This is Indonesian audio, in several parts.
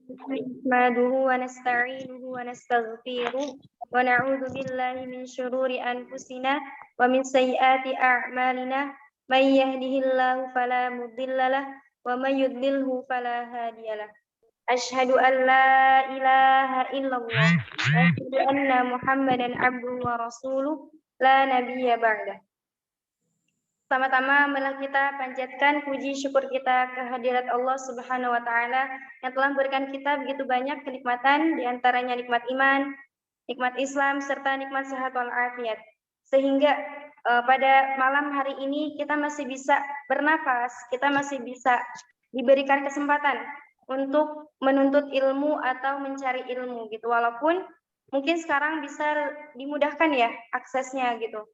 نحمده ونستعينه ونستغفره ونعوذ بالله من شرور أنفسنا ومن سيئات أعمالنا من يهده الله فلا مضل له ومن يضلله فلا هادي له أشهد أن لا إله إلا الله وأشهد أن محمدا عبده ورسوله لا نبي بعده. Pertama-tama marilah kita panjatkan puji syukur kita kehadirat Allah Subhanahu wa taala yang telah memberikan kita begitu banyak kenikmatan, di antaranya nikmat iman, nikmat Islam serta nikmat sehat wal afiat. Sehingga pada malam hari ini kita masih bisa bernafas, kita masih bisa diberikan kesempatan untuk menuntut ilmu atau mencari ilmu gitu. Walaupun mungkin sekarang bisa dimudahkan ya aksesnya gitu.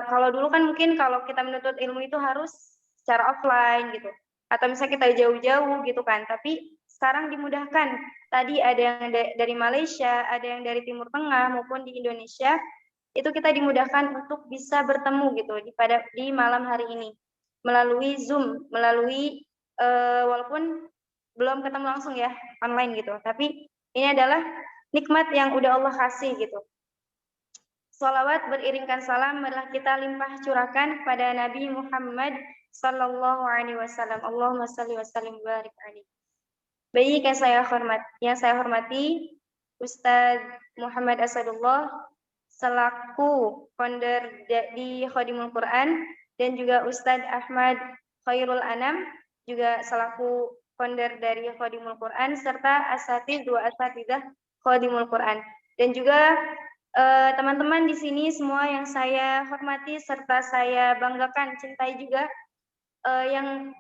Kalau dulu kan mungkin kalau kita menuntut ilmu itu harus secara offline gitu, atau misalnya kita jauh-jauh gitu kan. Tapi sekarang dimudahkan. Tadi ada yang dari Malaysia, ada yang dari Timur Tengah maupun di Indonesia. Itu kita dimudahkan untuk bisa bertemu gitu di malam hari ini melalui Zoom, melalui walaupun belum ketemu langsung ya online gitu. Tapi ini adalah nikmat yang udah Allah kasih gitu. Salawat beriringkan salam marilah kita limpah curahkan pada Nabi Muhammad sallallahu alaihi wasallam. Allahumma shalli wa sallim barik alaihi. Baik yang saya hormati Ustadz Muhammad Asadullah selaku founder di Khadimul Quran dan juga Ustadz Ahmad Khairul Anam juga selaku founder dari Khadimul Quran serta dua asatidzah Khadimul Quran dan juga teman-teman di sini semua yang saya hormati serta saya banggakan, cintai juga yang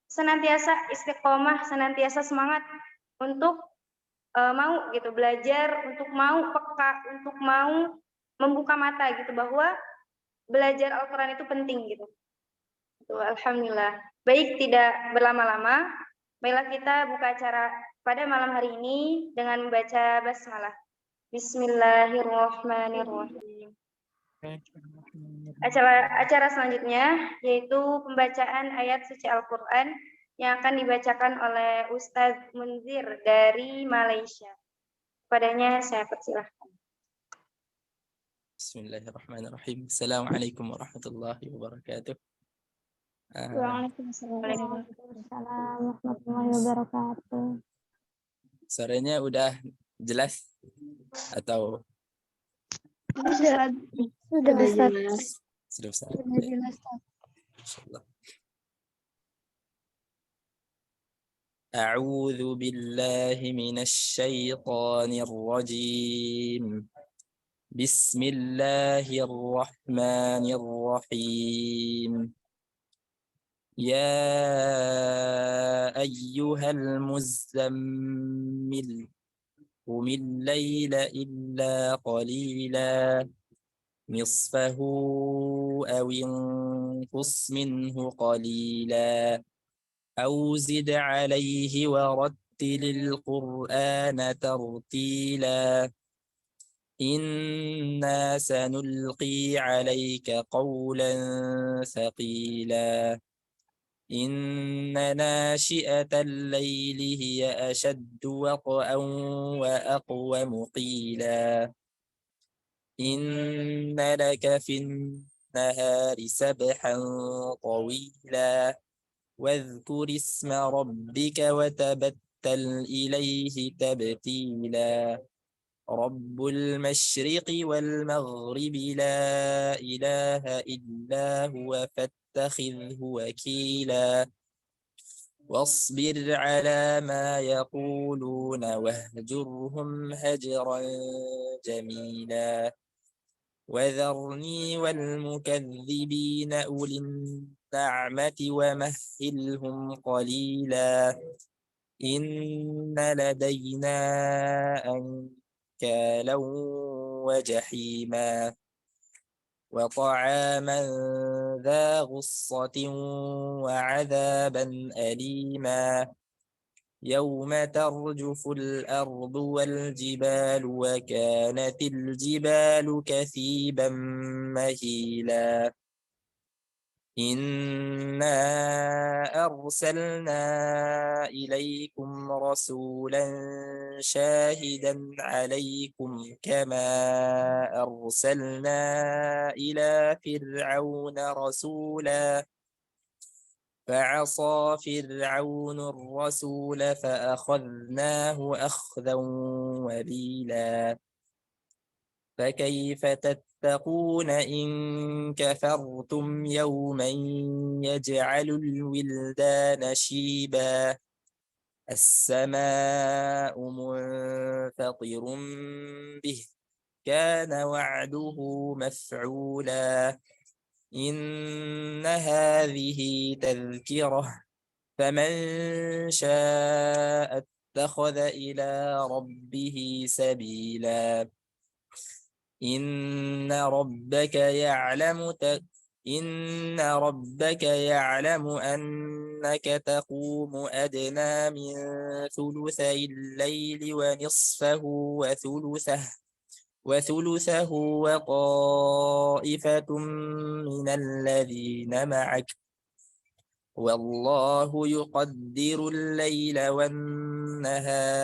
senantiasa istiqomah, senantiasa semangat untuk mau gitu belajar, untuk mau peka, untuk mau membuka mata gitu bahwa belajar Al-Quran itu penting gitu. Alhamdulillah. Baik, tidak berlama-lama, marilah kita buka acara pada malam hari ini dengan membaca basmalah. Bismillahirrahmanirrahim. Acara selanjutnya yaitu pembacaan ayat suci Al-Quran yang akan dibacakan oleh Ustadz Munzir dari Malaysia. Padanya saya persilahkan. Bismillahirrahmanirrahim. Assalamualaikum warahmatullahi wabarakatuh. Waalaikumsalam warahmatullahi wabarakatuh. Suaranya udah jelas atau Sudah jelas. sudah Ustaz? Sudah jelas. Insyaallah. A'udzu billahi minasy syaithanir rajim. Bismillahirrahmanirrahim. يا أيها المزمل قم الليل إلا قليلا نصفه أو انقص منه قليلا أو زد عليه ورتل القرآن ترتيلا إنا سنلقي عليك قولا ثقيلا إن ناشئة الليل هي أشد وطئا وأقوم قيلا إن لك في النهار سبحا طويلا واذكر اسم ربك وتبتل إليه تبتيلا رب المشرق والمغرب لا إله إلا هو فاتخذه وكيلا واصبر على ما يقولون واهجرهم هجرا جميلا وذرني والمكذبين أولي النعمة ومهلهم قليلا إن لدينا أنكالا وجحيما وطعاما ذا غصة وعذابا أليما يوم ترجف الأرض والجبال وكانت الجبال كثيبا مهيلا إنا أرسلنا إليكم رسولا شاهدا عليكم كما أرسلنا إلى فرعون رسولا فعصى فرعون الرسول فأخذناه أخذا وبيلا فكيف تتقون إن كفرتم يوما يجعل الولدان شيبا السماء منفطر به كان وعده مفعولا إن هذه تذكرة فمن شاء اتخذ إلى ربه سبيلا إن ربك يعلم أنك تقوم أدنى من ثلثي الليل ونصفه وثلثه وطائفة من الذين معك والله يقدر الليل والنهار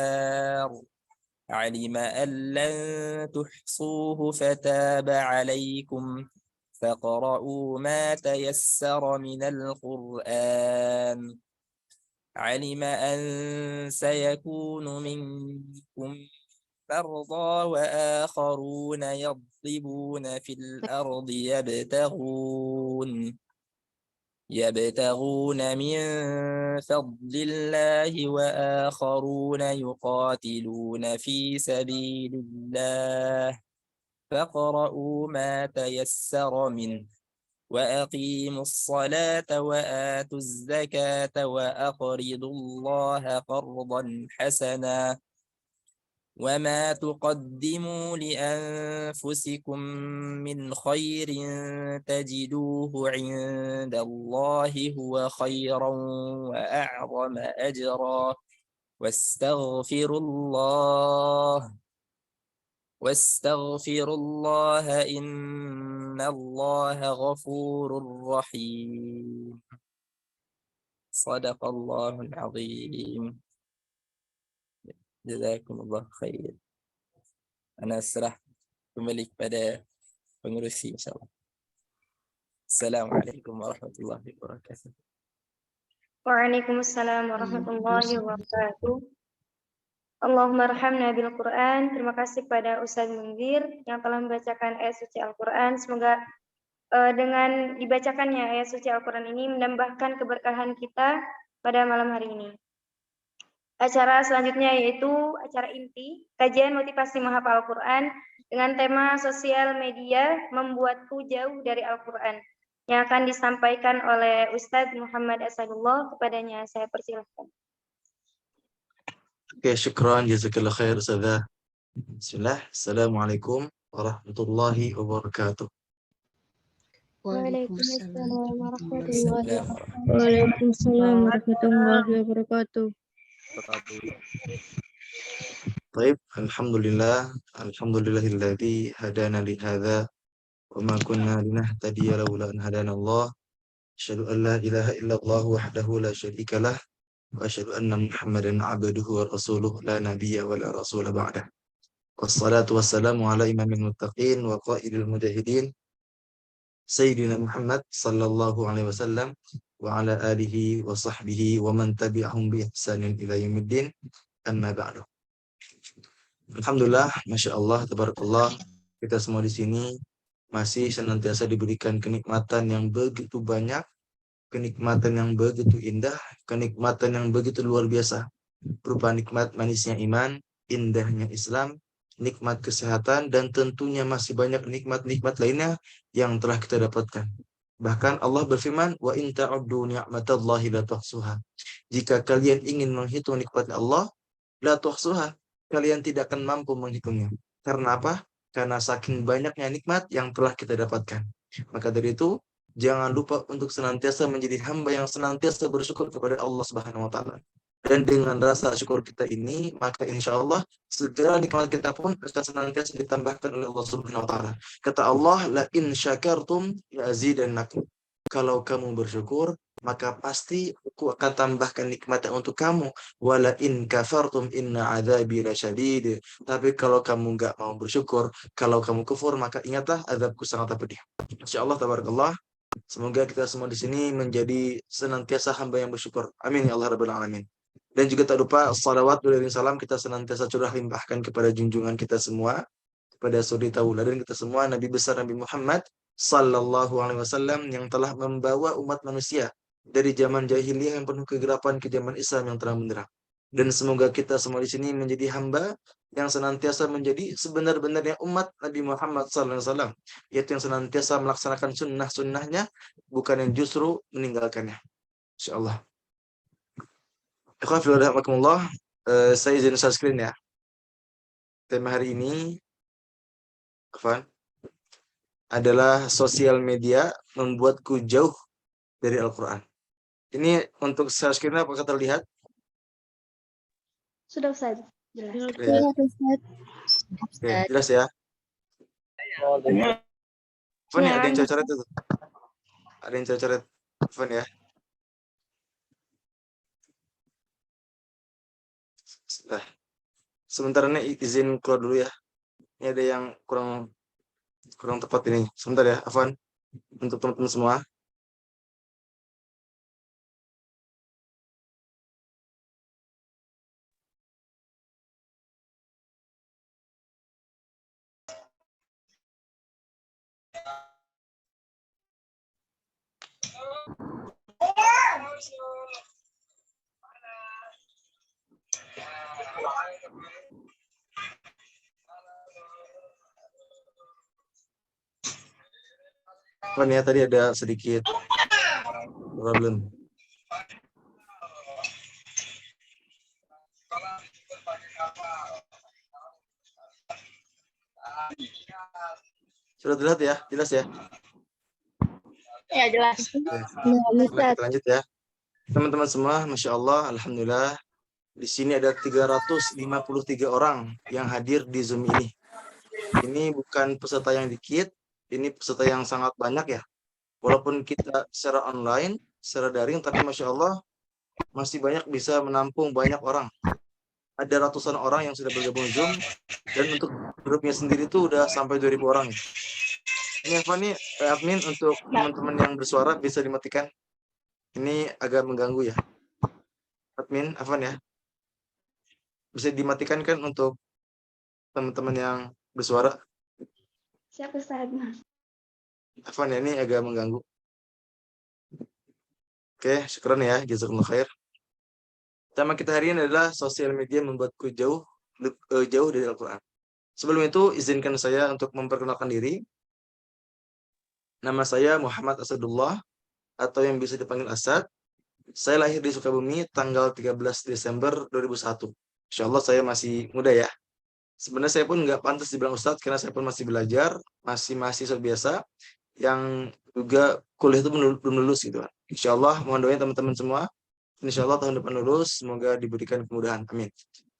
علم أن لن تحصوه فتاب عليكم فاقرؤوا ما تيسر من القرآن علم أن سيكون منكم مرضى وآخرون يضربون في الأرض يبتغون من فضل الله وآخرون يقاتلون في سبيل الله فاقرؤوا ما تيسر منه وأقيموا الصلاة وآتوا الزكاة وأقرضوا الله قرضا حسنا وما تقدموا لأنفسكم من خير تجدوه عند الله هو خيرا وأعظم أجرا واستغفروا الله إن الله غفور رحيم صدق الله العظيم Jazakumullah khair. Ana serah kembali kepada pengurusi insyaAllah. Assalamualaikum warahmatullahi wabarakatuh. Waalaikumsalam warahmatullahi wabarakatuh. Allahumma arhamna bil Quran. Terima kasih kepada Ustaz Munzir yang telah membacakan ayat suci Al-Quran. Semoga dengan dibacakannya ayat suci Al-Quran ini menambahkan keberkahan kita pada malam hari ini. Acara selanjutnya yaitu acara inti, kajian motivasi menghafal Al-Quran dengan tema sosial media membuatku jauh dari Al-Quran yang akan disampaikan oleh Ustadz Muhammad Asadullah. Kepadanya saya persilahkan. Oke, syukran, jazakallah khair, Ustazah. Bismillah, Assalamualaikum warahmatullahi wabarakatuh. Waalaikumsalam warahmatullahi wabarakatuh. Waalaikumsalam warahmatullahi wabarakatuh. Baik, alhamdulillahilladzi hadana li hadza wa ma kunna linahtadiya laula an hadana Allah. Asyhadu an la ilaha illallah wahdahu la syarika lah wa asyhadu anna Muhammadan abduhu wa rasuluhu la nabiyya wa la rasula ba'dah. Wassalatu wassalamu ala imamil muttaqin wa qaidil mujahidin Sayyidina Muhammad sallallahu alaihi wasallam wa ala alihi wa sahbihi wa man tabi'ahum bi ihsanin ila yaumiddin, amma ba'du. Alhamdulillah, Masya Allah, tabarakallah, kita semua di sini masih senantiasa diberikan kenikmatan yang begitu banyak, kenikmatan yang begitu indah, kenikmatan yang begitu luar biasa, berupa nikmat manisnya iman, indahnya Islam, nikmat kesehatan, dan tentunya masih banyak nikmat-nikmat lainnya yang telah kita dapatkan. Bahkan Allah berfirman, wa in ta'uddu ni'matallahi la tuhsuha. Jika kalian ingin menghitung nikmat Allah, la tuhsuha, kalian tidak akan mampu menghitungnya. Karena apa? Karena saking banyaknya nikmat yang telah kita dapatkan. Maka dari itu, jangan lupa untuk senantiasa menjadi hamba yang senantiasa bersyukur kepada Allah Subhanahu wa taala. Dan dengan rasa syukur kita ini, maka insya Allah segala nikmat kita pun akan senantiasa ditambahkan oleh Allah Subhanahu wa taala. Kata Allah, la in syakartum la azidannakum. kalau kamu bersyukur, maka pasti aku akan tambahkan nikmatnya untuk kamu. Wala in kafartum inna adzabi lasyadid. Tapi kalau kamu nggak mau bersyukur, kalau kamu kufur, maka ingatlah azabku sangat pedih. Insyaallah tabarakallah. Semoga kita semua di sini menjadi senantiasa hamba yang bersyukur. Amin ya Allah rabbal alamin. Dan juga tak lupa salawat dan salam kita senantiasa curah limpahkan kepada junjungan kita semua, kepada suri tauladan kita semua, Nabi besar Nabi Muhammad sallallahu alaihi wasallam yang telah membawa umat manusia dari zaman jahiliyah yang penuh kegelapan ke zaman Islam yang terang benderang. Dan semoga kita semua di sini menjadi hamba yang senantiasa menjadi sebenar-benarnya umat Nabi Muhammad sallallahu alaihi wasallam, yaitu yang senantiasa melaksanakan sunnah-sunnahnya, bukan yang justru meninggalkannya. Insyaallah. Ikhwan fillah rahimakumullah, saya izin share screen ya. Tema hari ini adalah sosial media membuatku jauh dari Al-Quran. Ini untuk share screen apakah terlihat? Sudah Ustaz. Jelas. Ya. Oke, jelas ya. Fon ya, ada yang coret-coret itu. Ada yang coret-coret. Fon ya. Nah, sebentar ini izin keluar dulu ya. Ini ada yang kurang tepat ini. Sebentar ya, Afwan. Untuk teman-teman semua. Afwan ya, tadi ada sedikit problem. Sudah terlihat ya? Jelas ya? Ya, jelas. Oke, kita lanjut ya. Teman-teman semua, Masya Allah, Alhamdulillah. Di sini ada 353 orang yang hadir di Zoom ini. Ini bukan peserta yang dikit, ini peserta yang sangat banyak ya. Walaupun kita secara online, secara daring, tapi Masya Allah, masih banyak bisa menampung banyak orang. Ada ratusan orang yang sudah bergabung Zoom, dan untuk grupnya sendiri itu udah sampai 2000 orang. Ini apa nih, admin, untuk teman-teman yang bersuara bisa dimatikan. Ini agak mengganggu ya. Admin, Afwan ya. Bisa dimatikan kan untuk teman-teman yang bersuara. Siap Ustaz. Afwan ya, ini agak mengganggu. Oke, syukran ya, jazakumullah khair. Tema kita hari ini adalah sosial media membuatku jauh dari Al-Quran. Sebelum itu, izinkan saya untuk memperkenalkan diri. Nama saya Muhammad Asadullah, atau yang bisa dipanggil Asad. Saya lahir di Sukabumi tanggal 13 Desember 2001. Insya Allah saya masih muda ya. Sebenarnya saya pun nggak pantas dibilang Ustadz, karena saya pun masih belajar, masih mahasiswa biasa, yang juga kuliah itu belum lulus gitu. Insya Allah mohon doanya teman-teman semua. Insya Allah tahun depan lulus, semoga diberikan kemudahan. Amin.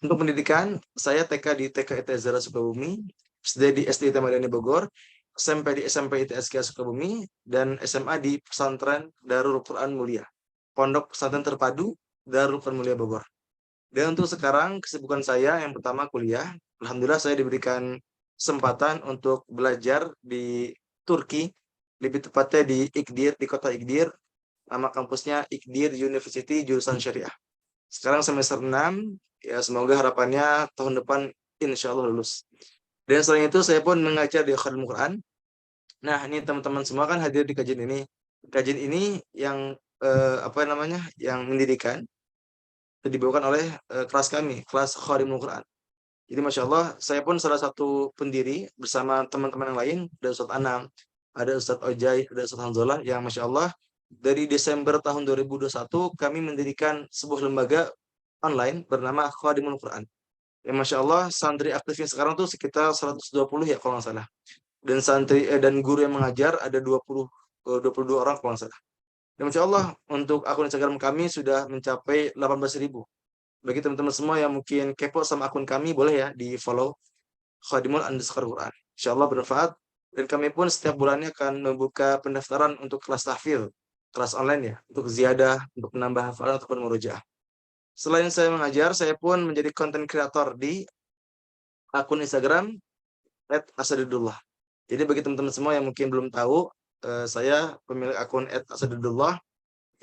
Untuk pendidikan, saya TK di TK ITS Zahra Sukabumi, SD di SD Madani Bogor, SMP di SMP ITSK Sukabumi, dan SMA di Pesantren Darul Quran Mulia, Pondok Pesantren Terpadu Darul Quran Mulia Bogor. Dan untuk sekarang kesibukan saya yang pertama kuliah. Alhamdulillah saya diberikan kesempatan untuk belajar di Turki, lebih tepatnya di Ikdir, di kota Ikdir. Nama kampusnya Ikdir University jurusan Syariah. Sekarang semester 6, ya semoga harapannya tahun depan insya Allah lulus. Dan selain itu saya pun mengajar di Khadimul Quran. Nah, ini teman-teman semua kan hadir di kajian ini. Kajian ini yang yang mendirikan dibawakan oleh kelas kami, kelas Khadimul Quran. Jadi Masya Allah, saya pun salah satu pendiri bersama teman-teman yang lain. Ada Ustadz Anam, ada Ustadz Ojai, ada Ustadz Hanzolah, yang Masya Allah dari Desember tahun 2021 kami mendirikan sebuah lembaga online bernama Khadimul Quran. Ya Masya Allah, santri aktifnya sekarang tuh sekitar 120 ya kalau nggak salah. Dan santri dan guru yang mengajar ada 22 orang kalau nggak salah. Dan Masya Allah, untuk akun Instagram kami sudah mencapai 18.000. Bagi teman-teman semua yang mungkin kepo sama akun kami, boleh ya di follow Khadimul_Quran. Insya Allah bermanfaat. Dan kami pun setiap bulannya akan membuka pendaftaran untuk kelas tahfidz. kelas online ya, untuk ziyadah, untuk menambah hafalan ataupun murojaah. Selain saya mengajar, saya pun menjadi content creator di akun Instagram @asadudullah. Jadi bagi teman-teman semua yang mungkin belum tahu, saya pemilik akun @asadudullah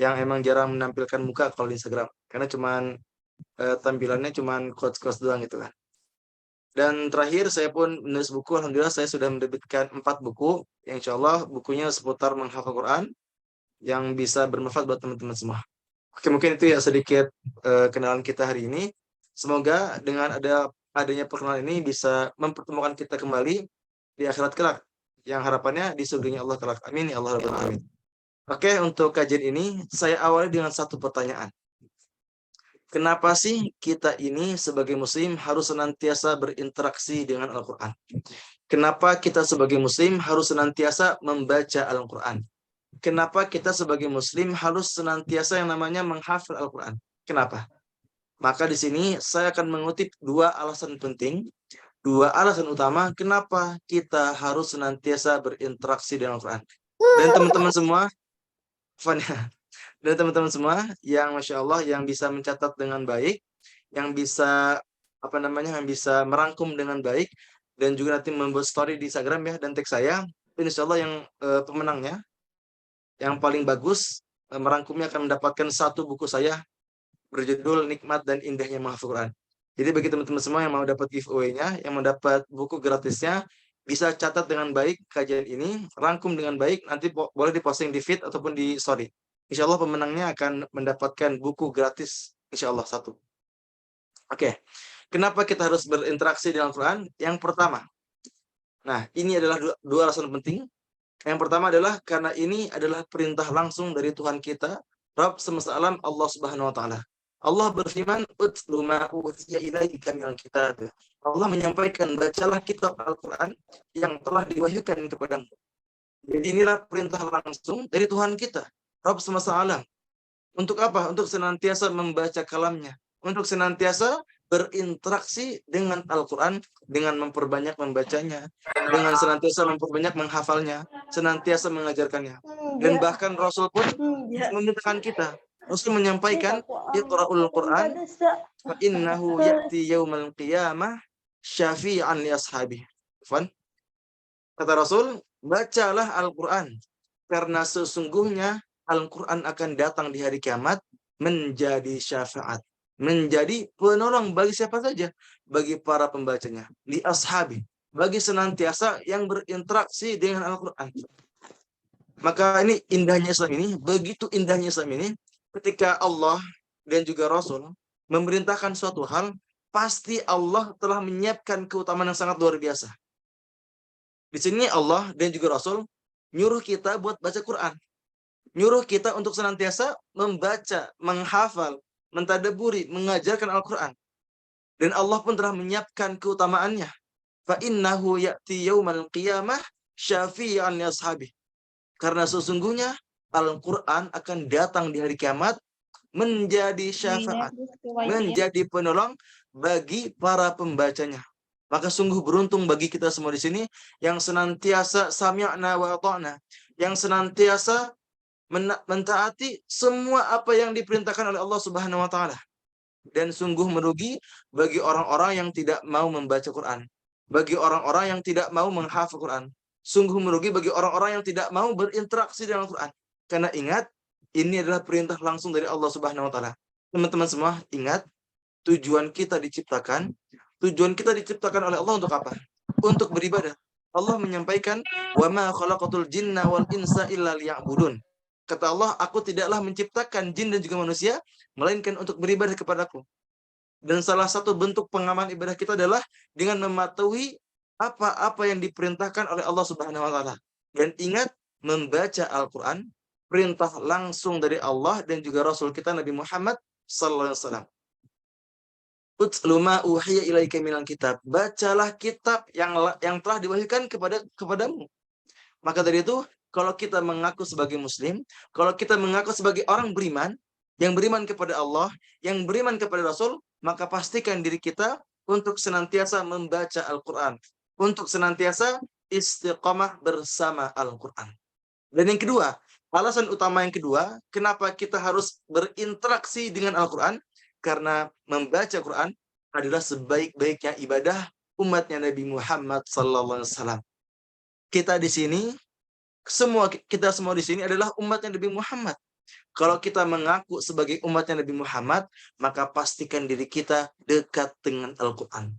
yang emang jarang menampilkan muka kalau di Instagram, karena tampilannya cuman quotes-quotes doang gitu kan. Dan terakhir saya pun menulis buku. Alhamdulillah saya sudah menerbitkan 4 buku, yang insya Allah bukunya seputar menghafal Quran yang bisa bermanfaat buat teman-teman semua. Oke, mungkin itu ya sedikit kenalan kita hari ini. Semoga dengan adanya perkenalan ini bisa mempertemukan kita kembali di akhirat kelak, yang harapannya di surganya Allah kelak. Amin ya Allah rabbal alamin. Oke, untuk kajian ini saya awali dengan satu pertanyaan. Kenapa sih kita ini sebagai muslim harus senantiasa berinteraksi dengan Al-Quran? Kenapa kita sebagai muslim harus senantiasa membaca Al-Quran? Kenapa kita sebagai muslim harus senantiasa yang namanya menghafal Al-Quran? Kenapa? Maka di sini saya akan mengutip 2 alasan penting, 2 alasan utama kenapa kita harus senantiasa berinteraksi dengan Al-Quran. Dan teman-teman semua, dan teman-teman semua yang Masya Allah yang bisa mencatat dengan baik, yang bisa yang bisa merangkum dengan baik, dan juga nanti membuat story di Instagram ya, dan tag saya, insya Allah yang pemenangnya yang paling bagus merangkumnya akan mendapatkan 1 buku saya berjudul Nikmat dan Indahnya Menghafal Quran. Jadi bagi teman-teman semua yang mau dapat giveaway-nya, yang mau dapat buku gratisnya, bisa catat dengan baik kajian ini, rangkum dengan baik, nanti boleh diposting di feed ataupun di story. Insya Allah pemenangnya akan mendapatkan buku gratis, insya Allah 1. Oke, kenapa kita harus berinteraksi dengan Al-Quran? Yang pertama, nah ini adalah 2 alasan penting. Yang pertama adalah karena ini adalah perintah langsung dari Tuhan kita, Rabb semesta alam, Allah Subhanahu wa taala. Allah berfirman, "Utlu ma uhiya ilaika minal kitab." Allah menyampaikan, bacalah kitab Al-Quran yang telah diwahyukan kepadamu. Jadi inilah perintah langsung dari Tuhan kita, Rabb semesta alam. Untuk apa? Untuk senantiasa membaca kalamnya, untuk senantiasa berinteraksi dengan Al-Quran, dengan memperbanyak membacanya, dengan senantiasa memperbanyak menghafalnya, senantiasa mengajarkannya. Dan bahkan Rasul pun memintakan kita. Rasul menyampaikan, "Iqra'ul Quran fa innahu ya'ti yaumal qiyamah syafi'an li ashabihi." Kata Rasul, bacalah Al-Quran karena sesungguhnya Al-Quran akan datang di hari kiamat menjadi syafaat, menjadi penolong bagi siapa saja, bagi para pembacanya, li ashabi, bagi senantiasa yang berinteraksi dengan Al-Quran. Maka ini indahnya Islam ini, begitu indahnya Islam ini, ketika Allah dan juga Rasul memerintahkan suatu hal, pasti Allah telah menyiapkan keutamaan yang sangat luar biasa. Di sini Allah dan juga Rasul nyuruh kita buat baca Quran, nyuruh kita untuk senantiasa membaca, menghafal, mentadaburi, mengajarkan Al-Quran. Dan Allah pun telah menyiapkan keutamaannya. Fa innahu ya'ti yaumal qiyamah syafi'an li ashabi. Karena sesungguhnya Al-Quran akan datang di hari kiamat menjadi syafaat, menjadi penolong bagi para pembacanya. Maka sungguh beruntung bagi kita semua di sini yang senantiasa sami'na wa ata'na, yang senantiasa mentaati semua apa yang diperintahkan oleh Allah Subhanahu wa taala. Dan sungguh merugi bagi orang-orang yang tidak mau membaca Quran, bagi orang-orang yang tidak mau menghafal Quran. Sungguh merugi bagi orang-orang yang tidak mau berinteraksi dengan Quran. Karena ingat, ini adalah perintah langsung dari Allah Subhanahu wa taala. Teman-teman semua, ingat, tujuan kita diciptakan oleh Allah untuk apa? Untuk beribadah. Allah menyampaikan, "Wa ma khalaqatul jinna wal insa illa liya'budun." Kata Allah, aku tidaklah menciptakan jin dan juga manusia, melainkan untuk beribadah kepadaku. Dan salah satu bentuk pengaman ibadah kita adalah dengan mematuhi apa-apa yang diperintahkan oleh Allah Subhanahu wa taala. Dan ingat, membaca Al-Quran, perintah langsung dari Allah dan juga Rasul kita Nabi Muhammad sallallahu alaihi wasallam. Utlu ma uhiya ilaika minal kitab. Bacalah kitab yang telah diwahyukan kepadamu. Maka dari itu, kalau kita mengaku sebagai muslim, kalau kita mengaku sebagai orang beriman, yang beriman kepada Allah, yang beriman kepada Rasul, maka pastikan diri kita untuk senantiasa membaca Al-Quran, untuk senantiasa istiqamah bersama Al-Quran. Dan yang kedua, Alasan utama yang kedua, kenapa kita harus berinteraksi dengan Al-Quran? Karena membaca Quran adalah sebaik-baiknya ibadah umatnya Nabi Muhammad SAW. Kita di sini, kita semua di sini adalah umatnya Nabi Muhammad. Kalau kita mengaku sebagai umatnya Nabi Muhammad, maka pastikan diri kita dekat dengan Al-Quran.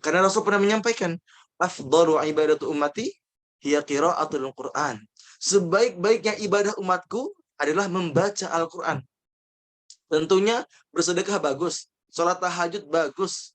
Karena Rasul pernah menyampaikan, afdalu ibadatu ummati hiya qiraatul Quran. Sebaik-baiknya ibadah umatku adalah membaca Al-Quran. Tentunya bersedekah bagus, sholat tahajud bagus,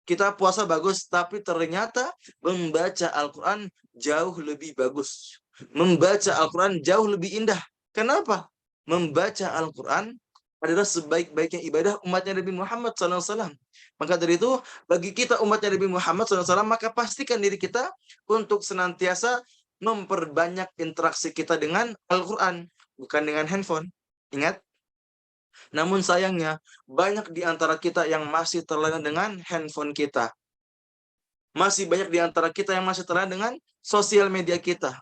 kita puasa bagus, tapi ternyata membaca Al-Quran jauh lebih bagus. Membaca Al-Quran jauh lebih indah. Kenapa? Membaca Al-Quran adalah sebaik-baiknya ibadah umatnya Nabi Muhammad SAW. Maka dari itu, bagi kita umatnya Nabi Muhammad SAW, maka pastikan diri kita untuk senantiasa memperbanyak interaksi kita dengan Al-Quran, bukan dengan handphone. Ingat? Namun sayangnya, banyak di antara kita yang masih terlena dengan handphone kita. Masih banyak di antara kita yang masih terlena dengan sosial media kita.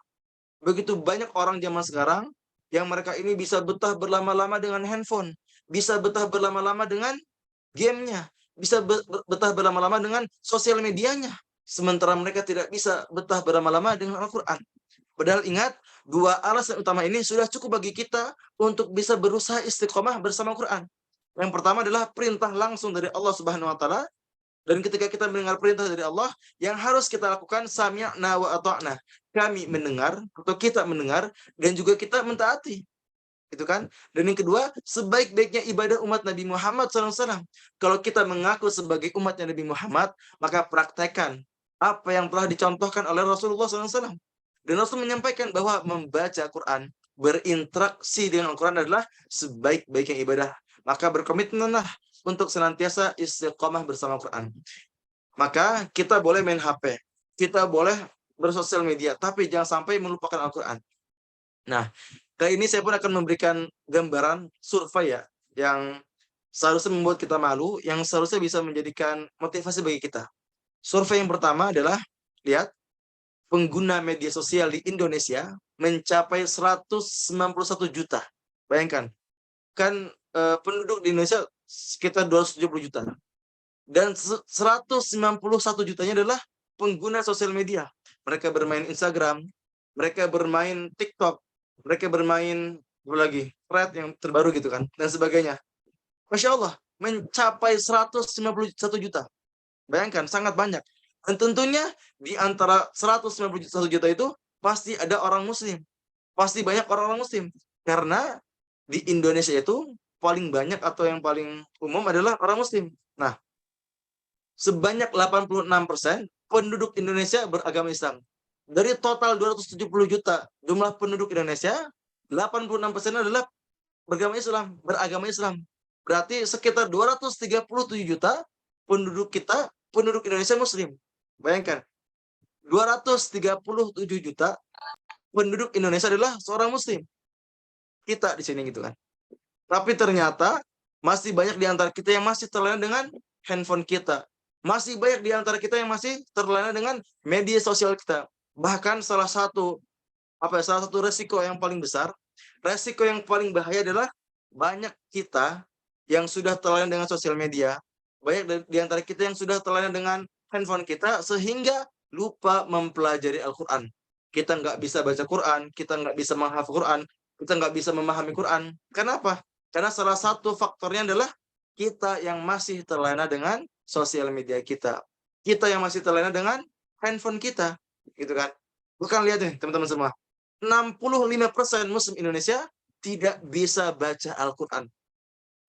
Begitu banyak orang zaman sekarang yang mereka ini bisa betah berlama-lama dengan handphone, bisa betah berlama-lama dengan gamenya, bisa betah berlama-lama dengan sosial medianya. Sementara mereka tidak bisa betah berlama-lama dengan Al-Quran. Padahal ingat, dua alasan utama ini sudah cukup bagi kita untuk bisa berusaha istiqomah bersama Al-Quran. Yang pertama adalah perintah langsung dari Allah Subhanahu wa taala. Dan ketika kita mendengar perintah dari Allah, yang harus kita lakukan sami'na wa ata'na. Kami mendengar atau kita mendengar dan juga kita mentaati. Gitu kan? Dan yang kedua, sebaik-baiknya ibadah umat Nabi Muhammad SAW. Kalau kita mengaku sebagai umatnya Nabi Muhammad, maka praktekkan apa yang telah dicontohkan oleh Rasulullah SAW. Dan Rasul menyampaikan bahwa membaca Quran, berinteraksi dengan Al-Quran adalah sebaik-baiknya ibadah. Maka berkomitmenlah untuk senantiasa istiqomah bersama Quran. Maka kita boleh main HP, kita boleh bersosial media, tapi jangan sampai melupakan Al-Quran. Nah, kali ini saya pun akan memberikan gambaran survei ya, yang seharusnya membuat kita malu, yang seharusnya bisa menjadikan motivasi bagi kita. Survei yang pertama adalah, lihat, pengguna media sosial di Indonesia mencapai 191 juta. Bayangkan, kan penduduk di Indonesia sekitar 270 juta. Dan 191 jutanya adalah pengguna sosial media. Mereka bermain Instagram, mereka bermain TikTok, mereka bermain apa lagi, Thread yang terbaru gitu kan, dan sebagainya. Masya Allah, mencapai 191 juta. Bayangkan, sangat banyak. Dan tentunya di antara 191 juta itu pasti ada orang muslim. Pasti banyak orang-orang muslim. Karena di Indonesia itu paling banyak atau yang paling umum adalah orang muslim. Nah, sebanyak 86% penduduk Indonesia beragama Islam. Dari total 270 juta jumlah penduduk Indonesia, 86% adalah beragama Islam. Berarti sekitar 237 juta penduduk Indonesia muslim. Bayangkan, 237 juta penduduk Indonesia adalah seorang muslim. Kita di sini gitu kan. Tapi ternyata masih banyak di antara kita yang masih terlena dengan handphone kita. Masih banyak di antara kita yang masih terlena dengan media sosial kita. Bahkan salah satu resiko yang paling besar, resiko yang paling bahaya adalah banyak kita yang sudah terlena dengan sosial media, banyak di antara kita yang sudah terlena dengan handphone kita sehingga lupa mempelajari Al-Quran. Kita nggak bisa baca Quran, kita nggak bisa menghafal Quran, kita nggak bisa memahami Quran. Kenapa? Karena salah satu faktornya adalah kita yang masih terlena dengan sosial media kita. Kita yang masih terlena dengan handphone kita. Gitu kan? Bukan, lihat nih teman-teman semua. 65% Muslim Indonesia tidak bisa baca Al-Quran.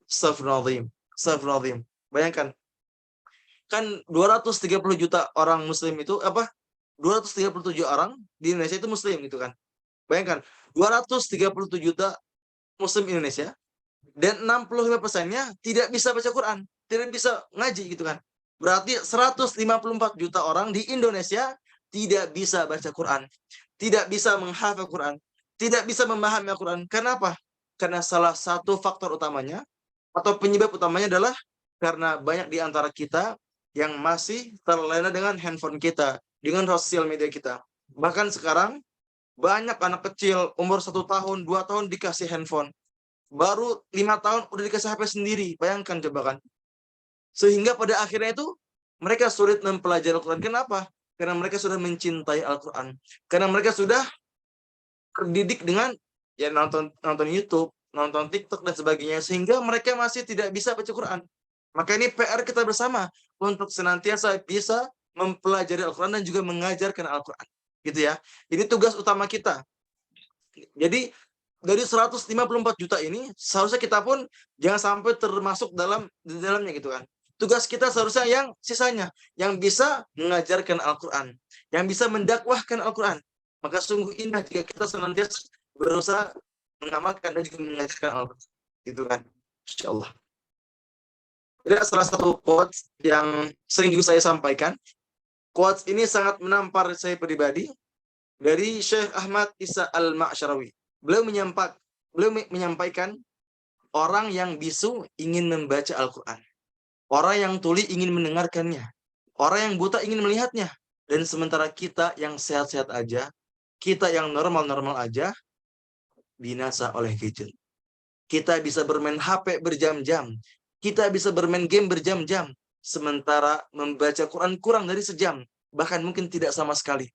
Astagfirullahaladzim. Bayangkan. Kan 230 juta orang Muslim itu, 237 orang di Indonesia itu Muslim gitu kan. Bayangkan, 237 juta Muslim Indonesia, dan 65%-nya tidak bisa baca Quran, tidak bisa ngaji gitu kan. Berarti 154 juta orang di Indonesia tidak bisa baca Quran, tidak bisa menghafal Quran, tidak bisa memahami Al-Quran. Kenapa? Karena salah satu faktor utamanya atau penyebab utamanya adalah karena banyak di antara kita yang masih terlena dengan handphone kita, dengan sosial media kita. Bahkan sekarang Banyak anak kecil umur 1 tahun, 2 tahun dikasih handphone. Baru 5 tahun udah dikasih HP sendiri. Bayangkan coba kan. Sehingga pada akhirnya itu mereka sulit mempelajari Al-Quran. Kenapa? Karena mereka sudah mencintai Al-Quran. Karena mereka sudah terdidik dengan ya nonton YouTube, nonton TikTok dan sebagainya. Sehingga mereka masih tidak bisa baca Quran. Maka ini PR kita bersama untuk senantiasa bisa mempelajari Al-Quran dan juga mengajarkan Al-Quran. Gitu ya. Ini tugas utama kita. Jadi dari 154 juta ini seharusnya kita pun jangan sampai termasuk dalamnya gitu kan. Tugas kita seharusnya yang sisanya yang bisa mengajarkan Al-Quran, yang bisa mendakwahkan Al-Quran. Maka sungguh indah jika kita senantiasa berusaha mengamalkan dan juga mengajarkan Al-Quran. Gitu kan. Insyaallah. Ada salah satu quotes yang sering juga saya sampaikan. Quotes ini sangat menampar saya pribadi dari Syekh Ahmad Isa Al-Ma'syarawi. Beliau menyampaikan orang yang bisu ingin membaca Al-Quran. Orang yang tuli ingin mendengarkannya. Orang yang buta ingin melihatnya. Dan sementara kita yang sehat-sehat aja, kita yang normal-normal aja, binasa oleh gadget. Kita bisa bermain HP berjam-jam. Kita bisa bermain game berjam-jam. Sementara membaca Quran kurang dari sejam. Bahkan mungkin tidak sama sekali.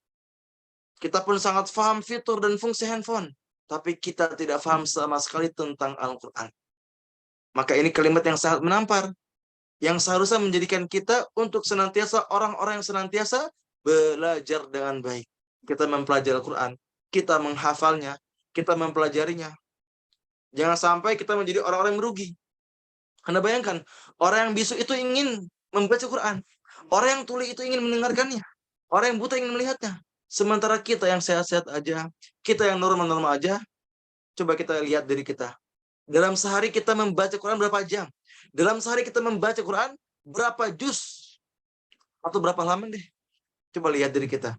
Kita pun sangat paham fitur dan fungsi handphone. Tapi kita tidak paham sama sekali tentang Al-Quran. Maka ini kalimat yang sangat menampar. Yang seharusnya menjadikan kita untuk senantiasa orang-orang yang senantiasa belajar dengan baik. Kita mempelajari Al-Quran. Kita menghafalnya. Kita mempelajarinya. Jangan sampai kita menjadi orang-orang yang merugi. Anda bayangkan, orang yang bisu itu ingin membaca Quran. Orang yang tuli itu ingin mendengarkannya. Orang yang buta ingin melihatnya. Sementara kita yang sehat-sehat aja, kita yang normal-normal aja, coba kita lihat diri kita. Dalam sehari kita membaca Quran berapa jam? Dalam sehari kita membaca Quran berapa juz? Atau berapa halaman deh? Coba lihat diri kita.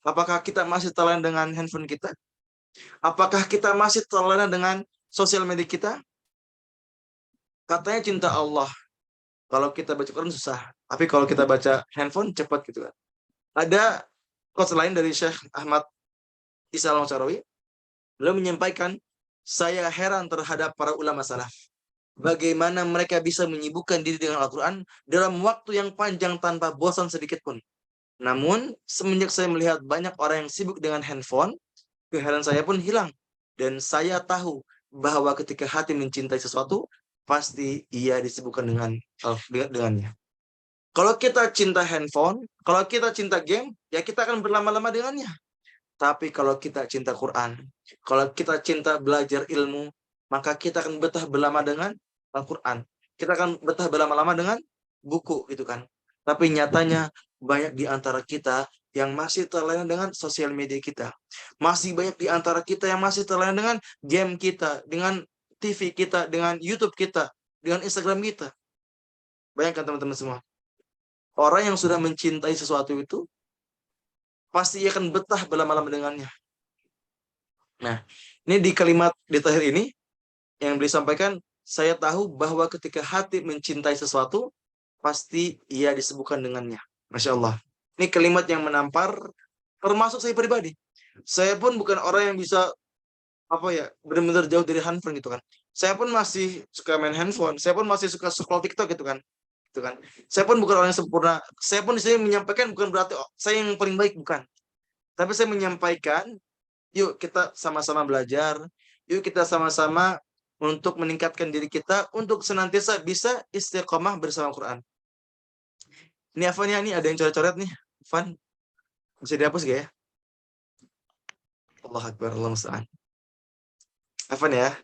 Apakah kita masih terlena dengan handphone kita? Apakah kita masih terlena dengan sosial media kita? Katanya cinta Allah. Kalau kita baca Quran susah. Tapi kalau kita baca handphone cepat gitu kan. Ada quotes lain dari Syekh Ahmad Isa Al-Ma'syarawi. Beliau menyampaikan, saya heran terhadap para ulama salaf. Bagaimana mereka bisa menyibukkan diri dengan Al-Quran dalam waktu yang panjang tanpa bosan sedikit pun. Namun, semenjak saya melihat banyak orang yang sibuk dengan handphone, keheranan saya pun hilang. Dan saya tahu bahwa ketika hati mencintai sesuatu, pasti ia disibukkan dengannya. Kalau kita cinta handphone, kalau kita cinta game, ya kita akan berlama-lama dengannya. Tapi kalau kita cinta Quran, kalau kita cinta belajar ilmu, maka kita akan betah berlama dengan Al-Quran. Kita akan betah berlama-lama dengan buku gitu kan. Tapi nyatanya banyak di antara kita yang masih terlena dengan sosial media kita. Masih banyak di antara kita yang masih terlena dengan game kita, dengan TV kita, dengan YouTube kita, dengan Instagram kita. Bayangkan teman-teman semua. Orang yang sudah mencintai sesuatu itu pasti akan betah berlama-lama dengannya. Nah, ini di kalimat di terakhir ini yang beliau sampaikan, saya tahu bahwa ketika hati mencintai sesuatu, pasti ia disebutkan dengannya. Masya Allah. Ini kalimat yang menampar, termasuk saya pribadi. Saya pun bukan orang yang bisa benar-benar jauh dari handphone gitu kan. Saya pun masih suka main handphone. Saya pun masih suka scroll TikTok gitu kan. Saya pun bukan orang yang sempurna. Saya pun di sini menyampaikan bukan berarti saya yang paling baik, bukan. Tapi saya menyampaikan, yuk kita sama-sama belajar. Yuk kita sama-sama untuk meningkatkan diri kita untuk senantiasa bisa istiqomah bersama Quran. Ini Afan ya, ini ada yang coret-coret nih. Afan, bisa dihapus gak ya? Allah Akbar, Allah musta'an. Afan ya.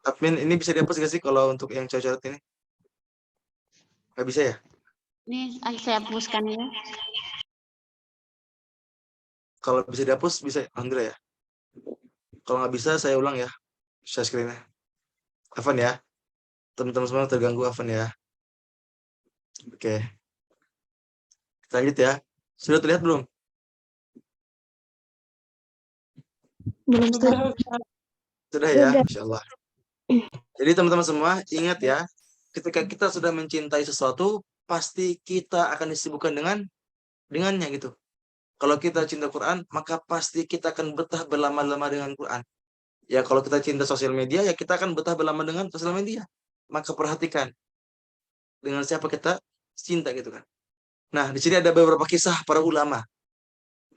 Admin, ini bisa dihapus gak sih kalau untuk yang coret-coret ini? Gak bisa ya? Nih, saya hapuskan ya. Kalau bisa dihapus, bisa. Alhamdulillah ya. Kalau nggak bisa, saya ulang ya. Share screen-nya. Afan ya. Teman-teman semua terganggu Afan ya. Oke. Kita lanjut ya. Sudah terlihat belum? Belum Ustaz. Sudah ya, Insya Allah. Jadi teman-teman semua, ingat ya. Ketika kita sudah mencintai sesuatu, pasti kita akan disibukkan dengannya gitu. Kalau kita cinta Quran, maka pasti kita akan betah berlama-lama dengan Quran. Ya kalau kita cinta sosial media, ya kita akan betah berlama dengan sosial media. Maka perhatikan dengan siapa kita cinta gitu kan. Nah, di sini ada beberapa kisah para ulama.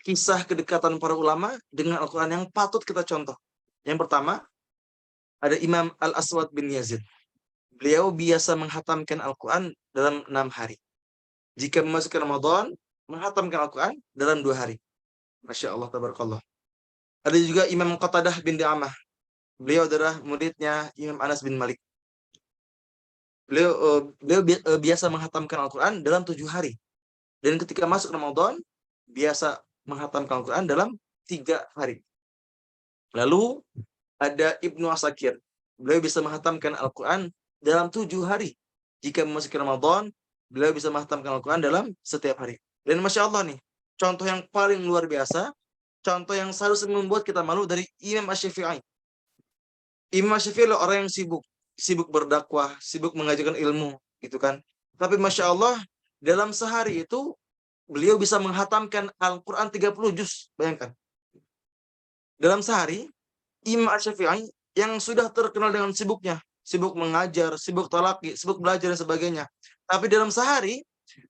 Kisah kedekatan para ulama dengan Al-Quran yang patut kita contoh. Yang pertama, ada Imam Al-Aswad bin Yazid. Beliau biasa menghatamkan Al-Quran dalam 6 hari. Jika memasuki Ramadan, menghatamkan Al-Quran dalam 2 hari. Masya Allah, tabarakallah. Ada juga Imam Qatadah bin Di'amah. Beliau adalah muridnya Imam Anas bin Malik. Beliau biasa menghatamkan Al-Quran dalam 7 hari. Dan ketika masuk Ramadan, biasa menghatamkan Al-Quran dalam 3 hari. Lalu ada Ibnu Asakir. Beliau bisa menghatamkan Al-Quran dalam 7 hari. Jika memasuki Ramadan, beliau bisa menghatamkan Al-Quran dalam setiap hari. Dan Masya Allah nih, contoh yang paling luar biasa, contoh yang seharusnya membuat kita malu dari Imam Asy-Syafi'i. Imam Asy-Syafi'i adalah orang yang sibuk berdakwah, sibuk mengajarkan ilmu, gitu kan. Tapi Masya Allah, dalam sehari itu, beliau bisa menghatamkan Al-Quran 30 juz. Bayangkan. Dalam sehari, Imam Asy-Syafi'i yang sudah terkenal dengan sibuknya, sibuk mengajar, sibuk talaki, sibuk belajar dan sebagainya. Tapi dalam sehari,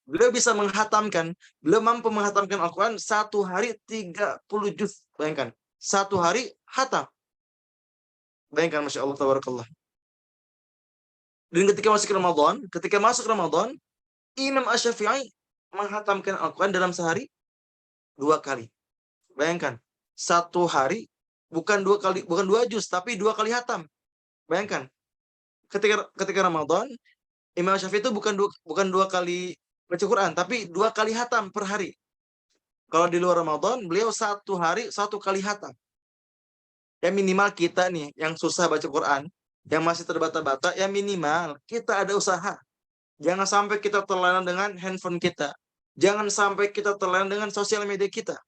beliau bisa menghatamkan, beliau mampu menghatamkan Al-Quran 1 hari 30 juz. Bayangkan, 1 hari hatam. Bayangkan, Masya Allah, tabarakallah. Dan ketika masuk Ramadan, Imam Asy-Syafi'i menghatamkan Al-Quran dalam sehari 2 kali. Bayangkan, 1 hari bukan 2 juz, tapi 2 kali hatam. Bayangkan, ketika Ramadan, Imam Syafi'i itu bukan 2 kali baca Quran, tapi 2 kali hatam per hari. Kalau di luar Ramadan, beliau 1 hari 1 kali hatam. Ya minimal kita nih, yang susah baca Quran, yang masih terbata-bata, ya minimal kita ada usaha. Jangan sampai kita terlena dengan handphone kita. Jangan sampai kita terlena dengan sosial media kita.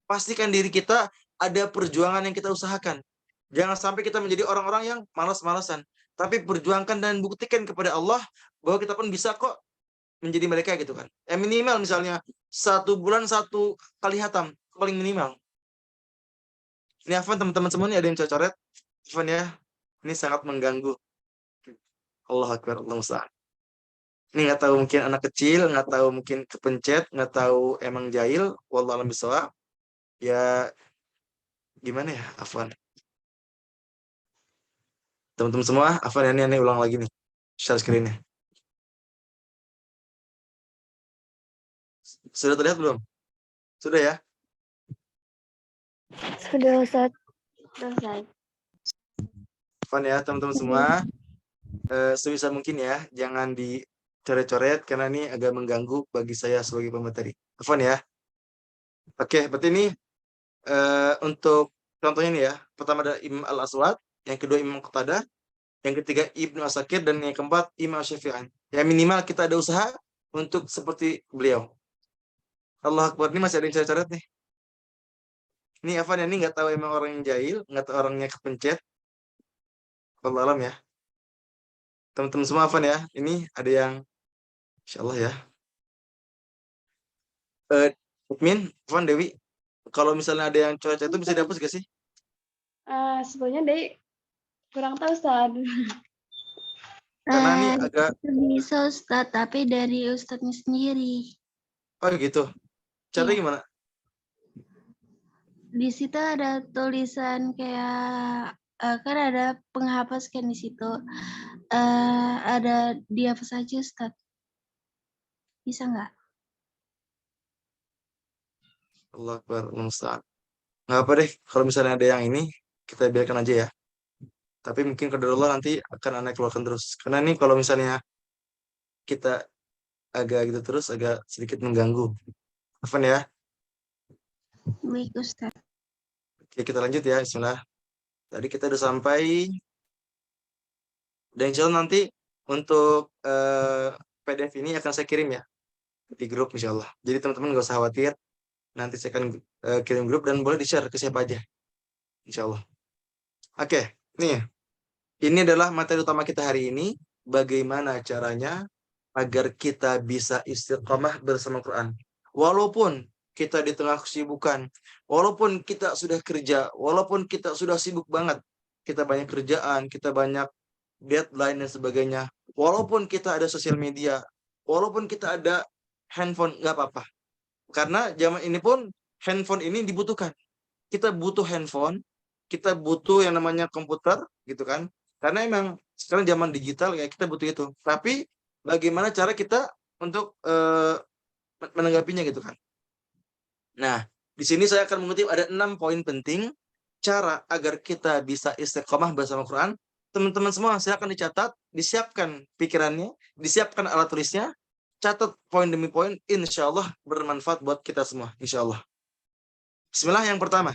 Pastikan diri kita ada perjuangan yang kita usahakan. Jangan sampai kita menjadi orang-orang yang malas-malasan. Tapi perjuangkan dan buktikan kepada Allah bahwa kita pun bisa kok menjadi mereka gitu kan. Ya minimal misalnya 1 bulan 1 kali hatam. Paling minimal. Ini Afwan teman-teman semua nih ada yang coret. Afwan ya. Ini sangat mengganggu. Allah Akbar, Allah Musta'an. Ini nggak tahu mungkin anak kecil, nggak tahu mungkin kepencet, nggak tahu emang jahil. Wallahu a'lam bishawab. Ya gimana ya, Afwan. Teman-teman semua, Afwan ini ulang lagi nih. Share screen-nya. Sudah terlihat belum? Sudah ya? Sudah, Ustaz. Selesai. Afwan ya, teman-teman semua. Sebisa mungkin ya, jangan dicoret-coret karena ini agak mengganggu bagi saya sebagai pemateri. Afwan ya. Oke, berarti ini untuk contohnya nih ya. Pertama ada Imam Al-Aswad, yang kedua Imam Qatadah, yang ketiga Ibnu Asakir, dan yang keempat Imam Syafi'i. Ya minimal kita ada usaha untuk seperti beliau. Allah Akbar, ini masih ada yang coret-coret nih. Ini Afwan ya, ini nggak tahu emang orang yang jahil, nggak tahu orangnya kepencet. Allah alam ya. Teman-teman semua Afwan ya, ini ada yang Insya Allah ya. Min, Afwan, Dewi, kalau misalnya ada yang coret itu bisa dihapus gak sih? Sebenarnya Dei kurang tahu, Ustaz. Karena ini agak Bisa Ustaz, tapi dari Ustadznya sendiri. oh gitu. Caranya Iya. gimana? Di situ ada tulisan kayak kan ada penghapus kan di situ. Ada dihapus aja Ustaz. Bisa nggak? Allah Akbar, Allah Musta'an. Nggak apa deh, kalau misalnya ada yang ini, kita biarkan aja ya. Tapi mungkin qadarullah nanti akan Anda keluarkan terus. Karena ini kalau misalnya kita agak gitu terus, agak sedikit mengganggu. Afwan ya. Baik Ustaz. Oke, kita lanjut ya, bismillah. Tadi kita udah sampai. Dan insya Allah nanti untuk PDF ini akan saya kirim ya di grup insya Allah. Jadi teman-teman nggak usah khawatir. Nanti saya akan kirim grup dan boleh di-share ke siapa aja. Insya Allah. Oke, nih. Ini adalah materi utama kita hari ini. Bagaimana caranya agar kita bisa istiqamah bersama Quran. Walaupun kita di tengah kesibukan, walaupun kita sudah kerja, walaupun kita sudah sibuk banget, kita banyak kerjaan, kita banyak deadline dan sebagainya, walaupun kita ada sosial media, walaupun kita ada handphone, nggak apa-apa. Karena zaman ini pun handphone ini dibutuhkan. Kita butuh handphone, kita butuh yang namanya komputer, gitu kan. Karena emang sekarang zaman digital ya kita butuh itu. Tapi bagaimana cara kita untuk menanggapinya gitu kan. Nah, di sini saya akan mengutip ada 6 poin penting cara agar kita bisa istiqomah bersama Quran. Teman-teman semua saya akan dicatat, disiapkan pikirannya, disiapkan alat tulisnya, catat poin demi poin, insya Allah bermanfaat buat kita semua, insya Allah. Bismillah, yang pertama.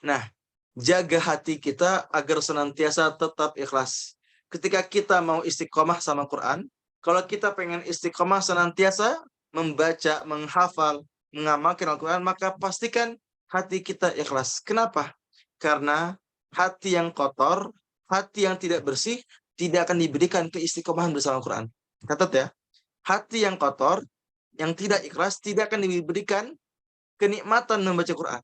Nah, jaga hati kita agar senantiasa tetap ikhlas. Ketika kita mau istiqomah sama Quran, kalau kita pengen istiqomah senantiasa membaca, menghafal, mengamalkan Al-Quran, maka pastikan hati kita ikhlas. Kenapa? Karena hati yang kotor, hati yang tidak bersih, tidak akan diberikan keistiqomahan bersama Al-Quran. Catat ya, hati yang kotor, yang tidak ikhlas, tidak akan diberikan kenikmatan membaca Quran.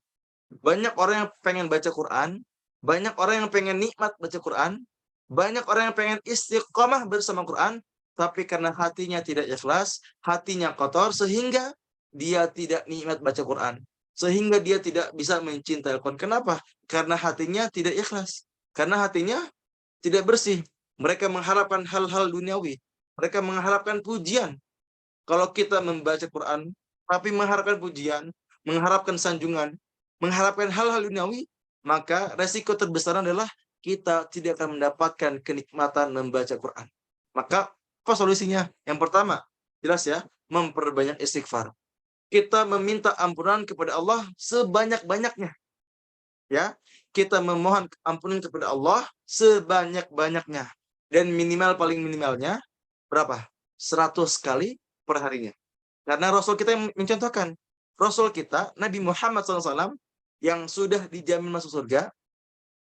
Banyak orang yang pengen baca Quran, banyak orang yang pengen nikmat baca Quran, banyak orang yang pengen istiqomah bersama Quran, tapi karena hatinya tidak ikhlas, hatinya kotor, sehingga dia tidak nikmat baca Quran. Sehingga dia tidak bisa mencintai Al-Quran. Kenapa? Karena hatinya tidak ikhlas. Karena hatinya tidak bersih. Mereka mengharapkan hal-hal duniawi. Mereka mengharapkan pujian. Kalau kita membaca Quran, tapi mengharapkan pujian, mengharapkan sanjungan, mengharapkan hal-hal duniawi, maka resiko terbesar adalah kita tidak akan mendapatkan kenikmatan membaca Quran. Maka apa solusinya? Yang pertama, jelas ya, memperbanyak istighfar. Kita meminta ampunan kepada Allah sebanyak-banyaknya. Ya, kita memohon ampunan kepada Allah sebanyak-banyaknya. Dan minimal paling minimalnya berapa? 100 kali per harinya. Karena Rasul kita yang mencontohkan. Rasul kita, Nabi Muhammad SAW, yang sudah dijamin masuk surga,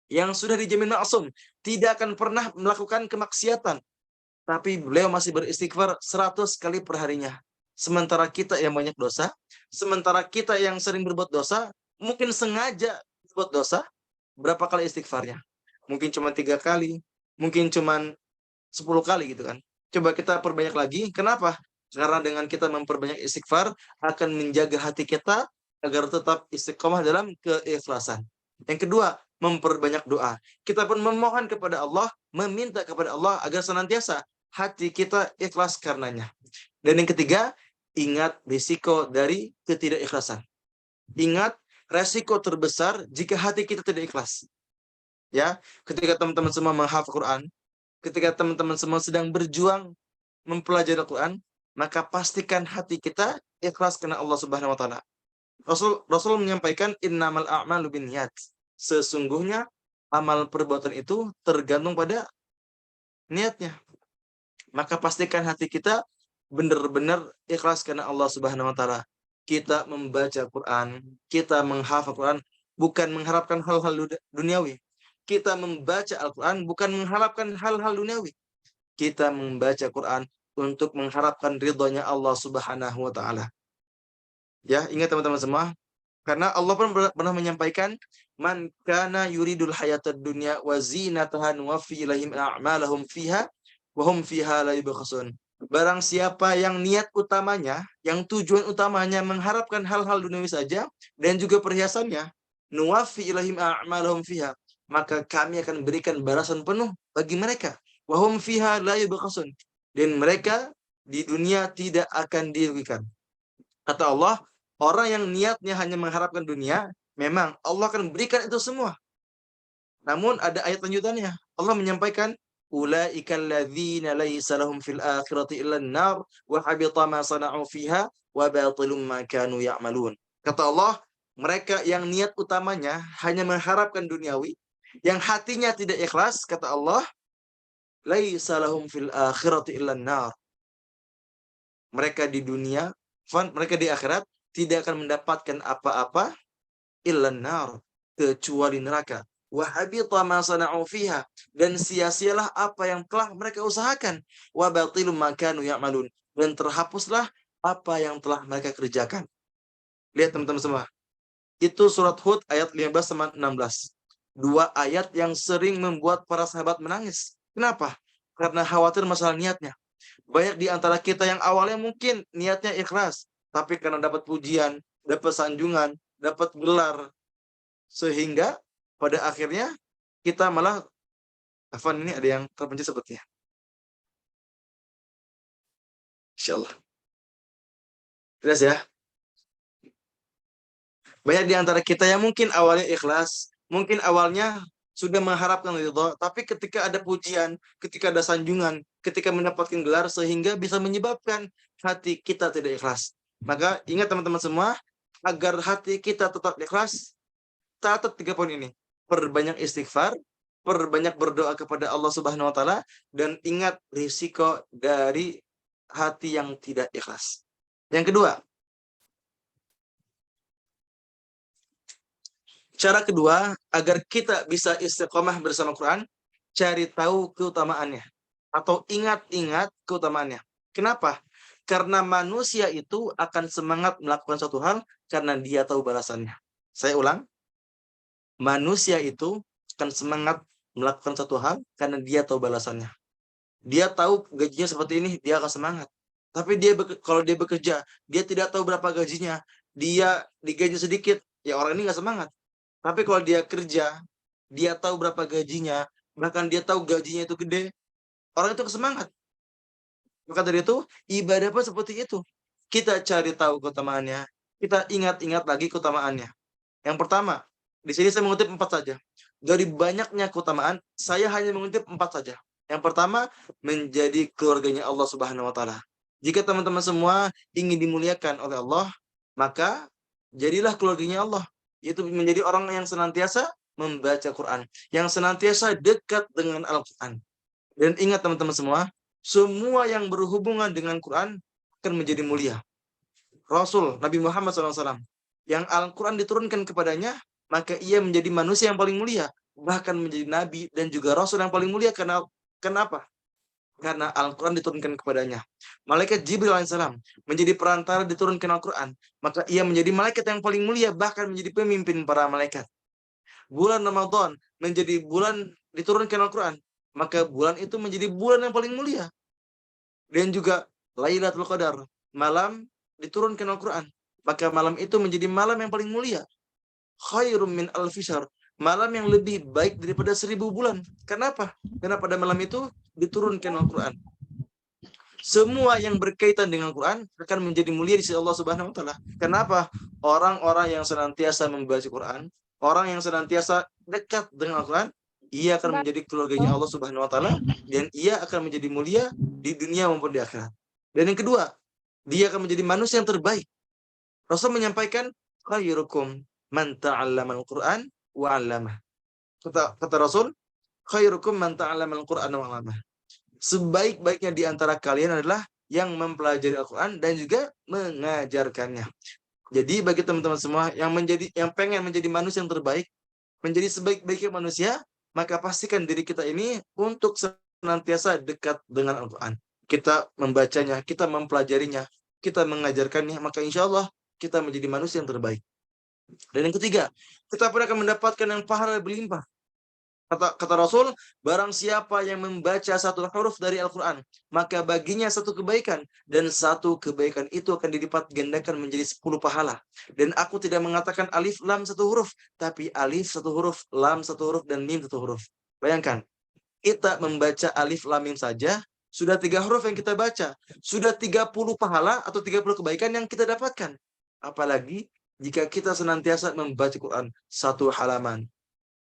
yang sudah dijamin maksum, tidak akan pernah melakukan kemaksiatan. Tapi beliau masih beristighfar 100 kali per harinya. Sementara kita yang banyak dosa, sementara kita yang sering berbuat dosa, mungkin sengaja berbuat dosa, berapa kali istighfarnya? Mungkin cuma 3 kali, mungkin cuma 10 kali gitu kan. Coba kita perbanyak lagi. Kenapa? Karena dengan kita memperbanyak istighfar, akan menjaga hati kita agar tetap istiqomah dalam keikhlasan. Yang kedua, memperbanyak doa. Kita pun memohon kepada Allah, meminta kepada Allah agar senantiasa hati kita ikhlas karenanya. Dan yang ketiga, ingat risiko dari ketidakikhlasan. Ingat resiko terbesar jika hati kita tidak ikhlas. Ya, ketika teman-teman semua menghafal Quran, ketika teman-teman semua sedang berjuang mempelajari Al-Quran, maka pastikan hati kita ikhlas karena Allah Subhanahu wa taala. Rasul menyampaikan innamal a'malu binniyat. Sesungguhnya amal perbuatan itu tergantung pada niatnya. Maka pastikan hati kita benar-benar ikhlas karena Allah Subhanahu wa taala. Kita membaca Quran, kita menghafal Quran bukan mengharapkan hal-hal duniawi. Kita membaca Al-Quran bukan mengharapkan hal-hal duniawi. Kita membaca Quran untuk mengharapkan ridhonya Allah Subhanahu wa taala. Ya, ingat teman-teman semua, karena Allah pun pernah menyampaikan man kana yuridul hayatad dunya wa zinataha nuwaffi ilaihim a'malahum fiha wa hum fiha la yubkhasun. Barang siapa yang niat utamanya, yang tujuan utamanya mengharapkan hal-hal duniawi saja dan juga perhiasannya, nuwaffi ilaihim a'malahum fiha, maka kami akan berikan balasan penuh bagi mereka. Wa hum fiha la yubkhasun. Dan mereka di dunia tidak akan dirugikan. Kata Allah, orang yang niatnya hanya mengharapkan dunia, memang Allah akan berikan itu semua. Namun ada ayat lanjutannya. Allah menyampaikan, ulaikal ladzina laisa lahum fil akhirati illa an-nar wa habita ma sana'u fiha wa batilum ma kanu ya'malun. Kata Allah, mereka yang niat utamanya hanya mengharapkan duniawi, yang hatinya tidak ikhlas, kata Allah, laisa lahum fil akhirati illa an-nar. Mereka di dunia, mereka di akhirat tidak akan mendapatkan apa-apa illa an-nar, kecuali neraka. Wa habita ma sana'u fiha, dan sia-sialah apa yang telah mereka usahakan. Wa batilum ma kanu ya'malun, dan terhapuslah apa yang telah mereka kerjakan. Lihat teman-teman semua. Itu surat Hud ayat 15 sama 16. Dua ayat yang sering membuat para sahabat menangis. Kenapa? Karena khawatir masalah niatnya. Banyak di antara kita yang awalnya mungkin niatnya ikhlas, tapi karena dapat pujian, dapat sanjungan, dapat gelar, sehingga pada akhirnya kita malah, Afan ini ada yang terpencet sepertinya. Insyaallah. Jelas ya? Banyak di antara kita yang mungkin awalnya ikhlas, mungkin awalnya sudah mengharapkan ridho, tapi ketika ada pujian, ketika ada sanjungan, ketika mendapatkan gelar, sehingga bisa menyebabkan hati kita tidak ikhlas. Maka ingat teman-teman semua, agar hati kita tetap ikhlas, catat 3 poin ini. Perbanyak istighfar, perbanyak berdoa kepada Allah Subhanahu wa taala, dan ingat risiko dari hati yang tidak ikhlas. Yang kedua, cara kedua, agar kita bisa istiqomah bersama Quran, cari tahu keutamaannya. Atau ingat-ingat keutamaannya. Kenapa? Karena manusia itu akan semangat melakukan suatu hal karena dia tahu balasannya. Saya ulang. Manusia itu akan semangat melakukan suatu hal karena dia tahu balasannya. Dia tahu gajinya seperti ini, dia akan semangat. Tapi kalau dia bekerja, dia tidak tahu berapa gajinya, dia digaji sedikit, ya orang ini nggak semangat. Tapi kalau dia kerja, dia tahu berapa gajinya, bahkan dia tahu gajinya itu gede, orang itu semangat. Maka dari itu, ibadah pun seperti itu. Kita cari tahu keutamaannya, kita ingat-ingat lagi keutamaannya. Yang pertama, di sini saya mengutip 4 saja. Dari banyaknya keutamaan, saya hanya mengutip 4 saja. Yang pertama, menjadi keluarganya Allah Subhanahu wa taala. Jika teman-teman semua ingin dimuliakan oleh Allah, maka jadilah keluarganya Allah. Yaitu menjadi orang yang senantiasa membaca Quran, yang senantiasa dekat dengan Al-Quran. Dan ingat teman-teman semua yang berhubungan dengan Quran akan menjadi mulia. Rasul Nabi Muhammad SAW, yang Al-Quran diturunkan kepadanya, maka ia menjadi manusia yang paling mulia, bahkan menjadi nabi dan juga rasul yang paling mulia. Kenapa? Karena Al-Quran diturunkan kepadanya. Malaikat Jibril alaihissalam menjadi perantara diturunkan Al-Quran, maka ia menjadi malaikat yang paling mulia, bahkan menjadi pemimpin para malaikat. Bulan Ramadan menjadi bulan diturunkan Al-Quran, maka bulan itu menjadi bulan yang paling mulia. Dan juga Lailatul Qadar, malam diturunkan Al-Quran, maka malam itu menjadi malam yang paling mulia. Khairum min alfi syahr, malam yang lebih baik daripada 1000 bulan. Kenapa? Karena pada malam itu diturunkan Al-Quran. Semua yang berkaitan dengan Quran akan menjadi mulia di sisi Allah Subhanahu wa taala. Kenapa? Orang-orang yang senantiasa membaca Quran, orang yang senantiasa dekat dengan Al-Quran, ia akan menjadi keluarganya Allah Subhanahu wa taala, dan ia akan menjadi mulia di dunia maupun di akhirat. Dan yang kedua, dia akan menjadi manusia yang terbaik. Rasul menyampaikan, khairukum man ta'allama al-Quran wa 'allamah. Kata Rasul, khairukum man ta'allama al-Quran wa 'allamah. Sebaik-baiknya di antara kalian adalah yang mempelajari Al-Quran dan juga mengajarkannya. Jadi bagi teman-teman semua yang pengen menjadi manusia yang terbaik, menjadi sebaik-baiknya manusia, maka pastikan diri kita ini untuk senantiasa dekat dengan Al-Quran. Kita membacanya, kita mempelajarinya, kita mengajarkannya, maka insya Allah kita menjadi manusia yang terbaik. Dan yang ketiga, kita pun akan mendapatkan yang pahala berlimpah. Kata Rasul, barang siapa yang membaca satu huruf dari Al-Quran, maka baginya satu kebaikan, dan satu kebaikan itu akan dilipat gandakan menjadi 10 pahala. Dan aku tidak mengatakan alif lam 1 huruf, tapi alif 1 huruf, lam 1 huruf, dan mim 1 huruf. Bayangkan, kita membaca alif lam mim saja, sudah 3 huruf yang kita baca, sudah 30 pahala atau 30 kebaikan yang kita dapatkan. Apalagi jika kita senantiasa membaca Quran 1 halaman,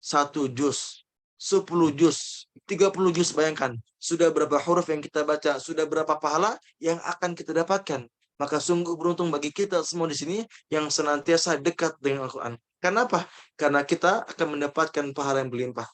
1 juz, 10 juz, 30 juz, bayangkan sudah berapa huruf yang kita baca, sudah berapa pahala yang akan kita dapatkan. Maka sungguh beruntung bagi kita semua di sini yang senantiasa dekat dengan Al-Quran. Kenapa? Karena kita akan mendapatkan pahala yang berlimpah.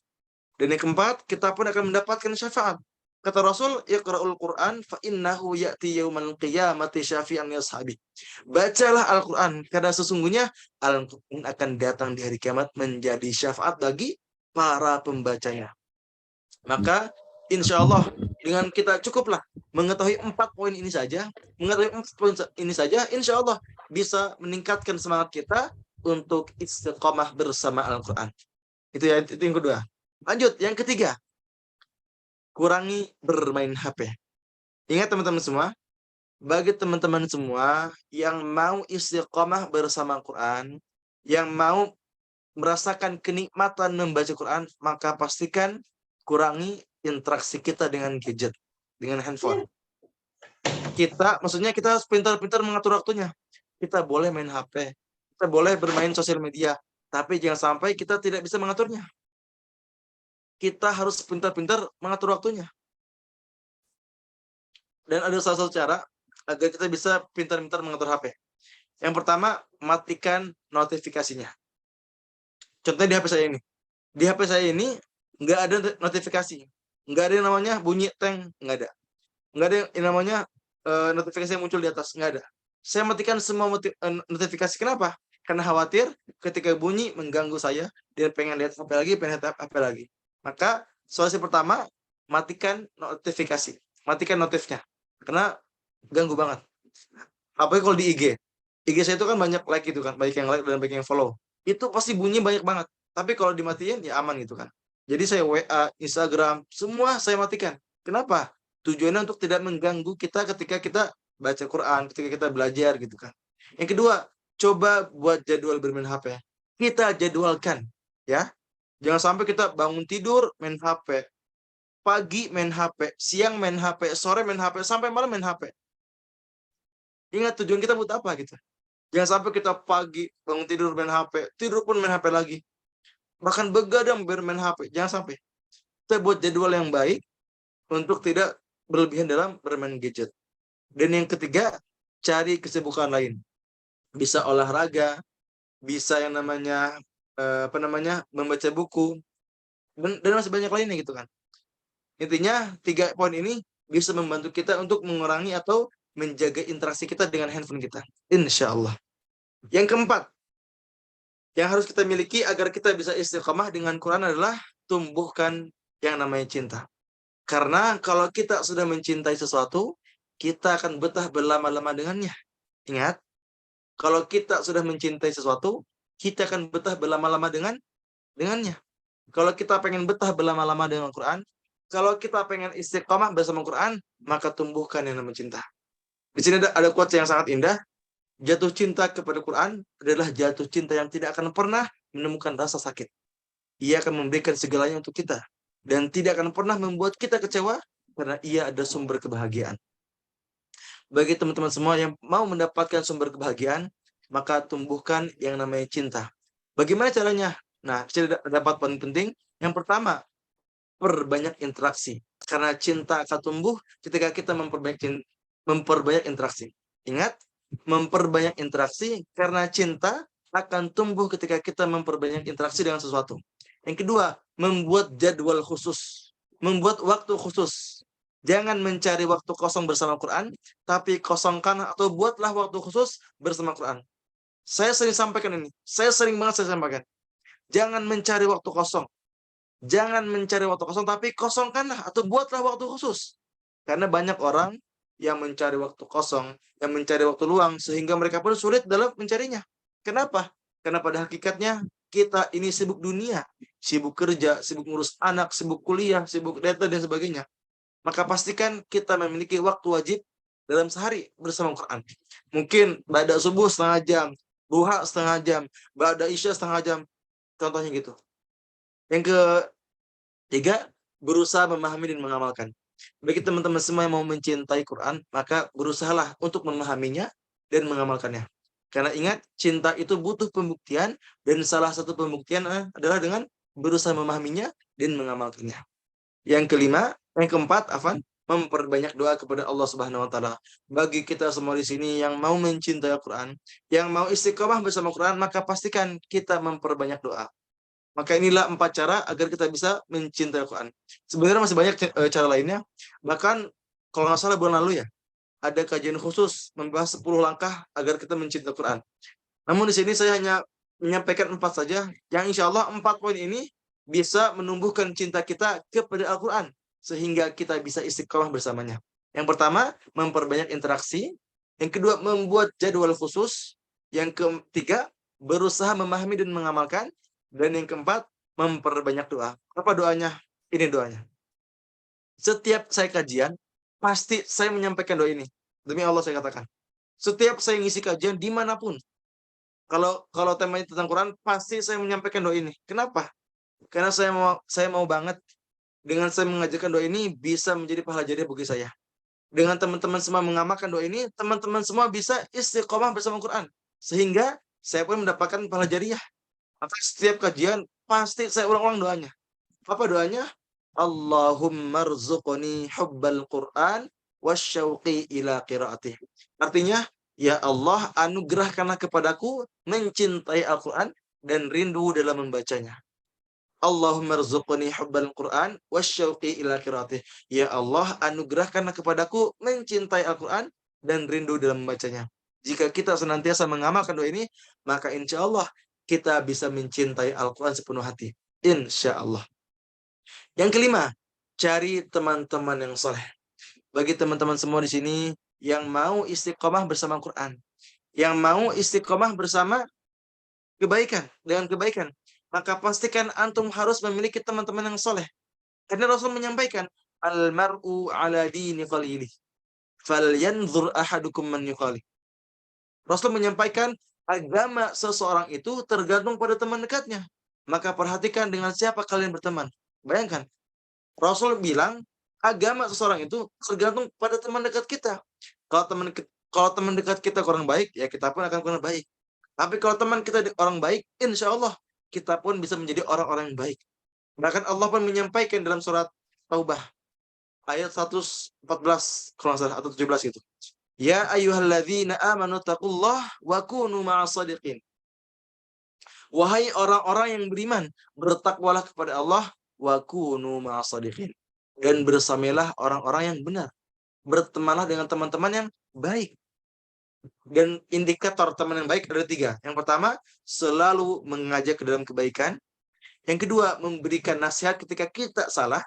Dan yang keempat, kita pun akan mendapatkan syafaat. Kata Rasul, iqra'ul Qur'an fa innahu ya'ti yaumal qiyamati syafi'an li ashabi. Bacalah Al-Quran karena sesungguhnya Al-Quran akan datang di hari kiamat menjadi syafaat bagi para pembacanya. Maka insya Allah dengan kita cukuplah mengetahui 4 poin ini saja, insya Allah bisa meningkatkan semangat kita untuk istiqomah bersama Al-Quran. Itu yang kedua. Lanjut, yang ketiga. Kurangi bermain HP. Ingat teman-teman semua, bagi teman-teman semua yang mau istiqomah bersama Al-Quran, yang mau merasakan kenikmatan membaca Quran, maka pastikan kurangi interaksi kita dengan gadget, dengan handphone. Maksudnya kita harus pintar-pintar mengatur waktunya. Kita boleh main HP, kita boleh bermain sosial media, tapi jangan sampai kita tidak bisa mengaturnya. Kita harus pintar-pintar mengatur waktunya. Dan ada salah satu cara agar kita bisa pintar-pintar mengatur HP. Yang pertama, matikan notifikasinya. Contohnya di HP saya ini. Di HP saya ini nggak ada notifikasi. Nggak ada yang namanya bunyi teng, nggak ada. Nggak ada yang namanya notifikasi yang muncul di atas, nggak ada. Saya matikan semua notifikasi. Kenapa? Karena khawatir ketika bunyi mengganggu saya, dia pengen lihat HP lagi, pengen lihat HP lagi. Maka solusi pertama, matikan notifikasi. Matikan notifnya. Karena ganggu banget. Apalagi kalau di IG. IG saya itu kan banyak like itu kan, baik yang like dan baik yang follow. Itu pasti bunyi banyak banget. Tapi kalau dimatiin ya aman gitu kan. Jadi saya WA, Instagram, semua saya matikan. Kenapa? Tujuannya untuk tidak mengganggu kita ketika kita baca Quran, ketika kita belajar gitu kan. Yang kedua, coba buat jadwal bermain HP. Kita jadwalkan ya. Jangan sampai kita bangun tidur main HP. Pagi main HP, siang main HP, sore main HP, sampai malam main HP. Ingat tujuan kita buat apa gitu. Jangan sampai kita pagi bangun tidur main HP, tidur pun main HP lagi. Bahkan begadang bermain HP, jangan sampai. Kita buat jadwal yang baik untuk tidak berlebihan dalam bermain gadget. Dan yang ketiga, cari kesibukan lain. Bisa olahraga, bisa yang namanya membaca buku, dan masih banyak lainnya gitu kan. Intinya 3 poin ini bisa membantu kita untuk mengurangi atau menjaga interaksi kita dengan handphone kita. Insya Allah. Yang keempat, yang harus kita miliki agar kita bisa istiqamah dengan Quran adalah tumbuhkan yang namanya cinta. Karena kalau kita sudah mencintai sesuatu, kita akan betah berlama-lama dengannya. Ingat, kalau kita sudah mencintai sesuatu, kita akan betah berlama-lama dengannya. Kalau kita pengen betah berlama-lama dengan Quran, kalau kita pengen istiqamah bersama Quran, maka tumbuhkan yang namanya cinta. Di sini ada quotes yang sangat indah. Jatuh cinta kepada Quran adalah jatuh cinta yang tidak akan pernah menemukan rasa sakit. Ia akan memberikan segalanya untuk kita. Dan tidak akan pernah membuat kita kecewa, karena ia ada sumber kebahagiaan. Bagi teman-teman semua yang mau mendapatkan sumber kebahagiaan, maka tumbuhkan yang namanya cinta. Bagaimana caranya? Nah, kita dapat poin penting. Yang pertama, perbanyak interaksi. Karena cinta akan tumbuh ketika kita memperbanyak interaksi. Ingat, memperbanyak interaksi karena cinta akan tumbuh ketika kita memperbanyak interaksi dengan sesuatu. Yang kedua, membuat jadwal khusus. Membuat waktu khusus. Jangan mencari waktu kosong bersama Quran, tapi kosongkan atau buatlah waktu khusus bersama Quran. Saya sering sampaikan ini. Saya sering banget sampaikan. Jangan mencari waktu kosong. Jangan mencari waktu kosong, tapi kosongkanlah atau buatlah waktu khusus. Karena banyak orang yang mencari waktu kosong, yang mencari waktu luang, sehingga mereka pun sulit dalam mencarinya. Kenapa? Karena pada hakikatnya kita ini sibuk dunia, sibuk kerja, sibuk ngurus anak, sibuk kuliah, sibuk data, dan sebagainya. Maka pastikan kita memiliki waktu wajib dalam sehari bersama Quran. Mungkin ba'da subuh setengah jam, duha setengah jam, ba'da isya setengah jam. Contohnya gitu. Yang ketiga, berusaha memahami dan mengamalkan. Bagi teman-teman semua yang mau mencintai Quran, maka berusahalah untuk memahaminya dan mengamalkannya. Karena ingat, cinta itu butuh pembuktian, dan salah satu pembuktian adalah dengan berusaha memahaminya dan mengamalkannya. Yang keempat, memperbanyak doa kepada Allah Subhanahu wa taala. Bagi kita semua di sini yang mau mencintai Al-Qur'an, yang mau istiqomah bersama Quran, maka pastikan kita memperbanyak doa. Maka inilah 4 cara agar kita bisa mencintai Al-Quran. Sebenarnya masih banyak cara lainnya. Bahkan kalau nggak salah bulan lalu ya, ada kajian khusus membahas 10 langkah agar kita mencintai Al-Quran. Namun di sini saya hanya menyampaikan 4 saja, yang insya Allah 4 poin ini bisa menumbuhkan cinta kita kepada Al-Quran, sehingga kita bisa istiqomah bersamanya. Yang pertama, memperbanyak interaksi. Yang kedua, membuat jadwal khusus. Yang ketiga, berusaha memahami dan mengamalkan. Dan yang keempat, memperbanyak doa. Apa doanya? Ini doanya. Setiap saya kajian, pasti saya menyampaikan doa ini. Demi Allah saya katakan. Setiap saya ngisi kajian dimanapun, kalau temanya tentang Quran, pasti saya menyampaikan doa ini. Kenapa? Karena saya mau banget dengan saya mengajarkan doa ini bisa menjadi pahala jariah bagi saya. Dengan teman-teman semua mengamalkan doa ini, teman-teman semua bisa istiqomah bersama Quran. Sehingga saya pun mendapatkan pahala jariah. Maka setiap kajian pasti saya ulang-ulang doanya. Apa doanya? Allahumma rzuqni hubbal Qur'an wasyauqi ila qiraatih. Artinya, ya Allah, anugerahkanlah kepadaku mencintai Al-Quran dan rindu dalam membacanya. Allahumma rzuqni hubbal Qur'an wasyauqi ila qiraatih. Ya Allah, anugerahkanlah kepadaku mencintai Al-Quran dan rindu dalam membacanya. Jika kita senantiasa mengamalkan doa ini, maka insya Allah kita bisa mencintai Al-Quran sepenuh hati. Insya Allah. Yang kelima, cari teman-teman yang soleh. Bagi teman-teman semua di sini yang mau istiqomah bersama Quran, yang mau istiqomah bersama dengan kebaikan, maka pastikan antum harus memiliki teman-teman yang soleh. Karena Rasul menyampaikan, al-mar'u ala dini qalilih, falyanzur ahadukum man yuqalih. Rasul menyampaikan, agama seseorang itu tergantung pada teman dekatnya. Maka perhatikan dengan siapa kalian berteman. Bayangkan, Rasul bilang, agama seseorang itu tergantung pada teman dekat kita. Kalau teman dekat kita kurang baik, ya kita pun akan kurang baik. Tapi kalau teman kita orang baik, insya Allah kita pun bisa menjadi orang-orang yang baik. Bahkan Allah pun menyampaikan dalam surat Taubah ayat 114 kalau nggak salah, atau 17 itu. Ya ayyuhalladzina amanu taqullah wa kunu ma'as shadiqin. Wahai orang-orang yang beriman, bertakwalah kepada Allah, wa kunu ma'as shadiqin. Dan bersamalah orang-orang yang benar. Bertemanlah dengan teman-teman yang baik. Dan indikator teman yang baik ada 3. Yang pertama, selalu mengajak ke dalam kebaikan. Yang kedua, memberikan nasihat ketika kita salah.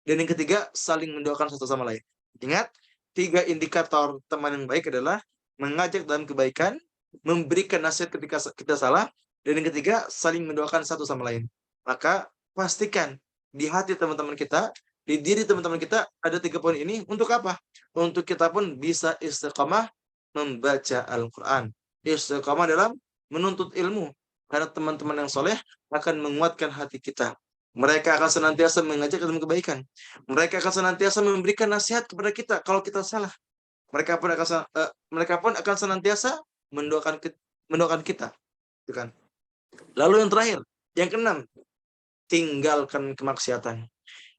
Dan yang ketiga, saling mendoakan satu sama lain. Ingat, 3 indikator teman yang baik adalah mengajak dalam kebaikan, memberikan nasihat ketika kita salah, dan yang ketiga, saling mendoakan satu sama lain. Maka pastikan di hati teman-teman kita, di diri teman-teman kita ada 3 poin ini. Untuk apa? Untuk kita pun bisa istiqamah membaca Al-Quran. Istiqamah dalam menuntut ilmu. Karena teman-teman yang soleh akan menguatkan hati kita. Mereka akan senantiasa mengajak dalam kebaikan. Mereka akan senantiasa memberikan nasihat kepada kita kalau kita salah. Mereka pun akan senantiasa mendoakan kita. Itu kan. Lalu yang terakhir, yang keenam, tinggalkan kemaksiatan.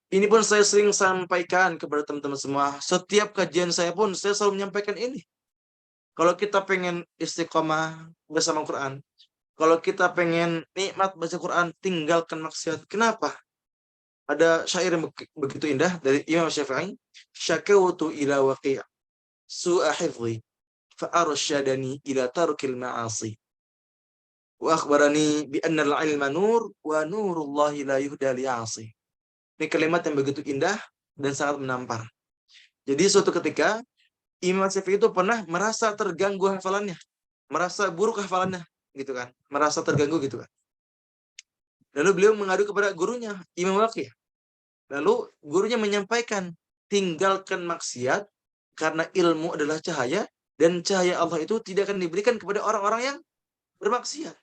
Ini pun saya sering sampaikan kepada teman-teman semua. Setiap kajian saya pun saya selalu menyampaikan ini. Kalau kita pengen istiqomah bersama Quran, kalau kita pengen nikmat baca Quran, tinggalkan maksiat. Kenapa? Ada syair yang begitu indah dari Imam Syafi'i. Syakawtu ila waqi' su'a hifzi fa'arsyadani ila tarkil ma'asi. Wa akhbarani bi anna al-ilma nur wa nurullahi la yuhda li'asi. Ini kalimat yang begitu indah dan sangat menampar. Jadi suatu ketika Imam Syafi'i itu pernah merasa terganggu hafalannya, merasa buruk hafalannya, gitu kan, merasa terganggu gitu kan. Lalu beliau mengadu kepada gurunya, Imam Waqi'. Lalu gurunya menyampaikan, tinggalkan maksiat karena ilmu adalah cahaya dan cahaya Allah itu tidak akan diberikan kepada orang-orang yang bermaksiat.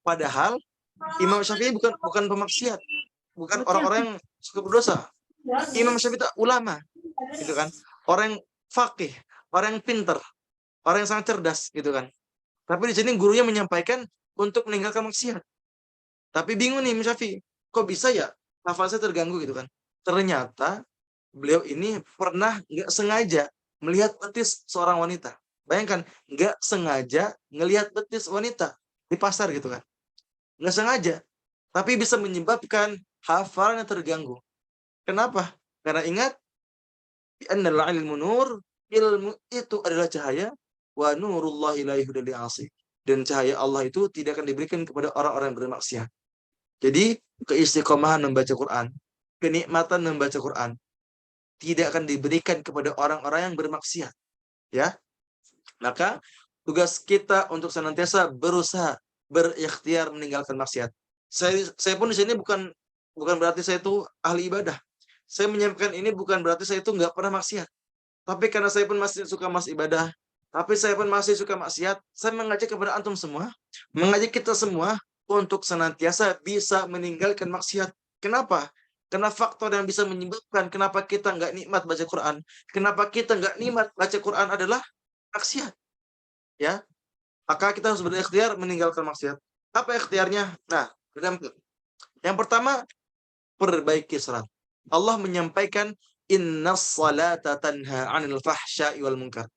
Padahal Imam Syafi'i bukan pemaksiat, bukan orang-orang yang suka berdosa. Imam Syafi'i itu ulama, gitu kan, orang yang faqih, orang yang pintar, orang yang sangat cerdas, gitu kan. Tapi di sini gurunya menyampaikan untuk meninggalkan maksiat. Tapi bingung nih Imam Syafi'i, kok bisa ya hafal saya terganggu gitu kan. Ternyata beliau ini pernah nggak sengaja melihat betis seorang wanita. Bayangkan, nggak sengaja ngelihat betis wanita di pasar gitu kan. Nggak sengaja. Tapi bisa menyebabkan hafalannya terganggu. Kenapa? Karena ingat, annal ilmu nur, ilmu itu adalah cahaya, wa nurullahi la yuhda li'asi. Dan cahaya Allah itu tidak akan diberikan kepada orang-orang yang bermaksiat. Jadi, keistiqomahan membaca Quran, kenikmatan membaca Quran, tidak akan diberikan kepada orang-orang yang bermaksiat. Ya, maka Tugas kita untuk senantiasa berusaha berikhtiar meninggalkan maksiat. Saya pun di sini bukan berarti saya itu ahli ibadah. Saya menyampaikan ini bukan berarti saya itu nggak pernah maksiat. Tapi karena saya pun masih suka ibadah, tapi saya pun masih suka maksiat, saya mengajak kepada antum semua, mengajak kita semua untuk senantiasa bisa meninggalkan maksiat. Kenapa? Karena faktor yang bisa menyebabkan kenapa kita nggak nikmat baca Quran, kenapa kita nggak nikmat baca Quran adalah maksiat. Ya, maka kita harus berikhtiar meninggalkan maksiat. Apa ikhtiarnya? Nah, yang pertama, perbaiki salat. Allah menyampaikan innas salata tanha 'anil fahsya'i wal munkar.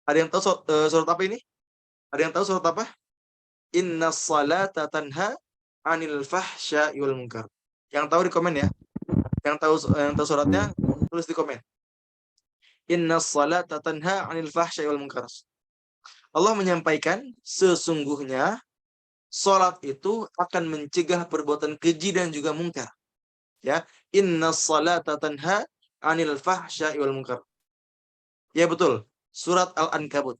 Ada yang tahu surat apa ini? Ada yang tahu surat apa? Innas salata tanha 'anil fahsya'i wal munkar. Yang tahu di komen ya. Yang tahu suratnya tulis di komen. Innas salata tanha 'anil fahsya'i wal munkar. Allah menyampaikan sesungguhnya salat itu akan mencegah perbuatan keji dan juga mungkar. Ya, innas salata tanha 'anil fahsya'i wal munkar. Ya betul, surat Al-Ankabut.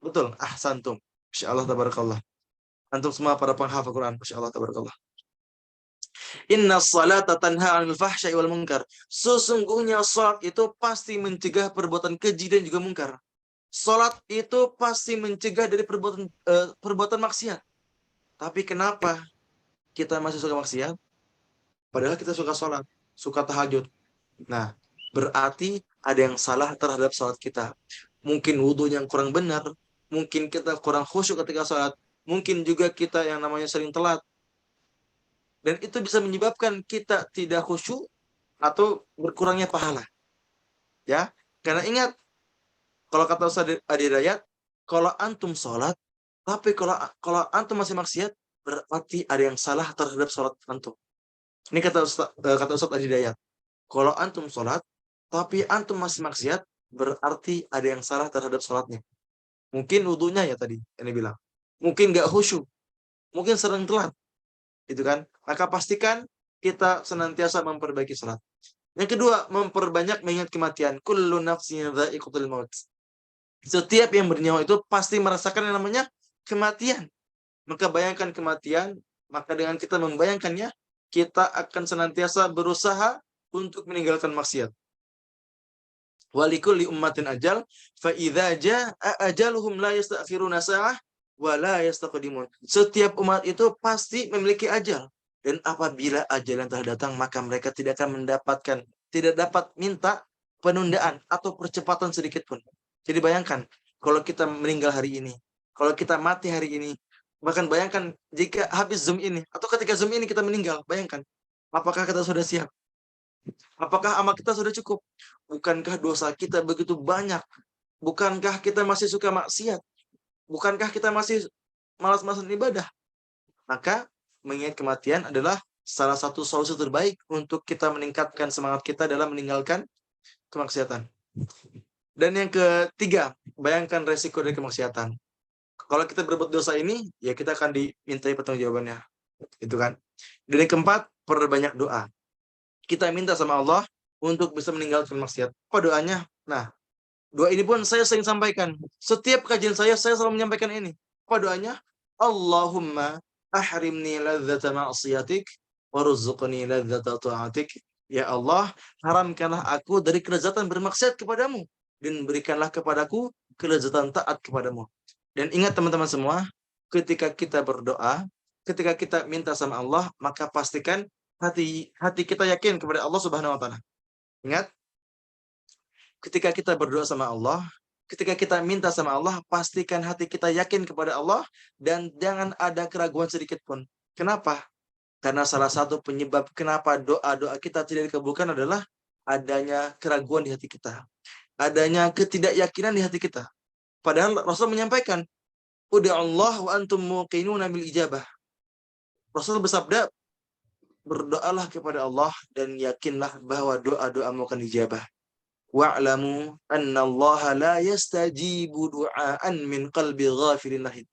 Betul, ahsantum. Masyaallah tabarakallah. Antum semua para penghafal Quran, masyaallah tabarakallah. Innas salata tanha 'anil fahsya'i wal munkar. Sesungguhnya salat itu pasti mencegah perbuatan keji dan juga mungkar. Salat itu pasti mencegah dari perbuatan maksiat. Tapi kenapa kita masih suka maksiat? Padahal kita suka salat, suka tahajud. Nah, berarti ada yang salah terhadap salat kita. Mungkin wudhu yang kurang benar, mungkin kita kurang khusyuk ketika salat, mungkin juga kita yang namanya sering telat. Dan itu bisa menyebabkan kita tidak khusyuk atau berkurangnya pahala. Ya, karena ingat, kalau kata Ustaz Adi Hidayat, kalau antum salat, tapi kalau antum masih maksiat, berarti ada yang salah terhadap salat antum. Ini kata Ustaz Adi Hidayat. Kalau antum salat, tapi antum masih maksiat, berarti ada yang salah terhadap salatnya. Mungkin wudunya ya tadi, ini bilang. Mungkin nggak khusyuk. Mungkin sering telat. Itu kan? Maka pastikan kita senantiasa memperbaiki salat. Yang kedua, memperbanyak mengingat kematian. Kullu nafsin dha'iqatul maut. Setiap yang bernyawa itu pasti merasakan yang namanya kematian. Maka bayangkan kematian, maka dengan kita membayangkannya, kita akan senantiasa berusaha untuk meninggalkan maksiat. Walikulli ummatin ajal, fa idza jaa ajaluhum la yastakhiruna sa'ah wa la yastaqdimun. Setiap umat itu pasti memiliki ajal, dan apabila ajal yang telah datang, maka mereka tidak dapat minta penundaan atau percepatan sedikit pun. Jadi bayangkan, kalau kita meninggal hari ini, kalau kita mati hari ini, bahkan bayangkan jika habis Zoom ini, atau ketika Zoom ini kita meninggal, bayangkan, apakah kita sudah siap? Apakah amal kita sudah cukup? Bukankah dosa kita begitu banyak? Bukankah kita masih suka maksiat? Bukankah kita masih malas-malasan ibadah? Maka mengingat kematian adalah salah satu solusi terbaik untuk kita meningkatkan semangat kita dalam meninggalkan kemaksiatan. Dan yang ketiga, bayangkan resiko dari kemaksiatan. Kalau kita berbuat dosa ini, ya kita akan dimintai pertanggungjawabannya. Itu kan. Dan yang keempat, perbanyak doa. Kita minta sama Allah untuk bisa meninggalkan maksiat. Apa doanya? Nah, doa ini pun saya sering sampaikan. Setiap kajian saya selalu menyampaikan ini. Apa doanya? Allahumma ahrimni ladzata ma'asiyatik warzuqni ladzata ta'atik. Ya Allah, haramkanlah aku dari kelezatan bermaksiat kepadamu dan berikanlah kepadaku kelezatan taat kepadamu. Dan ingat teman-teman semua, ketika kita berdoa, ketika kita minta sama Allah, maka pastikan hati kita yakin kepada Allah Subhanahu wa taala. Ingat, ketika kita berdoa sama Allah, ketika kita minta sama Allah, pastikan hati kita yakin kepada Allah dan jangan ada keraguan sedikit pun. Kenapa? Karena salah satu penyebab kenapa doa-doa kita tidak dikabulkan adalah adanya keraguan di hati kita. Adanya ketidakyakinan di hati kita. Padahal Rasul menyampaikan, "Ud'allah wa antum muqinuna bil ijabah." Rasul bersabda, berdoalah kepada Allah dan yakinlah bahwa doa-doamu akan dijabah. Wa'lamu anna Allah la yastajibu du'aan min qalbi ghafilin lahid.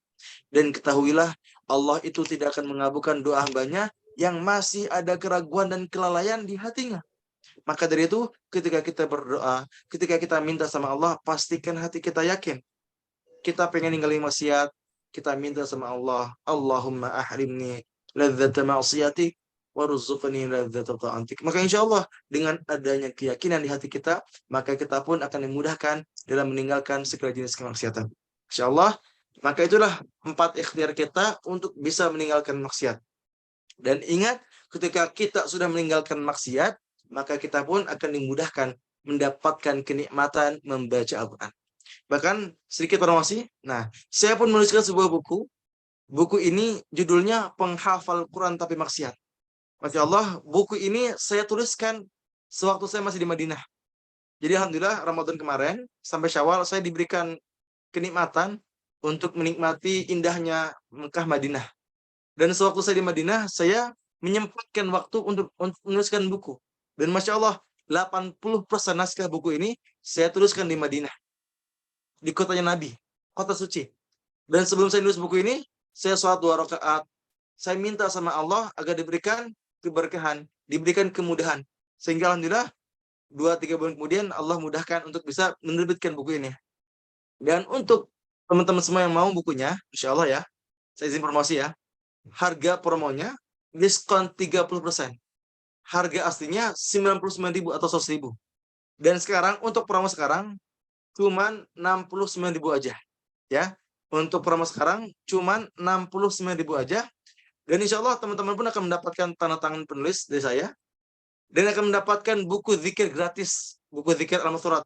Dan ketahuilah Allah itu tidak akan mengabulkan doa hambanya yang masih ada keraguan dan kelalaian di hatinya. Maka dari itu, ketika kita berdoa, ketika kita minta sama Allah, pastikan hati kita yakin. kita pengen ninggalin maksiat, kita minta sama Allah, Allahumma ahrimni ladzata ma'siyatik warzuqni ladzata ta'atik. Maka insya Allah dengan adanya keyakinan di hati kita, maka kita pun akan dimudahkan dalam meninggalkan segala jenis kemaksiatan. Insya Allah, maka itulah 4 ikhtiar kita untuk bisa meninggalkan maksiat. Dan ingat, ketika kita sudah meninggalkan maksiat, maka kita pun akan dimudahkan mendapatkan kenikmatan membaca Al-Quran. Bahkan sedikit promosi, nah, saya pun menuliskan sebuah buku. Buku ini judulnya Penghafal Quran Tapi Maksiat. Masya Allah, buku ini saya tuliskan sewaktu saya masih di Madinah. Jadi alhamdulillah Ramadan kemarin sampai Syawal saya diberikan kenikmatan untuk menikmati indahnya Mekah Madinah. Dan sewaktu saya di Madinah, saya menyempatkan waktu untuk menuliskan buku. Dan Masya Allah, 80% naskah buku ini saya tuliskan di Madinah. Di kotanya Nabi, kota suci. Dan sebelum saya nulis buku ini, saya sholat 2 rakaat. Saya minta sama Allah agar diberikan keberkahan, diberikan kemudahan. Sehingga alhamdulillah 2-3 bulan kemudian Allah mudahkan untuk bisa menerbitkan buku ini. Dan untuk teman-teman semua yang mau bukunya, insya Allah ya, saya izin promosi ya, harga promonya diskon 30%. Harga aslinya 99.000 atau 100.000. Dan sekarang untuk promo sekarang cuman 69.000 aja. Ya. Untuk promo sekarang cuman 69.000 aja. Dan insya Allah teman-teman pun akan mendapatkan tanda tangan penulis dari saya. Dan akan mendapatkan buku zikir gratis. Buku zikir Al-Masurat.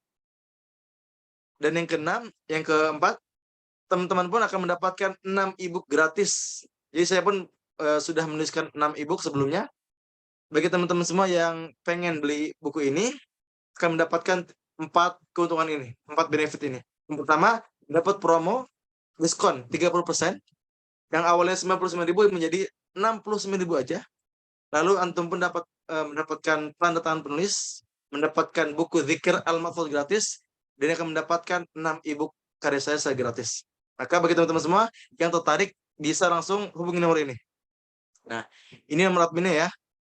Dan yang keempat, teman-teman pun akan mendapatkan 6 e-book gratis. Jadi saya pun sudah menuliskan 6 e-book sebelumnya. Bagi teman-teman semua yang pengen beli buku ini, akan mendapatkan 4 keuntungan ini, 4 benefit ini. Yang pertama, dapat promo diskon 30%. Yang awalnya 99.000 menjadi 69.000 aja. Lalu antum pun dapat mendapatkan tanda tangan penulis, mendapatkan buku zikir Al-Mahfuz gratis, dan akan mendapatkan 6 e-book karya saya gratis. Maka bagi teman-teman semua yang tertarik bisa langsung hubungi nomor ini. Nah, ini nomor adminnya ya.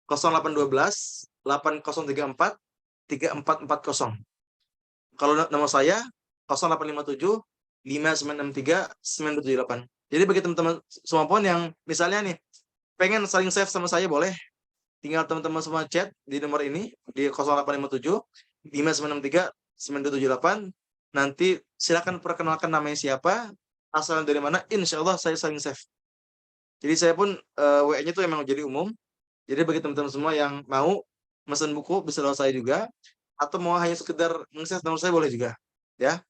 0812 8034 3440. Kalau nomor saya 0857 5963 978. Jadi bagi teman-teman semua pun yang misalnya nih pengen saling save sama saya boleh. Tinggal teman-teman semua chat di nomor ini di 0857 5963 978. Nanti silakan perkenalkan namanya siapa, asalnya dari mana, insya Allah saya saling save. Jadi saya pun WA-nya itu emang jadi umum. Jadi bagi teman-teman semua yang mau pesan buku bisa lewat saya juga, atau mau hanya sekedar mengakses nomor saya boleh juga, ya.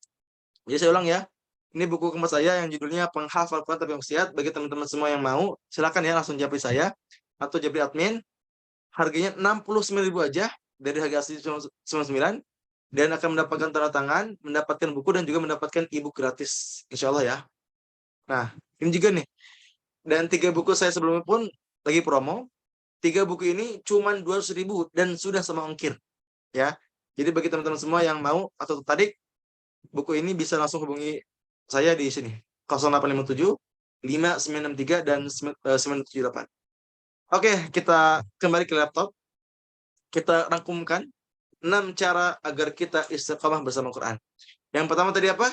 Jadi saya ulang ya, ini buku kemas saya yang judulnya Penghafal Quran Tapi Maksiat. Bagi teman-teman semua yang mau, silakan ya langsung japri saya atau japri admin. Harganya 69.000 aja dari harga asli 99, dan akan mendapatkan tanda tangan, mendapatkan buku, dan juga mendapatkan e-book gratis, insya Allah ya. Nah, ini juga nih. Dan 3 buku saya sebelumnya pun lagi promo. 3 buku ini cuma 200.000 dan sudah sama ongkir. Ya. Jadi bagi teman-teman semua yang mau atau tertarik, buku ini bisa langsung hubungi saya di sini. 0857 5963 dan 978. Oke, kita kembali ke laptop. Kita rangkumkan 6 cara agar kita istiqamah bersama Quran. Yang pertama tadi apa?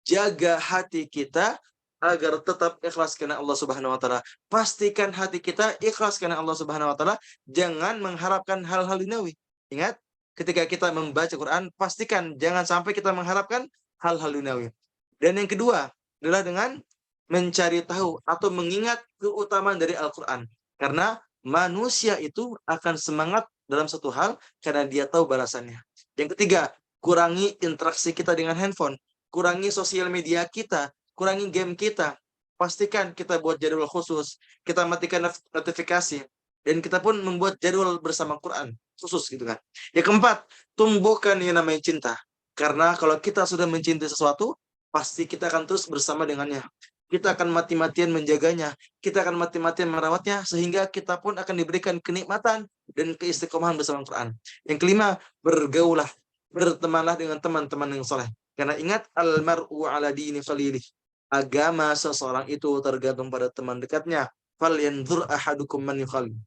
Jaga hati kita agar tetap ikhlas karena Allah Subhanahu wa taala. Pastikan hati kita ikhlas karena Allah Subhanahu wa taala, jangan mengharapkan hal-hal duniawi. Ingat, ketika kita membaca Quran, pastikan jangan sampai kita mengharapkan hal-hal duniawi. Dan yang kedua adalah dengan mencari tahu atau mengingat keutamaan dari Al-Quran. Karena manusia itu akan semangat dalam satu hal karena dia tahu balasannya. Yang ketiga, kurangi interaksi kita dengan handphone, kurangi sosial media kita, kurangi game kita. Pastikan kita buat jadwal khusus, kita matikan notifikasi, dan kita pun membuat jadwal bersama Quran khusus gitu kan. Yang keempat, tumbuhkan yang namanya cinta. Karena kalau kita sudah mencintai sesuatu, pasti kita akan terus bersama dengannya. Kita akan mati-matian menjaganya, kita akan mati-matian merawatnya, sehingga kita pun akan diberikan kenikmatan dan keistiqomahan bersama Quran. Yang kelima, bergaulah, bertemanlah dengan teman-teman yang soleh. Karena ingat, al-mar'u ala dini khalilih. Agama seseorang itu tergantung pada teman dekatnya. Falyanzur ahadukum man yukhalil.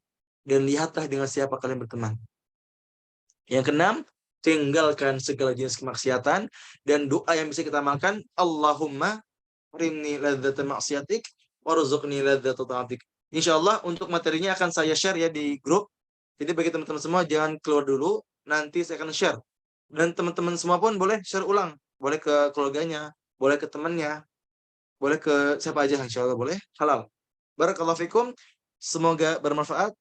Dan lihatlah dengan siapa kalian berteman. Yang keenam, tinggalkan segala jenis kemaksiatan, dan doa yang bisa kita amalkan, Allahumma rimni ladzata maksiatik warzuqni ladzata taatik. Insyaallah untuk materinya akan saya share ya di grup. Jadi bagi teman-teman semua jangan keluar dulu, nanti saya akan share. Dan teman-teman semua pun boleh share ulang, boleh ke keluarganya, boleh ke temannya, boleh ke siapa aja, insyaallah boleh, halal. Barakallahu fikum, semoga bermanfaat.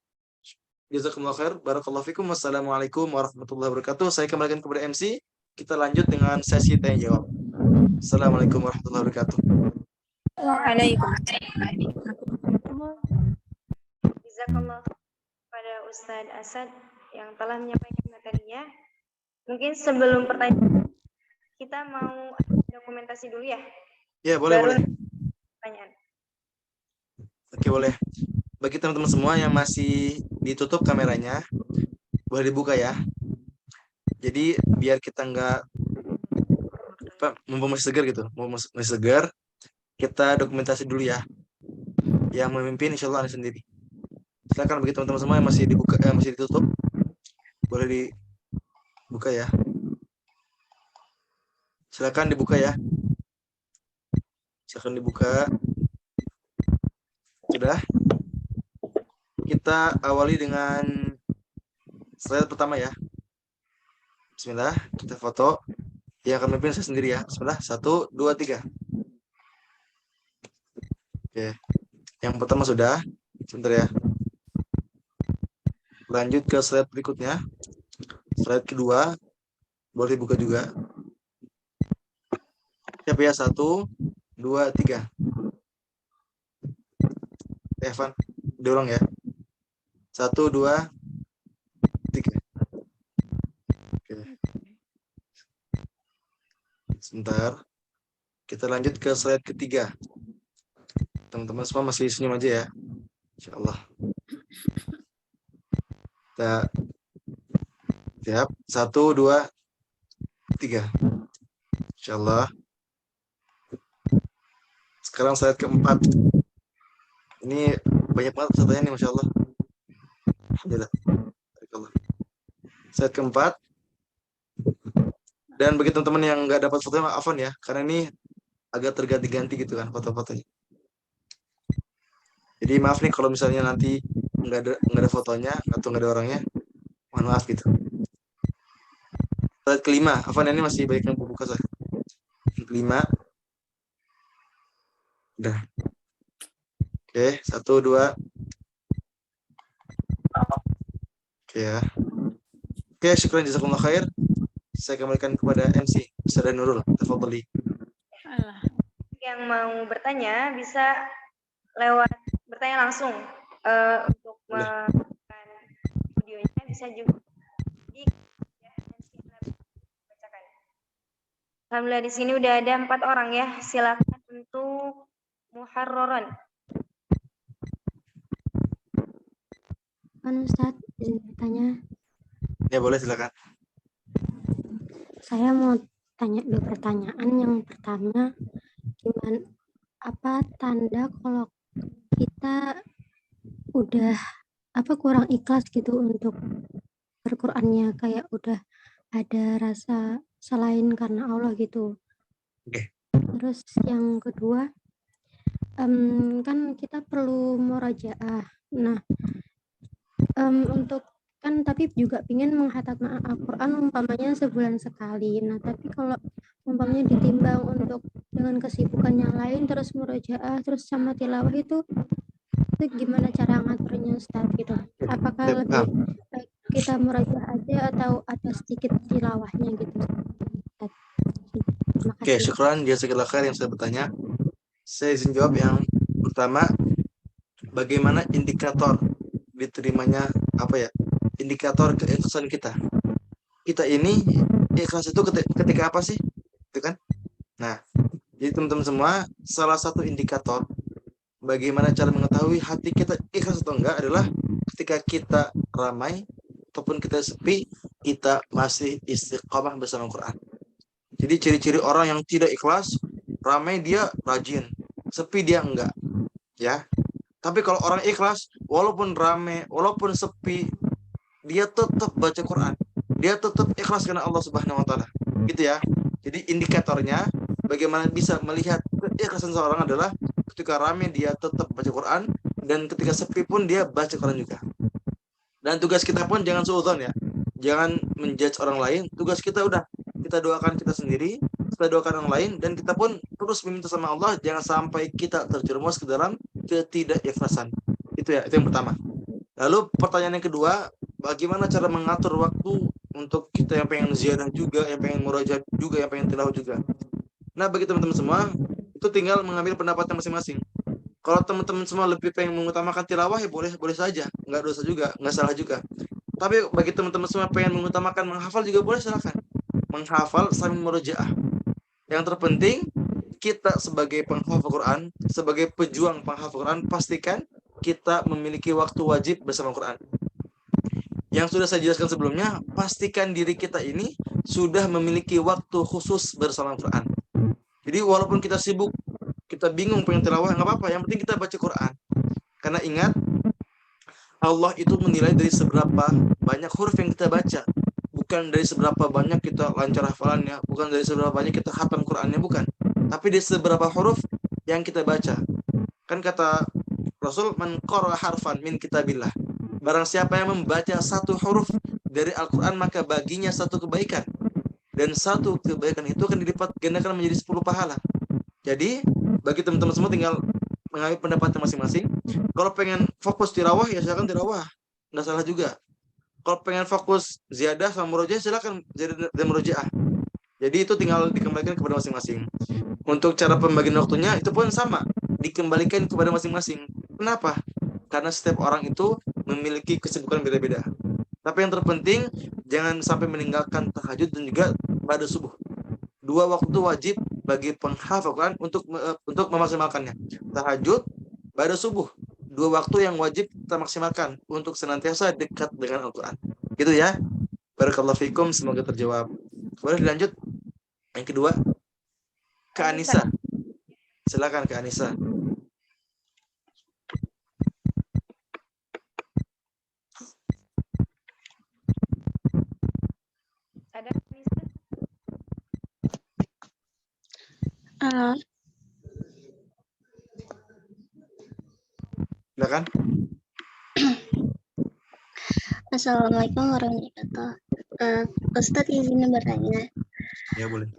Jazakumullah khair. Barakallahu fikum. Wassalamualaikum warahmatullahi wabarakatuh. Saya kembalikan kepada MC. Kita lanjut dengan sesi tanya jawab. Assalamualaikum warahmatullahi wabarakatuh. Jazakallah pada Ustadz Asad yang telah menyampaikan materinya. Mungkin sebelum pertanyaan kita mau dokumentasi dulu ya. Ya, boleh, Baru boleh. Pertanyaan. Oke, boleh. Bagi teman-teman semua yang masih ditutup kameranya, boleh dibuka ya. Jadi biar kita nggak mumpung masih segar gitu, mumpung masih segar, kita dokumentasi dulu ya. Yang memimpin insya Allah Anda sendiri. Silakan bagi teman-teman semua yang masih dibuka, masih ditutup, boleh dibuka ya. Silakan dibuka ya. Silakan dibuka. Sudah. Kita awali dengan slide pertama ya. Bismillah, kita foto. Yang akan memimpin saya sendiri ya. Bismillah, 1, 2, 3. Oke. Yang pertama sudah. Sebentar ya. Lanjut ke slide berikutnya. Slide kedua. Boleh dibuka juga. Siap ya, 1, 2, 3. Evan, diulang ya. 1, 2, 3. Oke. Sebentar. Kita lanjut ke slide ketiga. Teman-teman semua masih senyum aja ya. Insyaallah. Kita siap. 1, 2, 3. Insyaallah. Sekarang slide keempat. Ini banyak banget pesertanya nih, Masya Allah. Alhamdulillah. Slide keempat. Dan bagi teman-teman yang nggak dapat fotonya, maafan ya, karena ini agak terganti-ganti gitu kan foto-fotonya. Jadi maaf nih kalau misalnya nanti nggak ada fotonya atau nggak ada orangnya, mohon maaf gitu. Slide kelima, Afan ini masih banyak yang buka saya. Kelima. Udah. Oke, 1, 2. Oke ya. Oke, syukran jazakumullah khair. Saya kembalikan kepada MC Ustaz Nurul. Tafadhali. Yang mau bertanya bisa lewat bertanya langsung untuk menggunakan videonya bisa juga di bacakan. Alhamdulillah di sini udah ada 4 orang ya. Silakan untuk Muharraron. Kan Ustadz, izin bertanya. Ya boleh silakan. Saya mau tanya 2 pertanyaan. Yang pertama, gimana apa tanda kalau kita udah kurang ikhlas gitu untuk berqurannya, kayak udah ada rasa selain karena Allah gitu. Oke. Terus yang kedua, kan kita perlu murojaah. Nah, untuk kan tapi juga ingin menghatamkan Al-Quran umpamanya sebulan sekali. Nah, tapi kalau umpamanya ditimbang untuk dengan kesibukan yang lain terus murojaah terus sama tilawah itu gimana cara ngaturnya Ustaz gitu? Apakah lebih baik kita murojaah aja atau ada sedikit tilawahnya gitu? Oke, syukran jazakallahu khair yang saya bertanya. Saya izin jawab yang pertama, bagaimana indikator diterimanya indikator keikhlasan kita. Kita ini ikhlas itu ketika apa sih? Itu kan? Nah, jadi teman-teman semua, salah satu indikator bagaimana cara mengetahui hati kita ikhlas atau enggak adalah ketika kita ramai ataupun kita sepi, kita masih istiqamah bersama Al-Quran. Jadi ciri-ciri orang yang tidak ikhlas, ramai dia rajin, sepi dia enggak. Ya. Tapi kalau orang ikhlas, walaupun ramai, walaupun sepi, dia tetap baca Quran. Dia tetap ikhlas karena Allah Subhanahu wa taala. Gitu ya. Jadi indikatornya bagaimana bisa melihat keikhlasan seorang adalah ketika rame dia tetap baca Quran, dan ketika sepi pun dia baca Quran juga. Dan tugas kita pun jangan suudzon ya, jangan menjudge orang lain. Tugas kita udah, kita doakan kita sendiri, kita doakan orang lain, dan kita pun terus meminta sama Allah jangan sampai kita terjerumus ke dalam ketidakikhlasan. Itu ya, itu yang pertama. Lalu pertanyaan yang kedua, bagaimana cara mengatur waktu untuk kita yang pengen ziarah juga, yang pengen murojaah juga, yang pengen tilawah juga. Nah, bagi teman-teman semua, itu tinggal mengambil pendapatnya masing-masing. Kalau teman-teman semua lebih pengen mengutamakan tilawah, ya boleh saja, nggak dosa juga, nggak salah juga. Tapi bagi teman-teman semua pengen mengutamakan menghafal juga boleh, silakan. Menghafal sambil murojaah. Yang terpenting, kita sebagai penghafal Quran, sebagai pejuang penghafal Quran, pastikan kita memiliki waktu wajib bersama Quran. Yang sudah saya jelaskan sebelumnya, pastikan diri kita ini sudah memiliki waktu khusus bersama Quran. Jadi walaupun kita sibuk, kita bingung pengen tilawah, nggak apa-apa, yang penting kita baca Quran. Karena ingat, Allah itu menilai dari seberapa banyak huruf yang kita baca, bukan dari seberapa banyak kita lancar hafalannya, bukan dari seberapa banyak kita khatam Qurannya, bukan. Tapi dari seberapa huruf yang kita baca. Kan kata Rasul, man qara'a harfan min kitabillah. Barang siapa yang membaca satu huruf dari Al-Quran, maka baginya satu kebaikan. Dan satu kebaikan itu akan dilipat gandakan menjadi 10 pahala. Jadi, bagi teman-teman semua tinggal mengambil pendapatnya masing-masing. Kalau pengen fokus tilawah, ya silakan tilawah. Nggak salah juga. Kalau pengen fokus ziyadah sama murojaah, silakan ziyadah dan murojaah. Jadi itu tinggal dikembalikan kepada masing-masing. Untuk cara pembagian waktunya itu pun sama, dikembalikan kepada masing-masing. Kenapa? Karena setiap orang itu memiliki kesibukan beda-beda. Tapi yang terpenting, jangan sampai meninggalkan tahajud dan juga pada subuh. 2 waktu wajib bagi penghafal Quran untuk memaksimalkannya. Tahajud, pada subuh. 2 waktu yang wajib kita maksimalkan untuk senantiasa dekat dengan Al-Quran. Gitu ya. Barakallahu fikum, semoga terjawab. Boleh dilanjut? Yang kedua, ke Anissa. Silakan ke Anissa. Ada Halo. Silakan. Assalamualaikum warahmatullahi wabarakatuh. Ustadz izin bertanya. Ya, boleh.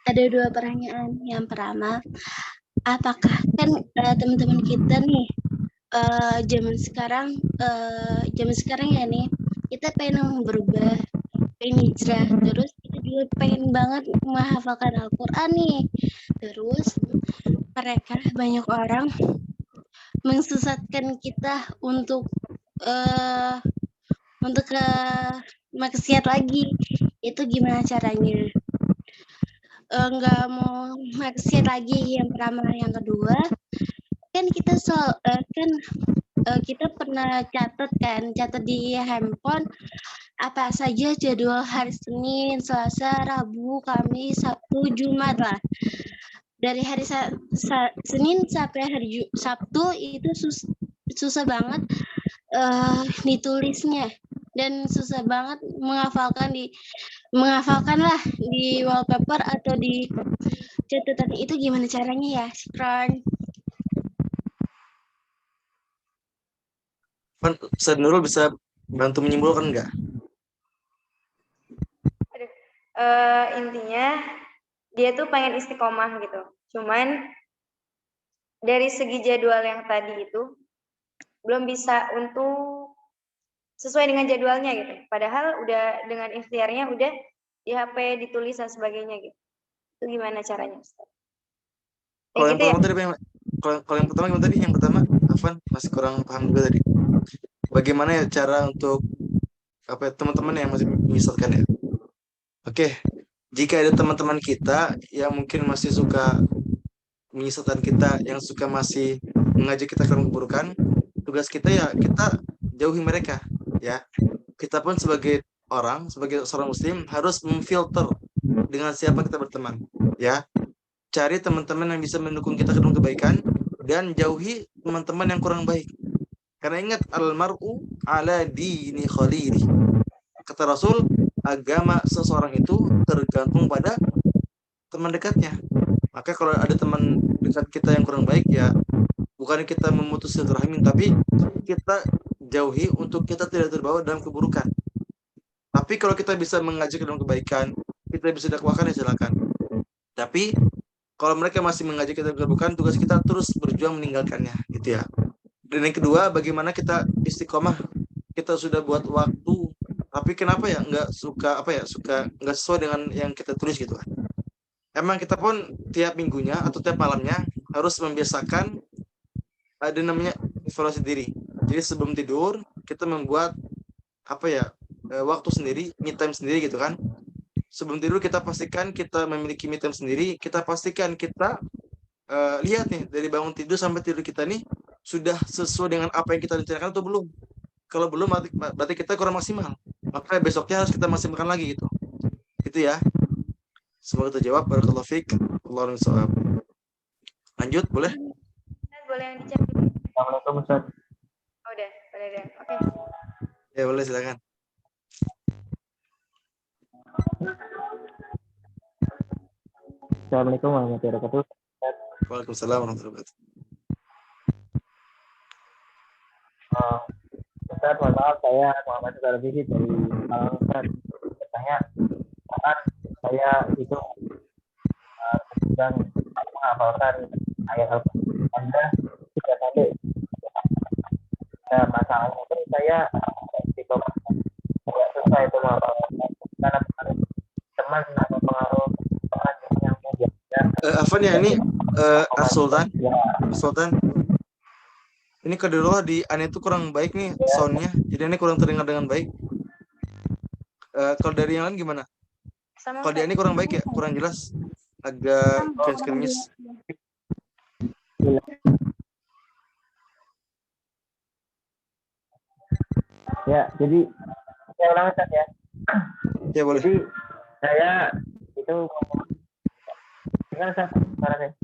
Ada 2 pertanyaan. Yang pertama, apakah kan teman-teman kita nih zaman sekarang ya nih, kita pengen berubah, pengen hijrah, terus kita juga pengen banget menghafalkan Al-Quran nih. Terus mereka banyak orang mensesatkan kita untuk ke maksiat lagi. Itu gimana caranya? Nggak mau maksiat lagi, yang pertama. Yang kedua, kan kita kita pernah catat di handphone apa saja jadwal hari Senin, Selasa, Rabu, Kamis, Sabtu, Jumat lah. Dari hari Senin sampai hari Sabtu itu susah banget ditulisnya, dan susah banget menghafalkan lah di wallpaper atau di catatan. Itu gimana caranya ya? Syukran. Ustaz Nurul bisa bantu menyimpulkan nggak? Intinya dia tuh pengen istiqomah gitu. Cuman dari segi jadwal yang tadi itu belum bisa untuk sesuai dengan jadwalnya gitu. Padahal udah dengan ikhtiarnya udah di HP ditulis dan sebagainya gitu. Itu gimana caranya, Ustaz? Kalau yang Gitu ya? pertama tadi, kalau yang pertama gimana tadi? Yang pertama, Afwan masih kurang paham juga tadi. Bagaimana ya cara untuk teman-teman yang masih menyesatkan ya? Oke, jika ada teman-teman kita yang mungkin masih suka menyesatkan kita, yang suka masih mengajak kita ke keburukan, tugas kita ya kita jauhi mereka ya. Kita pun sebagai seorang muslim harus memfilter dengan siapa kita berteman ya. Cari teman-teman yang bisa mendukung kita ke dalam kebaikan, dan jauhi teman-teman yang kurang baik. Karena ingat, al-mar'u ala dini khalili. Kata Rasul, agama seseorang itu tergantung pada teman dekatnya. Maka kalau ada teman dekat kita yang kurang baik, ya bukan kita memutus silaturahmi, tapi kita jauhi untuk kita tidak terbawa dalam keburukan. Tapi kalau kita bisa mengajak dalam kebaikan, kita bisa dakwahkan, ya silakan. Tapi kalau mereka masih mengajak kita dalam keburukan, tugas kita terus berjuang meninggalkannya, gitu ya. Dan yang kedua, bagaimana kita istiqomah. Kita sudah buat waktu, tapi kenapa ya nggak suka nggak sesuai dengan yang kita tulis gitu kan. Emang kita pun tiap minggunya atau tiap malamnya harus membiasakan ada namanya evaluasi diri. Jadi sebelum tidur kita membuat waktu sendiri, me time sendiri gitu kan. Sebelum tidur kita pastikan kita memiliki me time sendiri. Kita pastikan kita lihat nih dari bangun tidur sampai tidur kita nih sudah sesuai dengan apa yang kita rencanakan atau belum. Kalau belum berarti kita kurang maksimal. Maka besoknya harus kita maksimalkan lagi gitu. Itu ya. Semoga terjawab. Barakallahu fiik. Allahu a'lam. Lanjut, boleh? Boleh yang dicek. Assalamualaikum Ustaz. Oh, udah. Oke. Ya, boleh silakan. Assalamualaikum warahmatullahi wabarakatuh. Waalaikumsalam warahmatullahi wabarakatuh. Ustaz, mohon maaf, saya Muhammad Sukarbihi dari Malang. Ustaz, bertanya, kapan saya itu sedang menghafalkan ayat Al-Quran Anda tidak sampai. Nah, masalahnya itu saya tidak susah itu menghafalkan karena teman atau pengaruh yang menjadinya. Afan ya, ini Sultan. Ya, Sultan. Ini kedengaran di Ane itu kurang baik nih soundnya. Jadi ini kurang terdengar dengan baik. Kalau dari yang lain gimana? Sama Kalau di Ane kurang baik ya, kurang jelas. Agak krimis. ya, jadi saya ulang Ustaz ya. Ya boleh. Jadi saya itu dengar Ustaz suara saya.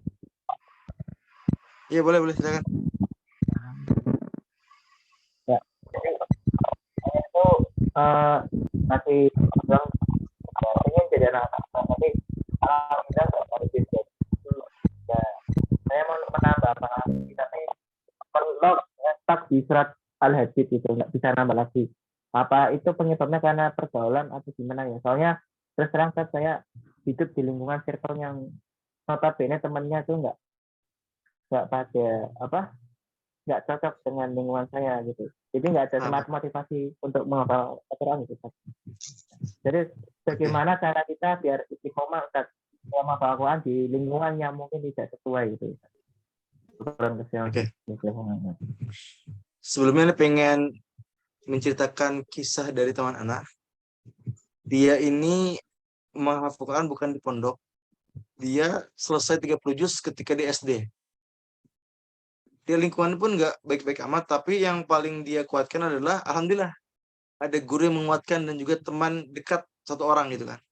Iya boleh silakan. Ya, jadi saya itu masih bilang ingin jadi anak tapi alhamdulillah nggak harus jadi. Ya, saya mau menambah pengalaman tapi perlu stuck di surat Al-Hadid itu nggak bisa nambah lagi. Apa itu penyebabnya karena pergaulan atau gimana ya? Soalnya terus terang saya hidup di lingkungan circle yang notabene temannya tuh nggak nggak cocok dengan lingkungan saya gitu. Jadi nggak ada semangat motivasi untuk menghafal Al-Quran gitu. Jadi bagaimana cara kita biar istiqomah dalam menghafal Al-Quran di lingkungan yang mungkin tidak sesuai gitu. Oke. Sebelumnya ini pengen menceritakan kisah dari teman anak. Dia ini menghafal Quran bukan di pondok. Dia selesai 30 juz ketika di SD. Dia lingkungan pun nggak baik-baik amat, tapi yang paling dia kuatkan adalah alhamdulillah ada guru yang menguatkan dan juga teman dekat satu orang gitu kan.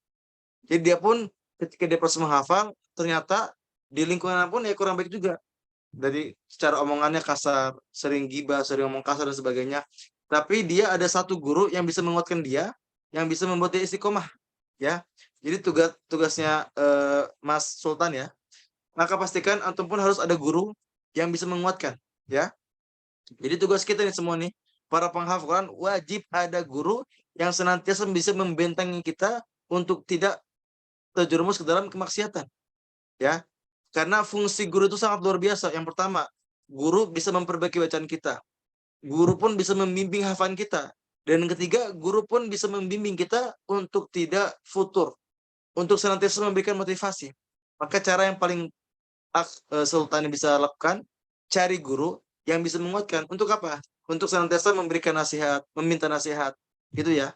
Jadi dia pun ketika dia proses menghafal, ternyata di lingkungan pun ya kurang baik juga. Dari secara omongannya kasar, sering gibah, sering ngomong kasar dan sebagainya. Tapi dia ada satu guru yang bisa menguatkan dia, yang bisa membuat dia istiqomah, ya. Jadi tugasnya Mas Sultan ya. Maka pastikan antum pun harus ada guru yang bisa menguatkan, ya. Jadi tugas kita nih semua nih, para penghafal Quran wajib ada guru yang senantiasa bisa membentengi kita untuk tidak terjerumus ke dalam kemaksiatan, ya. Karena fungsi guru itu sangat luar biasa. Yang pertama, guru bisa memperbaiki bacaan kita. Guru pun bisa membimbing hafalan kita. Dan yang ketiga, guru pun bisa membimbing kita untuk tidak futur, untuk senantiasa memberikan motivasi. Maka cara yang paling Sultan bisa lakukan, cari guru yang bisa menguatkan. Untuk apa? Untuk senantiasa memberikan nasihat, meminta nasihat. Gitu ya.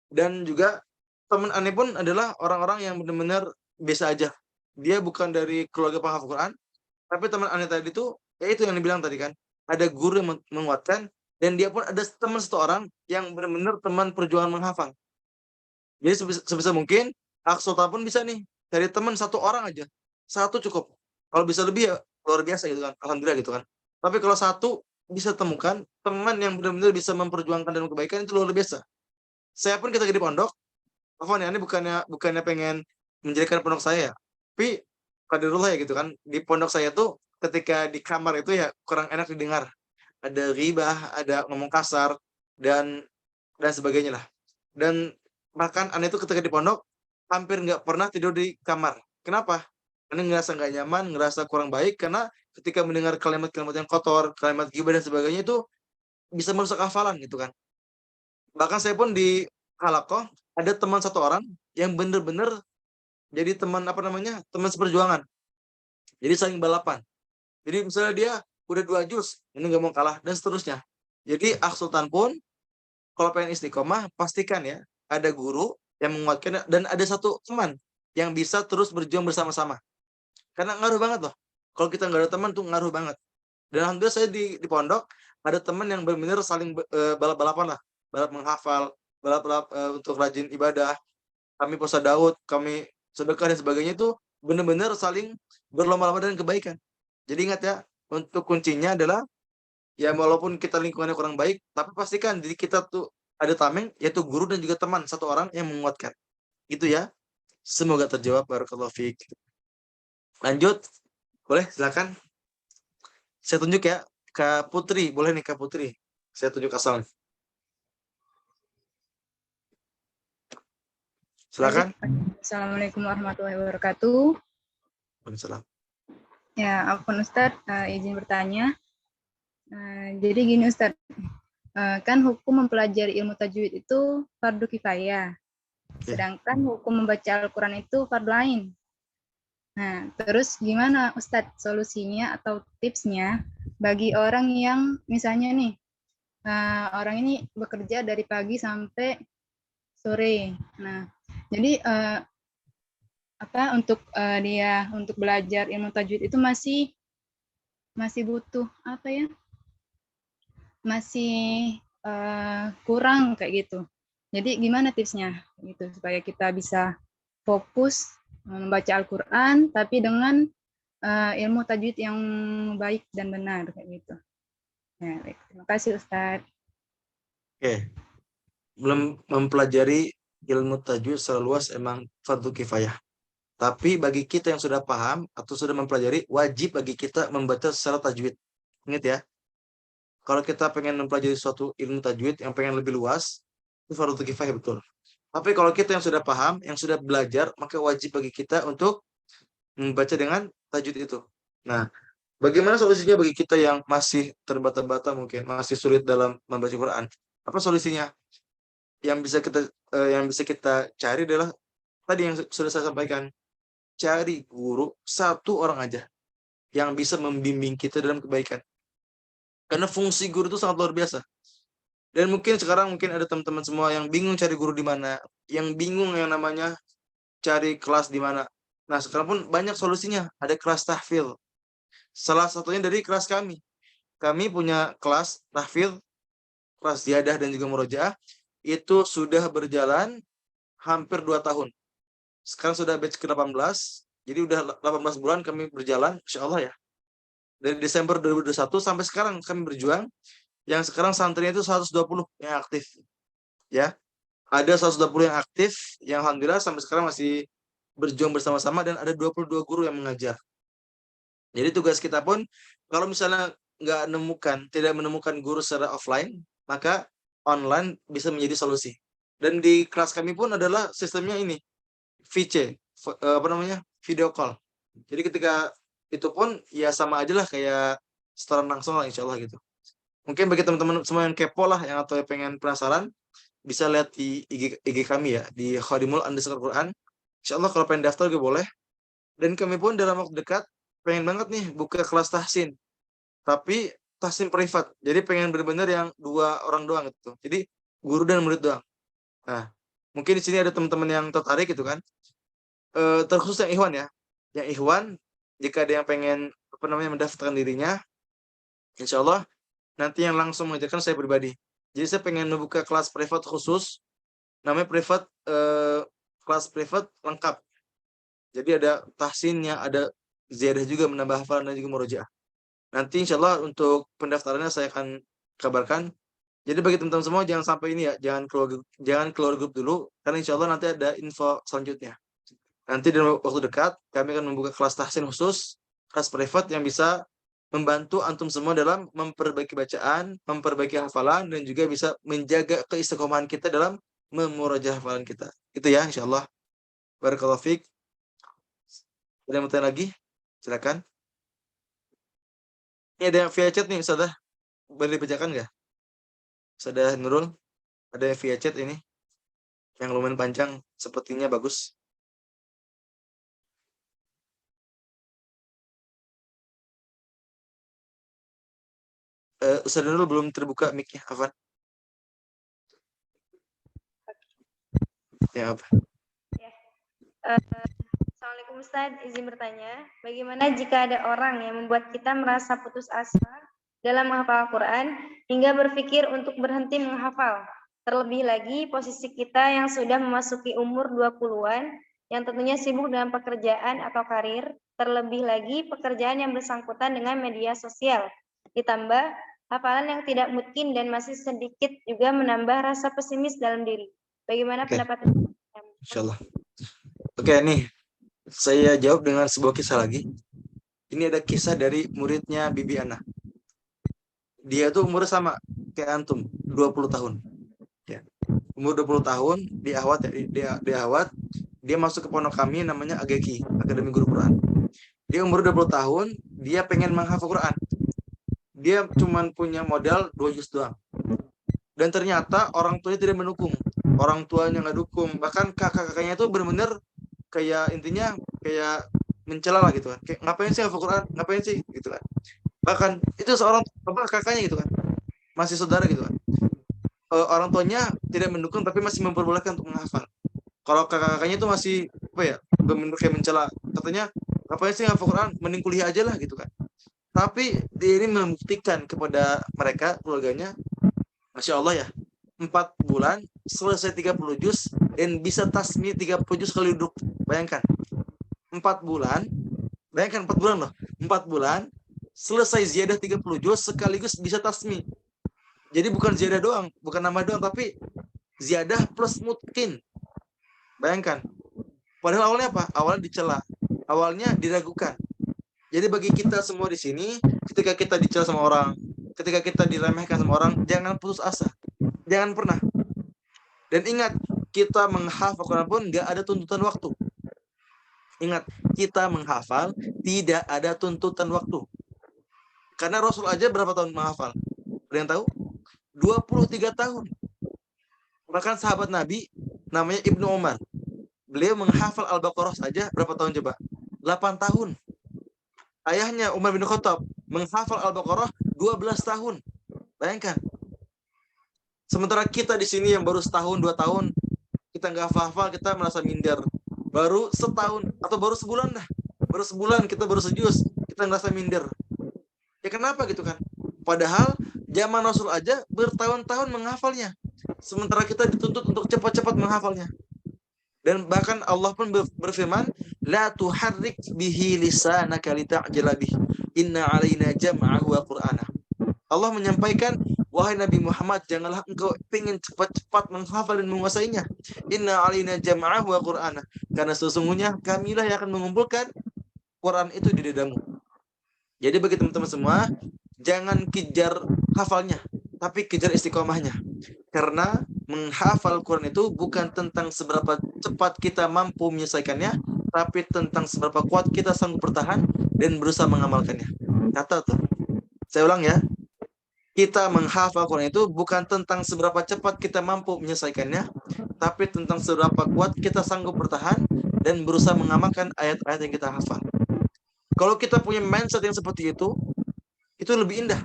Dan juga teman Ane pun adalah orang-orang yang benar-benar biasa aja. Dia bukan dari keluarga penghafal Quran, tapi teman Ane tadi itu, ya itu yang dibilang tadi kan, ada guru yang menguatkan, dan dia pun ada teman satu orang yang benar-benar teman perjuangan menghafal. Jadi sebisa mungkin, Sultan pun bisa nih, dari teman satu orang aja, satu cukup. Kalau bisa lebih ya luar biasa gitu kan, alhamdulillah gitu kan. Tapi kalau satu bisa temukan teman yang benar-benar bisa memperjuangkan dalam kebaikan, itu luar biasa. Saya pun ketika di pondok, ini bukannya pengen menjadikan pondok saya. Tapi qadarullah ya gitu kan. Di pondok saya tuh ketika di kamar itu ya kurang enak didengar. Ada ghibah, ada ngomong kasar dan sebagainya lah. Dan bahkan aneh itu ketika di pondok hampir nggak pernah tidur di kamar. Kenapa? Karena ngerasa nggak nyaman, ngerasa kurang baik karena ketika mendengar kalimat-kalimat yang kotor, kalimat ghibah dan sebagainya itu bisa merusak hafalan gitu kan. Bahkan saya pun di halaqah ada teman satu orang yang bener-bener jadi teman apa namanya teman seperjuangan. Jadi saling balapan. Jadi misalnya dia udah 2 juz, ini nggak mau kalah dan seterusnya. Jadi akh sultan pun kalau pengen istiqomah pastikan ya ada guru yang menguatkan dan ada satu teman yang bisa terus berjuang bersama-sama. Karena ngaruh banget loh. Kalau kita nggak ada teman tuh ngaruh banget. Dan alhamdulillah saya di pondok ada teman yang benar-benar saling balap-balapan lah, balap menghafal, balap-balap untuk rajin ibadah. Kami puasa Daud, kami sedekah dan sebagainya itu benar-benar saling berlomba-lomba dengan kebaikan. Jadi ingat ya, untuk kuncinya adalah ya walaupun kita lingkungannya kurang baik, tapi pastikan diri kita tuh ada tameng, yaitu guru dan juga teman satu orang yang menguatkan. Itu ya. Semoga terjawab. Barakallahu fiik. Lanjut, boleh silakan. Saya tunjuk ya, Kak Putri, boleh nih Kak Putri. Saya tunjuk asalnya. Silakan. Assalamualaikum warahmatullahi wabarakatuh. Waalaikumsalam. Ya, Afwan Ustadz, izin bertanya. Jadi gini Ustadz, kan hukum mempelajari ilmu tajwid itu fardu kifayah, sedangkan hukum membaca Al-Quran itu fardu ain. Nah, terus gimana Ustadz solusinya atau tipsnya bagi orang yang misalnya nih, orang ini bekerja dari pagi sampai sore. Nah, jadi untuk dia untuk belajar ilmu tajwid itu masih butuh apa ya? Masih kurang kayak gitu. Jadi gimana tipsnya gitu supaya kita bisa fokus membaca Al-Qur'an tapi dengan ilmu tajwid yang baik dan benar kayak gitu. Ya, baik. Terima kasih Ustadz. Oke. Belum mempelajari ilmu tajwid secara luas emang fardu kifayah. Tapi bagi kita yang sudah paham atau sudah mempelajari, wajib bagi kita membaca secara tajwid. Ingat ya, kalau kita pengen mempelajari suatu ilmu tajwid yang pengen lebih luas, itu fardu kifayah betul. Tapi kalau kita yang sudah paham, yang sudah belajar, maka wajib bagi kita untuk membaca dengan tajwid itu. Nah, bagaimana solusinya bagi kita yang masih terbata-bata mungkin, masih sulit dalam membaca Quran? Apa solusinya? Yang bisa kita cari adalah tadi yang sudah saya sampaikan. Cari guru satu orang aja yang bisa membimbing kita dalam kebaikan. Karena fungsi guru itu sangat luar biasa. Dan mungkin sekarang ada teman-teman semua yang bingung cari guru di mana, yang bingung yang namanya cari kelas di mana. Nah, sekarang pun banyak solusinya. Ada kelas tahfidz. Salah satunya dari kelas kami. Kami punya kelas tahfidz, kelas ziyadah dan juga murojaah. Itu sudah berjalan hampir 2 tahun. Sekarang sudah batch ke-18, jadi udah 18 bulan kami berjalan, insya Allah ya. Dari Desember 2021 sampai sekarang kami berjuang, yang sekarang santrinya itu 120 yang aktif. Ya, ada 120 yang aktif, yang alhamdulillah sampai sekarang masih berjuang bersama-sama, dan ada 22 guru yang mengajar. Jadi tugas kita pun, kalau misalnya tidak menemukan guru secara offline, maka online bisa menjadi solusi. Dan di kelas kami pun adalah sistemnya ini, VC, video call. Jadi ketika itu pun ya sama aja lah kayak setoran langsung lah insya Allah gitu. Mungkin bagi teman-teman semua yang kepo lah, yang atau yang pengen penasaran, bisa lihat di IG kami ya, di Khadimul_Quran. Insya Allah kalau pengen daftar juga boleh. Dan kami pun dalam waktu dekat pengen banget nih buka kelas tahsin. Tapi tahsin privat. Jadi pengen benar-benar yang 2 orang doang gitu. Jadi guru dan murid doang. Nah, mungkin di sini ada teman-teman yang tertarik gitu kan. Terkhusus yang ikhwan ya. Yang ikhwan, jika ada yang pengen mendaftarkan dirinya, insya Allah nanti yang langsung mengajarkan saya pribadi. Jadi saya pengen membuka kelas privat khusus, namanya kelas privat lengkap. Jadi ada tahsinnya, ada ziyadah juga, menambah hafalan dan juga murojaah. Nanti insya Allah untuk pendaftarannya saya akan kabarkan. Jadi bagi teman-teman semua jangan sampai ini ya, jangan keluar grup dulu, karena insya Allah nanti ada info selanjutnya. Nanti dalam waktu dekat kami akan membuka kelas tahsin khusus, kelas privat yang bisa membantu antum semua dalam memperbaiki bacaan, memperbaiki hafalan, dan juga bisa menjaga keistiqomahan kita dalam memurajaah hafalan kita. Itu ya, insyaallah. Barakallahu fiik. Ada yang mau tanya lagi? Silakan. Ini ada yang via chat nih, Ustazah. Boleh dibacakan nggak? Ustazah Nurul, ada yang via chat ini yang lumayan panjang, sepertinya bagus. Ustaz Nurul belum terbuka mic-nya, Afan. Ya, apa? Assalamualaikum Ustaz, izin bertanya, bagaimana jika ada orang yang membuat kita merasa putus asa dalam menghafal Al-Quran hingga berpikir untuk berhenti menghafal? Terlebih lagi posisi kita yang sudah memasuki umur 20-an, yang tentunya sibuk dengan pekerjaan atau karir, terlebih lagi pekerjaan yang bersangkutan dengan media sosial. Ditambah hafalan yang tidak mungkin dan masih sedikit juga menambah rasa pesimis dalam diri. Bagaimana pendapat Anda? Insyaallah. Oke, nih saya jawab dengan sebuah kisah lagi. Ini ada kisah dari muridnya Bibi Ana. Dia tuh umur sama kayak antum, 20 tahun. Ya. Umur 20 tahun, dia awat, dia masuk ke pondok kami namanya AGQ, Akademi Guru Quran. Dia umur 20 tahun, dia pengen menghafal Quran. Dia cuman punya modal 2 juz doang. Dan ternyata orang tuanya tidak mendukung. Orang tuanya nggak dukung. Bahkan kakak-kakaknya itu benar-benar kayak intinya kayak mencela lah gitu kan. Kayak ngapain sih hafal Quran? Ngapain sih gitu kan. Bahkan itu seorang kakaknya gitu kan. Masih saudara gitu kan. Orang tuanya tidak mendukung tapi masih memperbolehkan untuk menghafal. Kalau kakak-kakaknya itu masih apa ya? Benar-benar kayak mencela. Katanya ngapain sih hafal Quran? Mending kuliah aja lah gitu kan. Tapi dia ini membuktikan kepada mereka keluarganya, Masya Allah ya, 4 bulan selesai 30 juz dan bisa tasmi 30 juz sekali duduk. Bayangkan 4 bulan, bayangkan 4 bulan loh, 4 bulan selesai ziyadah 30 juz sekaligus bisa tasmi. Jadi bukan ziyadah doang, bukan nambah doang, tapi ziyadah plus mutkin. Bayangkan, padahal awalnya apa? Awalnya dicela, awalnya diragukan. Jadi bagi kita semua di sini, ketika kita dicela sama orang, ketika kita diremehkan sama orang, jangan putus asa. Jangan pernah. Dan ingat, kita menghafal Quran pun nggak ada tuntutan waktu. Ingat, kita menghafal tidak ada tuntutan waktu. Karena Rasul aja berapa tahun menghafal? Ada yang tahu? 23 tahun. Bahkan sahabat Nabi, namanya Ibnu Umar. Beliau menghafal Al-Baqarah saja berapa tahun coba? 8 tahun. Ayahnya Umar bin Khattab menghafal Al-Baqarah 12 tahun. Bayangkan. Sementara kita di sini yang baru setahun, 2 tahun, kita nggak hafal, kita merasa minder. Baru setahun atau baru sebulan dah. Baru sebulan kita baru sejuz, kita ngerasa minder. Ya kenapa gitu kan? Padahal zaman Rasul aja bertahun-tahun menghafalnya. Sementara kita dituntut untuk cepat-cepat menghafalnya. Dan bahkan Allah pun berfirman, la tuharrik bihi lisanaka lita'jala bih. Inna 'alaina jam'ahu wa qur'ana. Allah menyampaikan, wahai Nabi Muhammad, janganlah engkau ingin cepat-cepat menghafal dan menguasainya. Inna 'alaina jam'ahu wa qur'ana. Karena sesungguhnya kamilah yang akan mengumpulkan Quran itu di dadamu. Jadi bagi teman-teman semua, jangan kejar hafalnya, tapi kejar istiqomahnya. Karena menghafal Quran itu bukan tentang seberapa cepat kita mampu menyelesaikannya, tapi tentang seberapa kuat kita sanggup bertahan dan berusaha mengamalkannya. Kata tuh. Saya ulang ya. Kita menghafal Quran itu bukan tentang seberapa cepat kita mampu menyelesaikannya, tapi tentang seberapa kuat kita sanggup bertahan dan berusaha mengamalkan ayat-ayat yang kita hafal. Kalau kita punya mindset yang seperti itu lebih indah.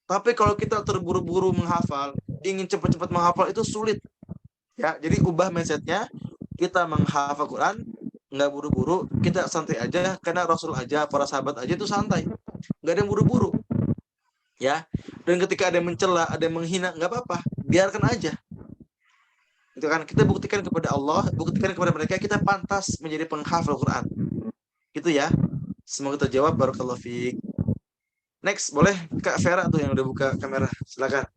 Tapi kalau kita terburu-buru menghafal, ingin cepat-cepat menghafal, itu sulit. Ya, jadi ubah mindsetnya. Kita menghafal Quran, nggak buru-buru, kita santai aja. Karena Rasul aja, para sahabat aja itu santai, nggak ada yang buru-buru. Ya, dan ketika ada yang mencela, ada yang menghina, nggak apa-apa, biarkan aja. Itu kan kita buktikan kepada Allah, buktikan kepada mereka kita pantas menjadi penghafal Quran. Gitu ya. Semoga terjawab. Barakallahu fiik. Next, boleh Kak Vera tuh yang udah buka kamera. Silakan.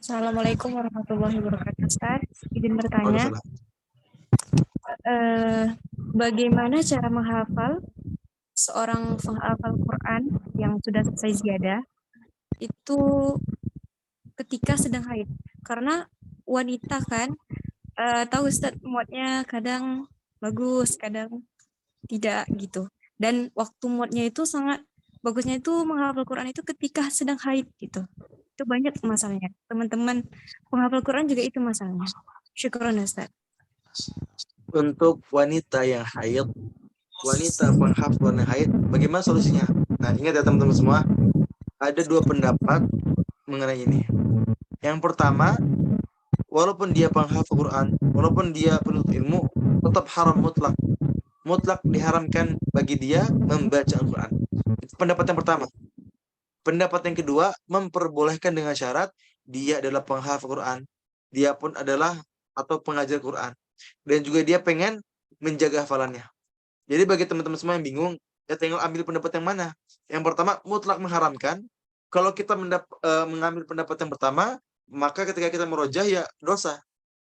Assalamualaikum warahmatullahi wabarakatuh, Ustaz. Izin bertanya, Waalaikumsalam. bagaimana cara menghafal seorang penghafal Quran yang sudah selesai ziyadah itu ketika sedang haid? Karena wanita kan, tahu Ustaz, moodnya kadang bagus, kadang tidak gitu. Dan waktu moodnya itu sangat bagusnya itu menghafal Quran itu ketika sedang haid gitu. Itu banyak masalahnya. Teman-teman penghafal Quran juga itu masalahnya. Syukron Ustaz. Untuk wanita yang haid, wanita penghafal yang haid, bagaimana solusinya? Nah, ingat ya teman-teman semua, ada dua pendapat mengenai ini. Yang pertama, walaupun dia penghafal Quran, walaupun dia penuntut ilmu, tetap haram mutlak. Mutlak diharamkan bagi dia membaca Al-Quran. Itu pendapat yang pertama. Pendapat yang kedua, memperbolehkan dengan syarat dia adalah penghafal Quran. Dia pun adalah atau pengajar Quran. Dan juga dia pengen menjaga hafalannya. Jadi bagi teman-teman semua yang bingung, ya tinggal ambil pendapat yang mana. Yang pertama, mutlak mengharamkan. Kalau kita mengambil pendapat yang pertama, maka ketika kita merojah ya dosa.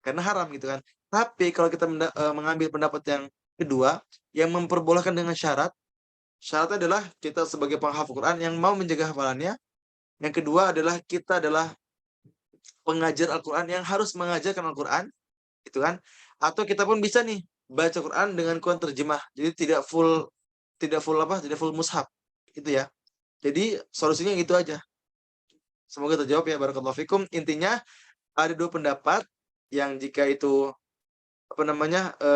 Karena haram gitu kan. Tapi kalau kita mengambil pendapat yang kedua, yang memperbolehkan dengan syarat, syaratnya adalah kita sebagai penghafal Quran yang mau menjaga hafalannya. Yang kedua adalah kita adalah pengajar Al-Quran yang harus mengajarkan Al-Quran, gitu kan? Atau kita pun bisa nih baca Quran dengan Quran terjemah. Jadi tidak full mushaf, gitu ya. Jadi solusinya gitu aja. Semoga terjawab ya, barakallahu fikum. Intinya ada dua pendapat yang jika itu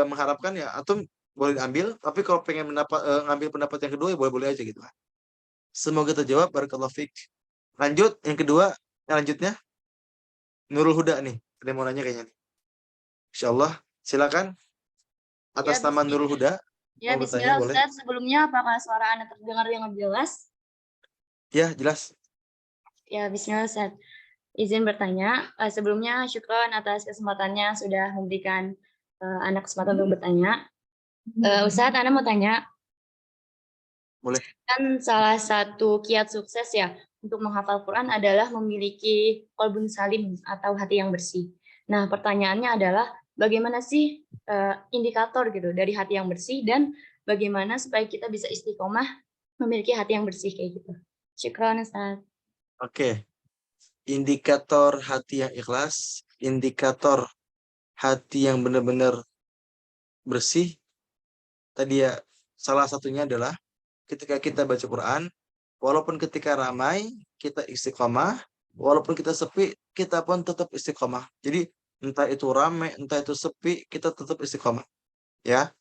mengharapkan ya atau boleh diambil, tapi kalau pengen ngambil pendapat yang kedua ya boleh-boleh aja gitu kan. Semoga terjawab, barakallahu fik. Lanjut yang kedua, yang lanjutnya Nurul Huda nih. Ada yang mau nanya kayaknya nih. Insyaallah, silakan. Atas nama Nurul Huda. Ya, mau bertanya, bismillah boleh. Ustaz. Sebelumnya apakah suara Anda terdengar dengan jelas? Ya, jelas. Ya, bismillah Ustaz. Izin bertanya, sebelumnya syukron atas kesempatannya sudah memberikan anak kesempatan untuk bertanya. Ustaz, Anda mau tanya. Boleh. Kan salah satu kiat sukses ya untuk menghafal Quran adalah memiliki qalbun salim atau hati yang bersih. Nah, pertanyaannya adalah bagaimana sih indikator gitu dari hati yang bersih dan bagaimana supaya kita bisa istiqomah memiliki hati yang bersih kayak gitu. Syukron Ustaz. Oke. Indikator hati yang ikhlas, indikator hati yang benar-benar bersih. Tadi ya salah satunya adalah ketika kita baca Quran, walaupun ketika ramai kita istiqomah, walaupun kita sepi kita pun tetap istiqomah. Jadi entah itu ramai, entah itu sepi, kita tetap istiqomah. Ya,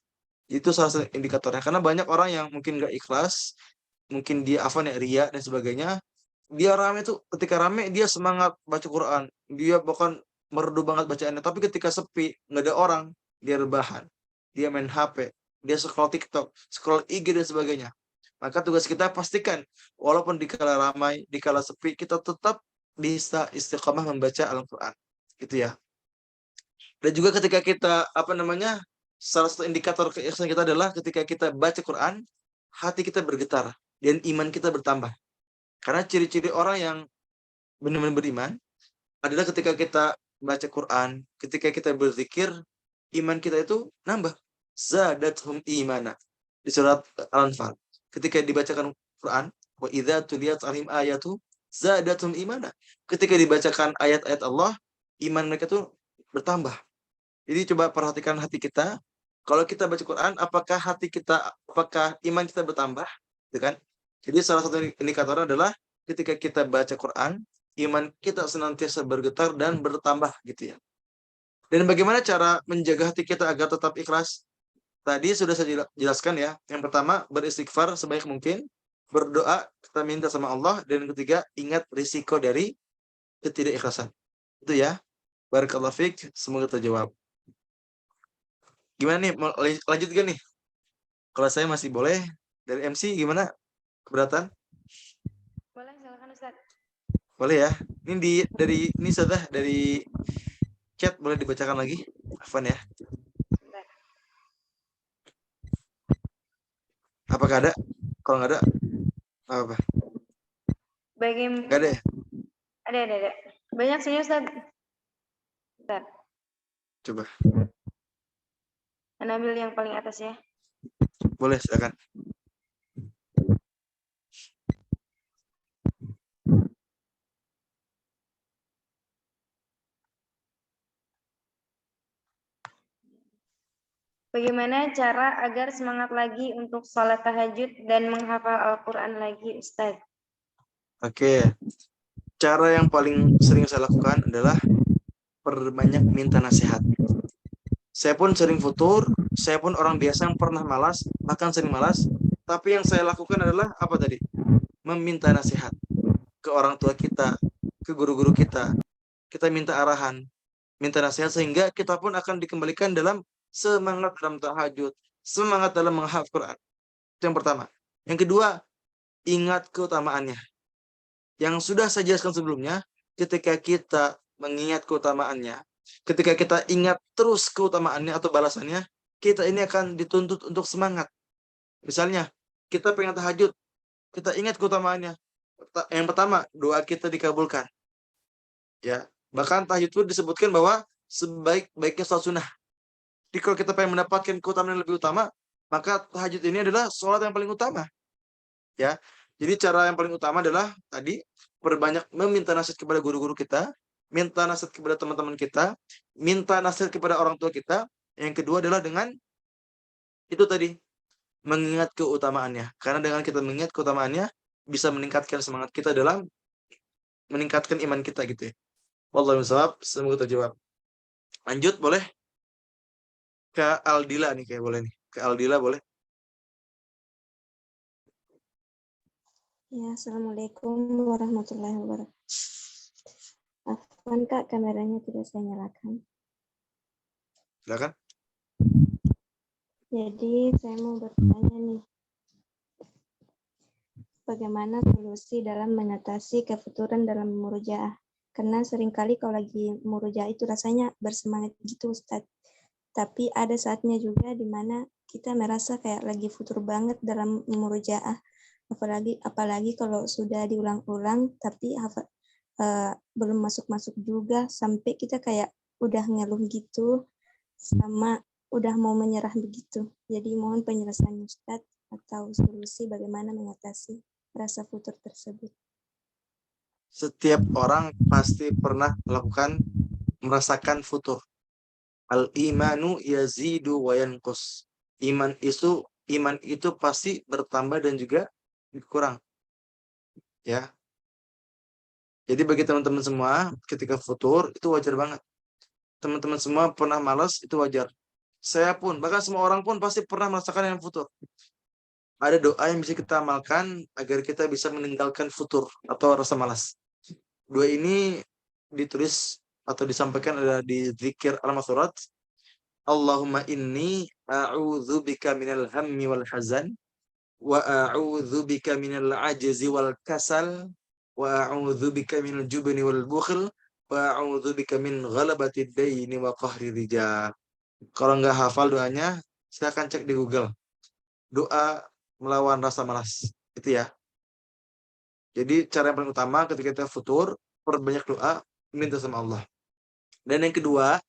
itu salah satu indikatornya. Karena banyak orang yang mungkin nggak ikhlas, mungkin dia ria dan sebagainya. Dia ramai tuh, ketika ramai dia semangat baca Quran, dia bahkan merdu banget bacaannya. Tapi ketika sepi, nggak ada orang, dia rebahan, dia main HP, dia scroll TikTok, scroll IG dan sebagainya. Maka tugas kita pastikan, walaupun dikala ramai, dikala sepi, kita tetap bisa istiqomah membaca Al-Quran. Gitu ya. Dan juga ketika kita, salah satu indikator keikhlasan kita adalah ketika kita baca Quran, hati kita bergetar, dan iman kita bertambah. Karena ciri-ciri orang yang benar-benar beriman adalah ketika kita baca Quran, ketika kita berzikir, iman kita itu nambah. Zadathum imana. Di surat Al-Anfal. Ketika dibacakan Quran, wa idza tuliyat 'alaihim ayatu zadathum imana. Ketika dibacakan ayat-ayat Allah, iman mereka itu bertambah. Jadi coba perhatikan hati kita. Kalau kita baca Quran, apakah iman kita bertambah? Gitu kan? Jadi salah satu indikator adalah ketika kita baca Quran, iman kita senantiasa bergetar dan bertambah gitu ya. Dan bagaimana cara menjaga hati kita agar tetap ikhlas? Tadi sudah saya jelaskan ya. Yang pertama, beristighfar sebaik mungkin, berdoa, kita minta sama Allah, dan yang ketiga, ingat risiko dari ketidakikhlasan. Itu ya. Barakallahu fiik, semoga terjawab. Gimana nih, mau lanjut gak nih? Kalau saya masih boleh. Dari MC gimana? Keberatan? Boleh, silakan Ustaz. Boleh ya. Ini ini sudah dari chat boleh dibacakan lagi. Afwan ya. Apakah ada? Kalau nggak ada, apa? Bagaimana? Nggak ada ya? Ada. Banyak sebenarnya Ustaz. Bentar, Coba, Anda ambil yang paling atas ya. boleh silakan. Bagaimana cara agar semangat lagi untuk sholat tahajud dan menghafal Al-Quran lagi, Ustaz? Oke, cara yang paling sering saya lakukan adalah perbanyak minta nasihat. Saya pun sering futur, saya pun orang biasa yang pernah malas, bahkan sering malas, tapi yang saya lakukan adalah apa tadi? Meminta nasihat ke orang tua kita, ke guru-guru kita. Kita minta arahan, minta nasihat sehingga kita pun akan dikembalikan dalam semangat dalam tahajud, semangat dalam menghafal Quran. Itu yang pertama. Yang kedua, ingat keutamaannya. Yang sudah saya jelaskan sebelumnya, ketika kita mengingat keutamaannya, ketika kita ingat terus keutamaannya atau balasannya, kita ini akan dituntut untuk semangat. Misalnya, kita pengen tahajud, kita ingat keutamaannya. Yang pertama, doa kita dikabulkan. Ya, bahkan tahajud itu disebutkan bahwa sebaik-baiknya sholat sunnah. Jadi kalau kita pengen mendapatkan keutamaan yang lebih utama, maka tahajud ini adalah sholat yang paling utama. Ya, jadi cara yang paling utama adalah tadi perbanyak meminta nasihat kepada guru-guru kita, minta nasihat kepada teman-teman kita, minta nasihat kepada orang tua kita. Yang kedua adalah dengan itu tadi mengingat keutamaannya. Karena dengan kita mengingat keutamaannya bisa meningkatkan semangat kita dalam meningkatkan iman kita gitu ya. Wallahu a'lam, semoga terjawab. Lanjut boleh? Ke Aldila nih kayak boleh nih. Ke Aldila boleh? Ya, Assalamualaikum warahmatullahi wabarakatuh. Afwan Kak, kameranya tidak saya nyalakan. Silakan. Jadi saya mau bertanya nih, bagaimana solusi dalam mengatasi kefuturan dalam murojaah? Karena seringkali kalau lagi murojaah itu rasanya bersemangat gitu Ustadz. Tapi ada saatnya juga di mana kita merasa kayak lagi futur banget dalam murojaah. Apalagi kalau sudah diulang-ulang tapi belum masuk-masuk juga sampai kita kayak udah ngeluh gitu sama udah mau menyerah begitu. Jadi mohon penjelasan Ustadz atau solusi bagaimana mengatasi rasa futur tersebut. Setiap orang pasti pernah merasakan futur. Al-imanu yazidu wa yanqus. Iman itu pasti bertambah dan juga berkurang. Ya. Jadi bagi teman-teman semua, ketika futur itu wajar banget. Teman-teman semua pernah malas, itu wajar. Saya pun, bahkan semua orang pun pasti pernah merasakan yang futur. Ada doa yang bisa kita amalkan agar kita bisa meninggalkan futur atau rasa malas. Doa ini ditulis atau disampaikan ada di zikir al-masurat. Allahumma inni a'udzubika minal hammi wal hazan wa a'udzubika minal ajzi wal kasal wa a'udzubika minal jubni wal bukhl wa a'udzubika min ghalabatid daini wa qahri rijal. Kalau nggak hafal doanya, silakan cek di Google. Doa melawan rasa malas. Itu ya. Jadi cara yang paling utama ketika kita futur, perbanyak doa, minta sama Allah. Dan yang kedua,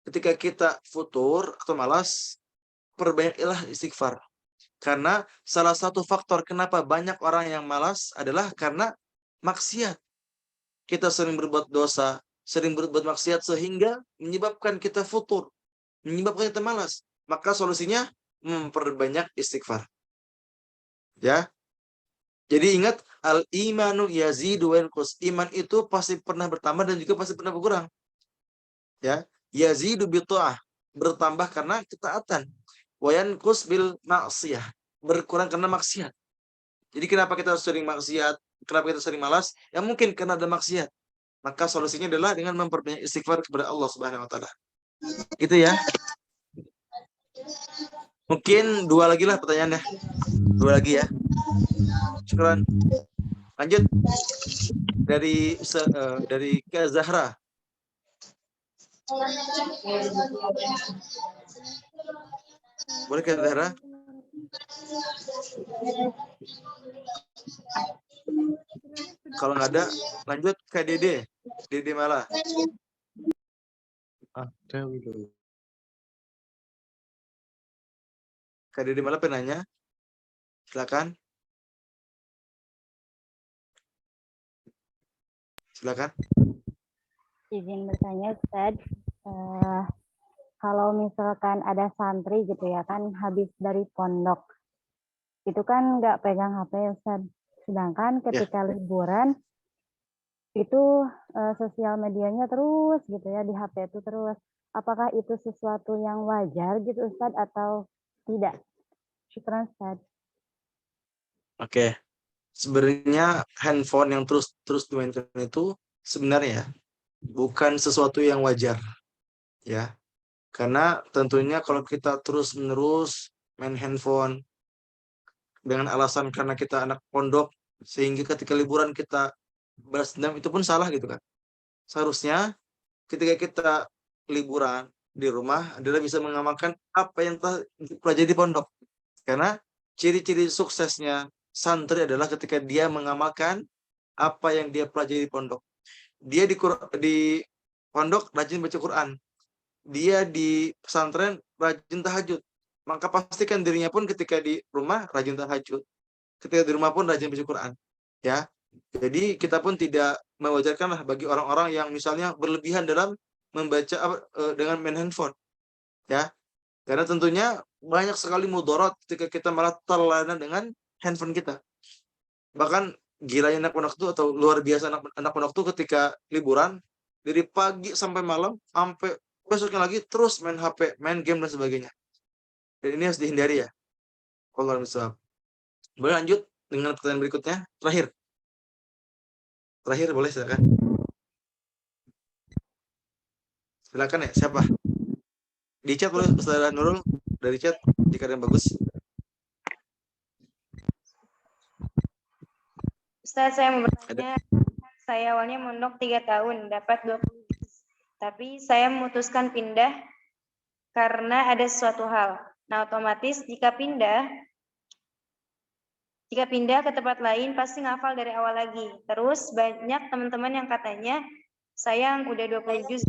ketika kita futur atau malas, perbanyaklah istighfar. Karena salah satu faktor kenapa banyak orang yang malas adalah karena maksiat. Kita sering berbuat dosa, sering berbuat maksiat sehingga menyebabkan kita futur, menyebabkan kita malas. Maka solusinya memperbanyak istighfar. Ya. Jadi ingat, al-imanu yazidu wa yanqus. Iman itu pasti pernah bertambah dan juga pasti pernah berkurang. Ya, yazidu bi ta'ah, bertambah karena ketaatan. Wa yanqus bil ma'siyah, berkurang karena maksiat. Jadi kenapa kita sering maksiat? Kenapa kita sering malas? Ya mungkin karena ada maksiat. Maka solusinya adalah dengan memperbanyak istighfar kepada Allah Subhanahu wa taala. Gitu ya. Mungkin dua lagi lah pertanyaannya. Dua lagi ya. Syukran. Lanjut dari Kak Zahra. Boleh Kak Zahra? Kalau nggak ada, lanjut ke Dede. Dede malah. Ada dulu. Kak Dede malah penanya. Silakan. Silakan. Izin bertanya, Ustaz. Kalau misalkan ada santri gitu ya kan habis dari pondok, itu kan nggak pegang HP, Ustaz. Sedangkan ketika liburan itu sosial medianya terus gitu ya di HP itu terus. Apakah itu sesuatu yang wajar gitu Ustaz atau tidak? Syukran Ustaz. Oke. Sebenarnya handphone yang terus dimainkan itu sebenarnya bukan sesuatu yang wajar. Ya. Karena tentunya kalau kita terus-menerus main handphone dengan alasan karena kita anak pondok, sehingga ketika liburan kita balas dendam, itu pun salah gitu kan. Seharusnya ketika kita liburan di rumah adalah bisa mengamalkan apa yang telah dipelajari di pondok. Karena ciri-ciri suksesnya santri adalah ketika dia mengamalkan apa yang dia pelajari di pondok. Dia di pondok rajin baca Quran. Dia di pesantren rajin tahajud. Maka pastikan dirinya pun ketika di rumah rajin tahajud. Ketika di rumah pun rajin baca Quran. Ya. Jadi kita pun tidak mewajarkanlah bagi orang-orang yang misalnya berlebihan dalam membaca dengan main handphone. Ya. Karena tentunya banyak sekali mudarat ketika kita malah terlena dengan handphone kita. Bahkan gilanya anak pondok itu atau luar biasa anak pondok itu ketika liburan dari pagi sampai malam sampai besoknya lagi terus main HP, main game dan sebagainya. Dan ini harus dihindari ya. Allah misal. Boleh lanjut dengan pertanyaan berikutnya. Terakhir boleh silakan. Silakan ya, siapa? Di chat boleh Ustaz Nurul dari chat jika ada yang bagus. Ustaz, saya mau bertanya. Saya awalnya mondok 3 tahun, dapat 20 juz. Tapi saya memutuskan pindah karena ada sesuatu hal. Nah, otomatis jika pindah ke tempat lain pasti ngafal dari awal lagi. Terus banyak teman-teman yang katanya, sayang udah 20 juz,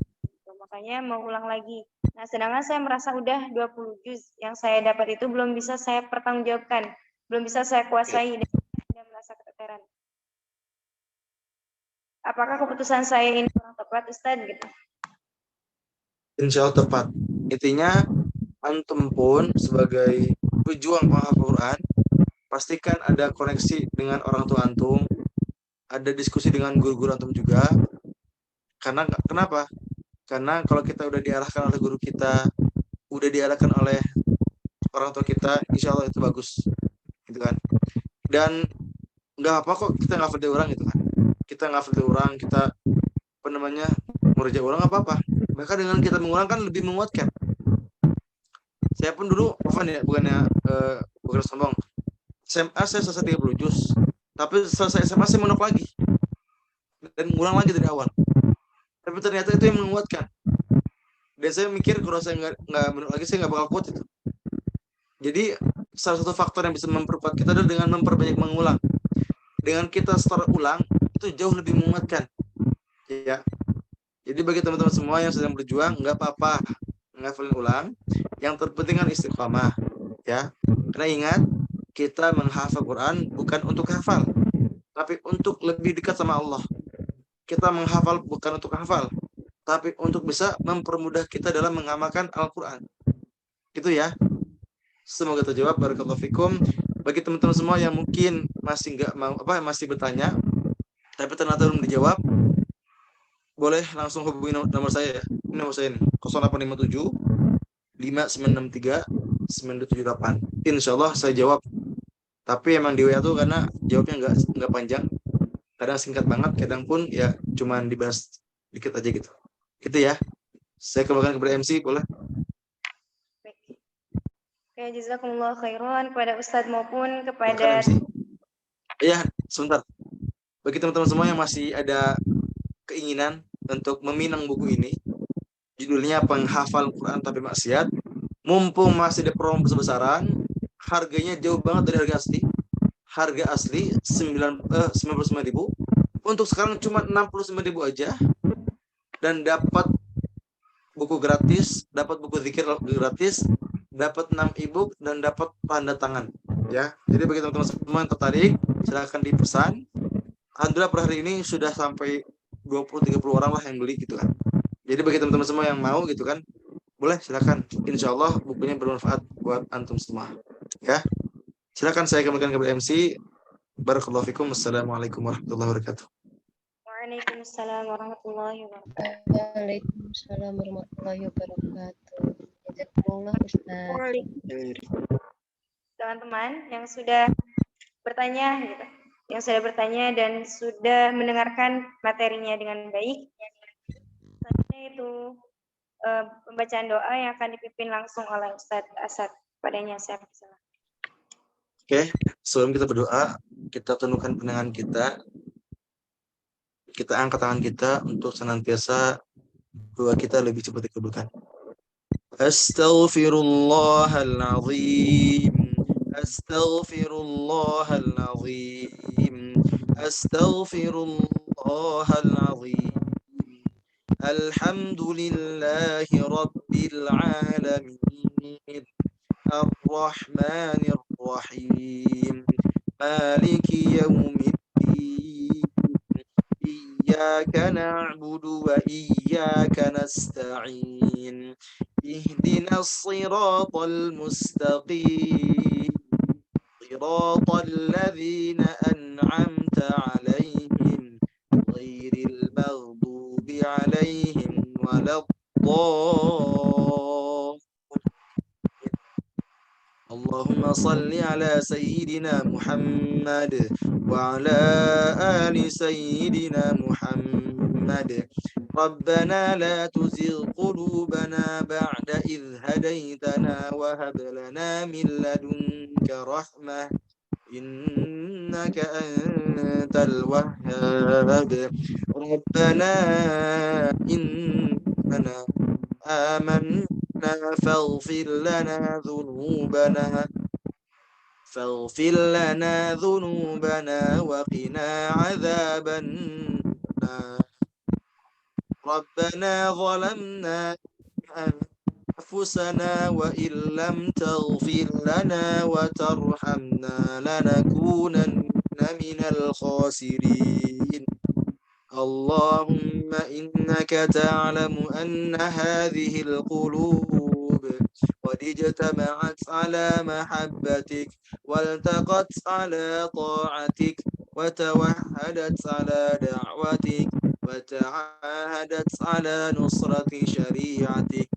makanya mau ulang lagi. Nah, sedangkan saya merasa udah 20 juz yang saya dapat itu belum bisa saya pertanggungjawabkan, belum bisa saya kuasai dan tidak merasa keteteran. Apakah keputusan saya ini kurang tepat, Ustaz? Gitu. Insya Allah tepat. Intinya antum pun sebagai pejuang penghafal Quran, pastikan ada koneksi dengan orang tua antum, ada diskusi dengan guru-guru antum juga. Karena kenapa? Karena kalau kita udah diarahkan oleh guru kita, udah diarahkan oleh orang tua kita, insya Allah itu bagus, gitu kan. Dan nggak apa kok kita ngafal dari orang gitu kan. Kita ngafal dari orang, kita murojaah orang apa-apa. Bahkan dengan kita mengulang kan lebih menguatkan. Saya pun dulu, bukan sombong. SMA saya selesai 30 juz, tapi selesai SMA saya mondok lagi dan ngulang lagi dari awal. Tapi ternyata itu yang menguatkan. Dan saya mikir kalau saya nggak mondok lagi, saya nggak bakal kuat itu. Jadi salah satu faktor yang bisa memperkuat kita adalah dengan memperbanyak mengulang. Dengan kita setelah ulang itu jauh lebih menguatkan. Ya. Jadi bagi teman-teman semua yang sedang berjuang, nggak apa-apa menghafalin ulang. Yang terpenting kan istiqamah, ya. Karena ingat, kita menghafal Quran bukan untuk hafal, tapi untuk lebih dekat sama Allah. Kita menghafal bukan untuk hafal, tapi untuk bisa mempermudah kita dalam mengamalkan Al-Quran. Gitu ya. Semoga terjawab. Barakallahu fikum. Bagi teman-teman semua yang mungkin masih masih bertanya, tapi ternyata belum dijawab, boleh langsung hubungi nomor saya ya. Ini nomor saya nih, 0857 5963 9278. Insya Allah saya jawab. Tapi emang di WA tuh karena jawabnya nggak panjang, kadang singkat banget, kadang pun ya cuman dibahas dikit aja gitu. Gitu ya. Saya kembalikan kepada MC, boleh? Ya, jazakumullah khairan kepada Ustadz maupun kepada... Iya, sebentar. Bagi teman-teman semua yang masih ada keinginan untuk meminang buku ini, judulnya Penghafal Quran Tapi Maksiat, mumpung masih ada promo besar-besaran, harganya jauh banget dari harga asli. Harga asli 99.000, untuk sekarang cuma 69.000 aja, dan dapat buku gratis, dapat buku zikir gratis, dapat 6 e-book, dan dapat tanda tangan. Ya, jadi bagi teman-teman semua yang tertarik, silahkan dipesan. Alhamdulillah per hari ini sudah sampai 20-30 orang lah yang beli gitu kan. Jadi bagi teman-teman semua yang mau gitu kan, boleh silakan. Insya Allah bukunya bermanfaat buat antum semua. Ya, silakan saya kembalikan kepada MC. Barakallahu fikum. Assalamualaikum warahmatullahi wabarakatuh. Waalaikumsalam warahmatullahi wabarakatuh. Waalaikumsalam warahmatullahi wabarakatuh. Jazakumullah Ustaz. Teman-teman yang sudah bertanya gitu, yang sudah bertanya dan sudah mendengarkan materinya dengan baik. Selanjutnya itu pembacaan doa yang akan dipimpin langsung oleh Ustadz Asad. Padanya saya persilakan. Oke, sebelum kita berdoa, kita tundukkan pandangan kita. Kita angkat tangan kita untuk senantiasa doa kita lebih cepat dikabulkan. Astaghfirullahalazim. Astaghfirullahalazim. Astaghfirullahalazim. Alhamdulillahi rabbil alamin. Ar-Rahmanir Rahim. Maliki yaumiddin. Iyyaka na'budu wa iyyaka nasta'in. Ihdinas siratal mustaqim. Siratal ladzina an'amta 'alaihim ghairil maghdubi 'alaihim waladdallin. Allahumma salli ala sayyidina Muhammad wa ala ali sayyidina Muhammad. Rabbana la tuzigh qulubana ba'da idh hadaytana wa hab lana min ladunka rahmah innaka antal wahhab. Rabbana innana amanna فاغفر لنا ذنوبنا وقنا عذاب النار. ربنا ظلمنا أنفسنا وإن لم تغفر لنا وترحمنا لنكونن من الخاسرين. اللهم إنك تعلم أن هذه القلوب قد اجتمعت على محبتك والتقت على طاعتك وتوحدت على دعوتك وتعاهدت على نصرة شريعتك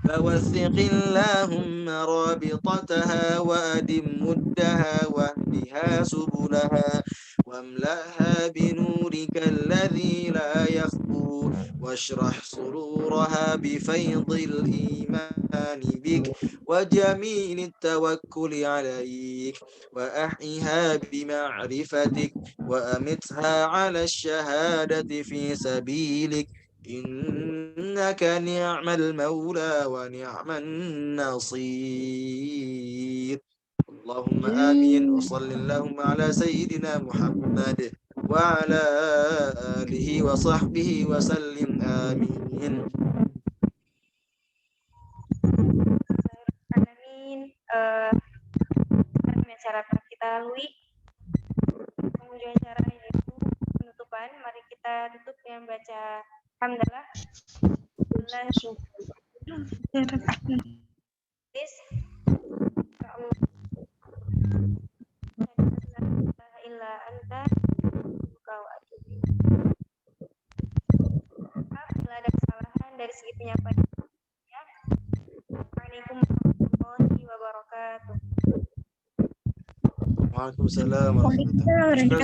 فوثق اللهم رابطتها وأدم مدها واهدها سبلها واملأها بنورك الذي لا يخبو واشرح صدورها بفيض الإيمان بك وجميل التوكل عليك وأحيها بمعرفتك وأمتها على الشهادة في سبيلك إنك نعم المولى ونعم النصير. اللهم آمين. وصل اللهم على سيدنا محمد وعلى آله وصحبه وسلم آمين. Acara kita lalui penghujung acara yaitu penutupan. Mari kita tutup dengan baca hamdalah. Bila ada kesalahan dari segi penyampaian. Assalamualaikum warahmatullahi wabarakatuh. Waalaikumsalam warahmatullahi wabarakatuh.